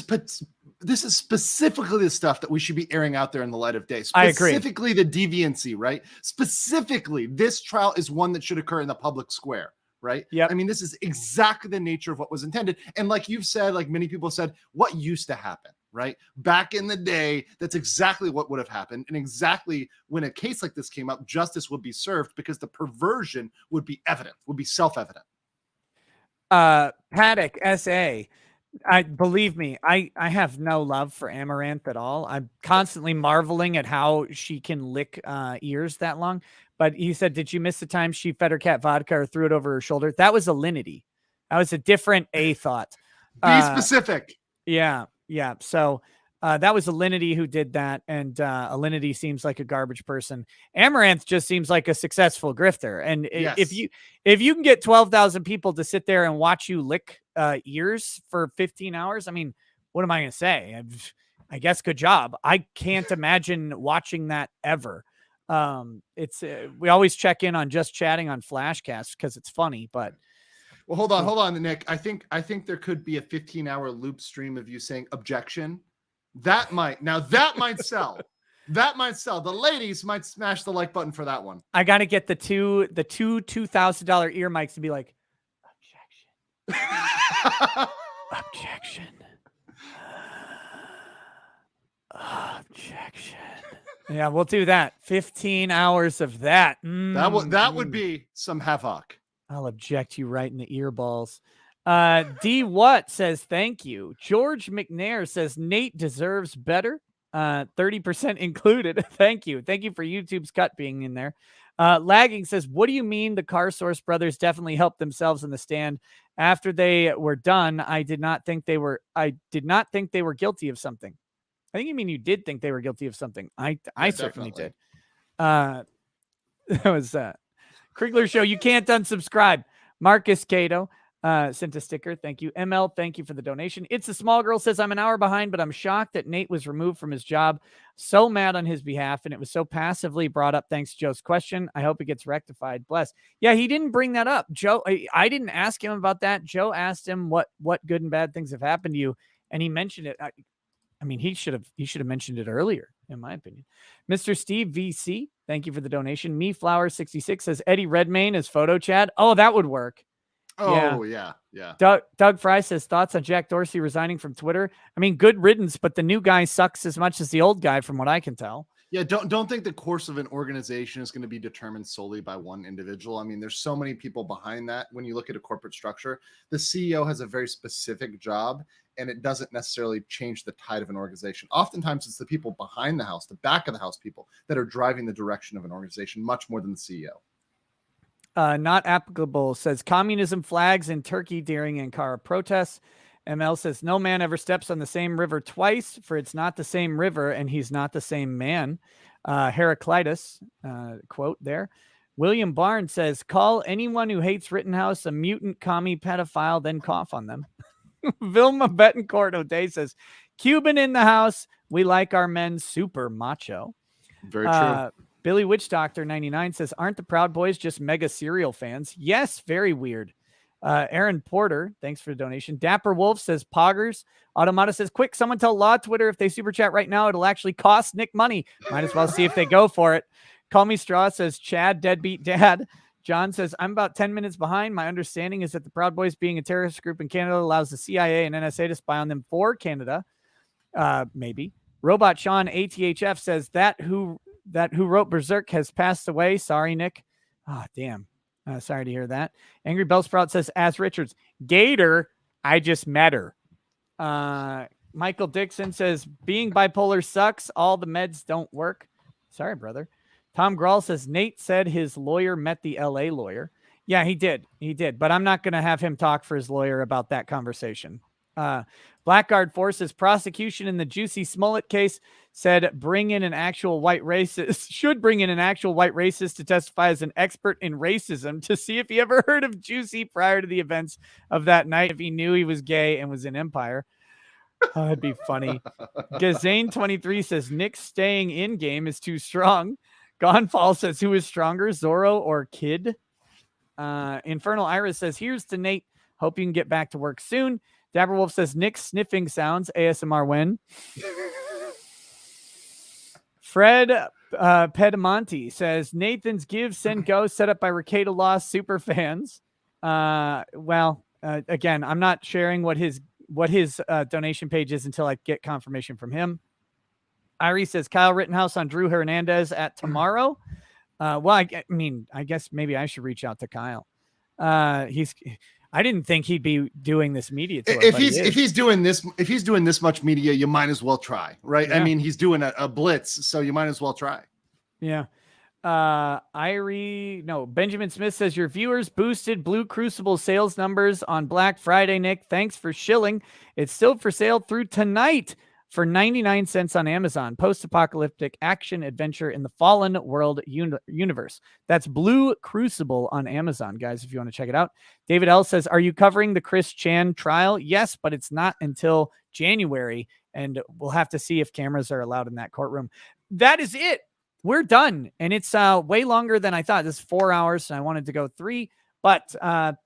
specifically the stuff that we should be airing out there in the light of day. I agree. Specifically the deviancy, right? Specifically, this trial is one that should occur in the public square, right? Yeah. I mean, this is exactly the nature of what was intended. And like you've said, like many people said, what used to happen, right? Back in the day, that's exactly what would have happened. And exactly when a case like this came up, justice would be served because the perversion would be evident, would be self-evident. Paddock, S.A., believe me, I have no love for Amaranth at all. I'm constantly marveling at how she can lick ears that long. But he said, did you miss the time she fed her cat vodka or threw it over her shoulder? That was Alinity. That was a different A thought. Be specific. Yeah. So that was Alinity who did that. And Alinity seems like a garbage person. Amaranth just seems like a successful grifter. And Yes. if you can get 12,000 people to sit there and watch you lick ears for 15 hours, I mean, what am I going to say? I guess good job. I can't imagine watching that ever. It's we always check in on Just Chatting on Flashcast because it's funny, but well, hold on, Nick. I think there could be a 15-hour loop stream of you saying objection. That might sell. That might sell. The ladies might smash the like button for that one. I got to get the two $2,000 ear mics to be like, objection. Objection. Yeah, we'll do that. 15 hours of that. That would be some havoc. I'll object you right in the ear balls. D. What says thank you. George McNair says Nate deserves better. 30% included. Thank you. Thank you for YouTube's cut being in there. Lagging says, what do you mean the Car Source brothers definitely helped themselves in the stand after they were done? I did not think they were guilty of something. I think you mean you did think they were guilty of something. I certainly definitely. did. That was Krigler Show. You can't unsubscribe. Marcus Cato sent a sticker. Thank you. ML, thank you for the donation. It's a Small Girl says, I'm an hour behind, but I'm shocked that Nate was removed from his job. So mad on his behalf, and it was so passively brought up thanks to Joe's question. I hope it gets rectified. Bless. Yeah, he didn't bring that up. Joe, I didn't ask him about that. Joe asked him what good and bad things have happened to you, and he mentioned it. I mean, he should have mentioned it earlier, in my opinion. Mr. Steve VC, thank you for the donation. Me Flower 66 says Eddie Redmayne is PhotoChad. Oh, that would work. Oh, yeah. Doug Fry says thoughts on Jack Dorsey resigning from Twitter. I mean, good riddance, but the new guy sucks as much as the old guy, from what I can tell. Yeah, don't think the course of an organization is going to be determined solely by one individual. I mean, there's so many people behind that. When you look at a corporate structure, the CEO has a very specific job, and it doesn't necessarily change the tide of an organization. Oftentimes, it's the people behind the house, the back of the house people, that are driving the direction of an organization much more than the CEO. Not applicable says communism flags in Turkey during Ankara protests. ML says no man ever steps on the same river twice, for it's not the same river and he's not the same man. Heraclitus quote there. William Barnes says call anyone who hates Rittenhouse a mutant commie pedophile, then cough on them. Vilma Betancourt O'Day says Cuban in the house. We like our men super macho. Very true. Billy Witch Doctor 99 says, aren't the Proud Boys just mega serial fans? Yes, very weird. Aaron Porter, thanks for the donation. Dapper Wolf says, Poggers. Automata says, quick, someone tell Law Twitter if they super chat right now, it'll actually cost Nick money. Might as well see if they go for it. Call Me Straw says, Chad, deadbeat dad. John says, I'm about 10 minutes behind. My understanding is that the Proud Boys being a terrorist group in Canada allows the CIA and NSA to spy on them for Canada. Maybe. Robot Sean ATHF says, that who wrote Berserk has passed away. Sorry, Nick. Oh, damn. Sorry to hear that. Angry Bellsprout says, As Richards. Gator, I just met her. Michael Dixon says, being bipolar sucks. All the meds don't work. Sorry, brother. Tom Grawl says, Nate said his lawyer met the LA lawyer. Yeah, he did. He did. But I'm not going to have him talk for his lawyer about that conversation. Blackguard Forces prosecution in the Juicy Smollett case said bring in an actual white racist, should bring in an actual white racist to testify as an expert in racism to see if he ever heard of Juicy prior to the events of that night, if he knew he was gay and was in Empire. Oh, that'd be funny. Gazane23 says Nick staying in game is too strong. Gonfall says who is stronger, Zorro or Kid? Infernal Iris says here's to Nate. Hope you can get back to work soon. Dapper Wolf says Nick's sniffing sounds. ASMR win. Fred Pedamonte says Nathan's Give, Send, Go set up by Ricada Law super fans. Again, I'm not sharing what his donation page is until I get confirmation from him. Irie says Kyle Rittenhouse on Drew Hernandez at tomorrow. I guess maybe I should reach out to Kyle. I didn't think he'd be doing this media tour. If he's doing this much media, you might as well try, right? Yeah. I mean, he's doing a blitz, so you might as well try. Yeah. Benjamin Smith says your viewers boosted Blue Crucible sales numbers on Black Friday, Nick. Thanks for shilling. It's still for sale through tonight for 99 cents on Amazon. Post-apocalyptic action adventure in the Fallen World universe. That's Blue Crucible on Amazon, guys, if you want to check it out. David L. says, are you covering the Chris Chan trial? Yes, but it's not until January, and we'll have to see if cameras are allowed in that courtroom. That is it. We're done, and it's way longer than I thought. This is 4 hours, and I wanted to go 3. But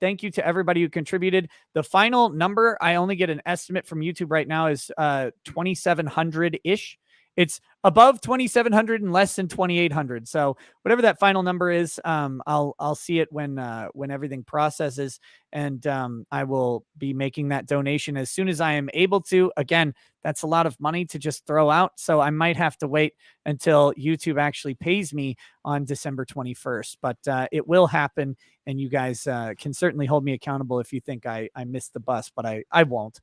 thank you to everybody who contributed. The final number, I only get an estimate from YouTube right now, is 2,700-ish. It's above 2,700 and less than 2,800. So whatever that final number is, I'll see it when everything processes, and I will be making that donation as soon as I am able to. Again, that's a lot of money to just throw out, so I might have to wait until YouTube actually pays me on December 21st. But it will happen, and you guys can certainly hold me accountable if you think I missed the bus, but I won't.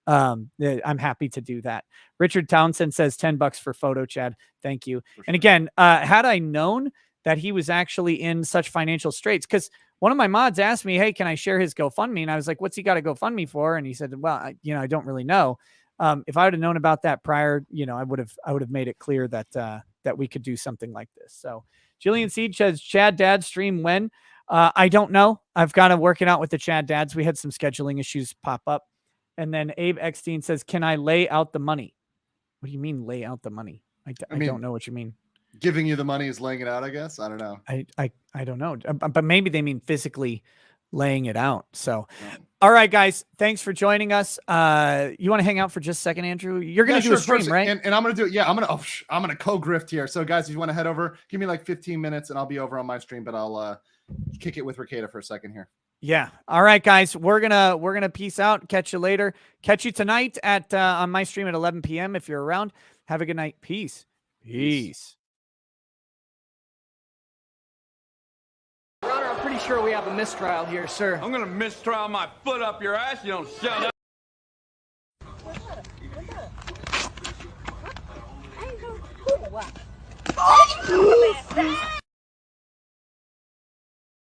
I'm happy to do that. Richard Townsend says $10 for PhotoChad. Thank you. For sure. And again, had I known that he was actually in such financial straits, because one of my mods asked me, hey, can I share his GoFundMe? And I was like, what's he got a GoFundMe for? And he said, well, I don't really know. If I would have known about that prior, I would have made it clear that that we could do something like this. So Jillian Seed says, Chad Dad stream when? I don't know. I've got to work it out with the Chad Dads. We had some scheduling issues pop up. And then Abe Eckstein says, can I lay out the money? What do you mean lay out the money? I don't know what you mean. Giving you the money is laying it out, I guess. I don't know. I don't know. But maybe they mean physically laying it out. So, all right, guys, thanks for joining us. You want to hang out for just a second, Andrew? You're going to do a stream, right? And I'm going to do it. Yeah, I'm going to co-grift here. So guys, if you want to head over, give me like 15 minutes and I'll be over on my stream, but I'll kick it with Ricada for a second here. Yeah. All right, guys, we're gonna peace out. Catch you later. Catch you tonight at on my stream at 11 p.m. if you're around. Have a good night. Peace. Peace. Your Honor, I'm pretty sure we have a mistrial here, sir. I'm gonna mistrial my foot up your ass. You don't shut up. Oh,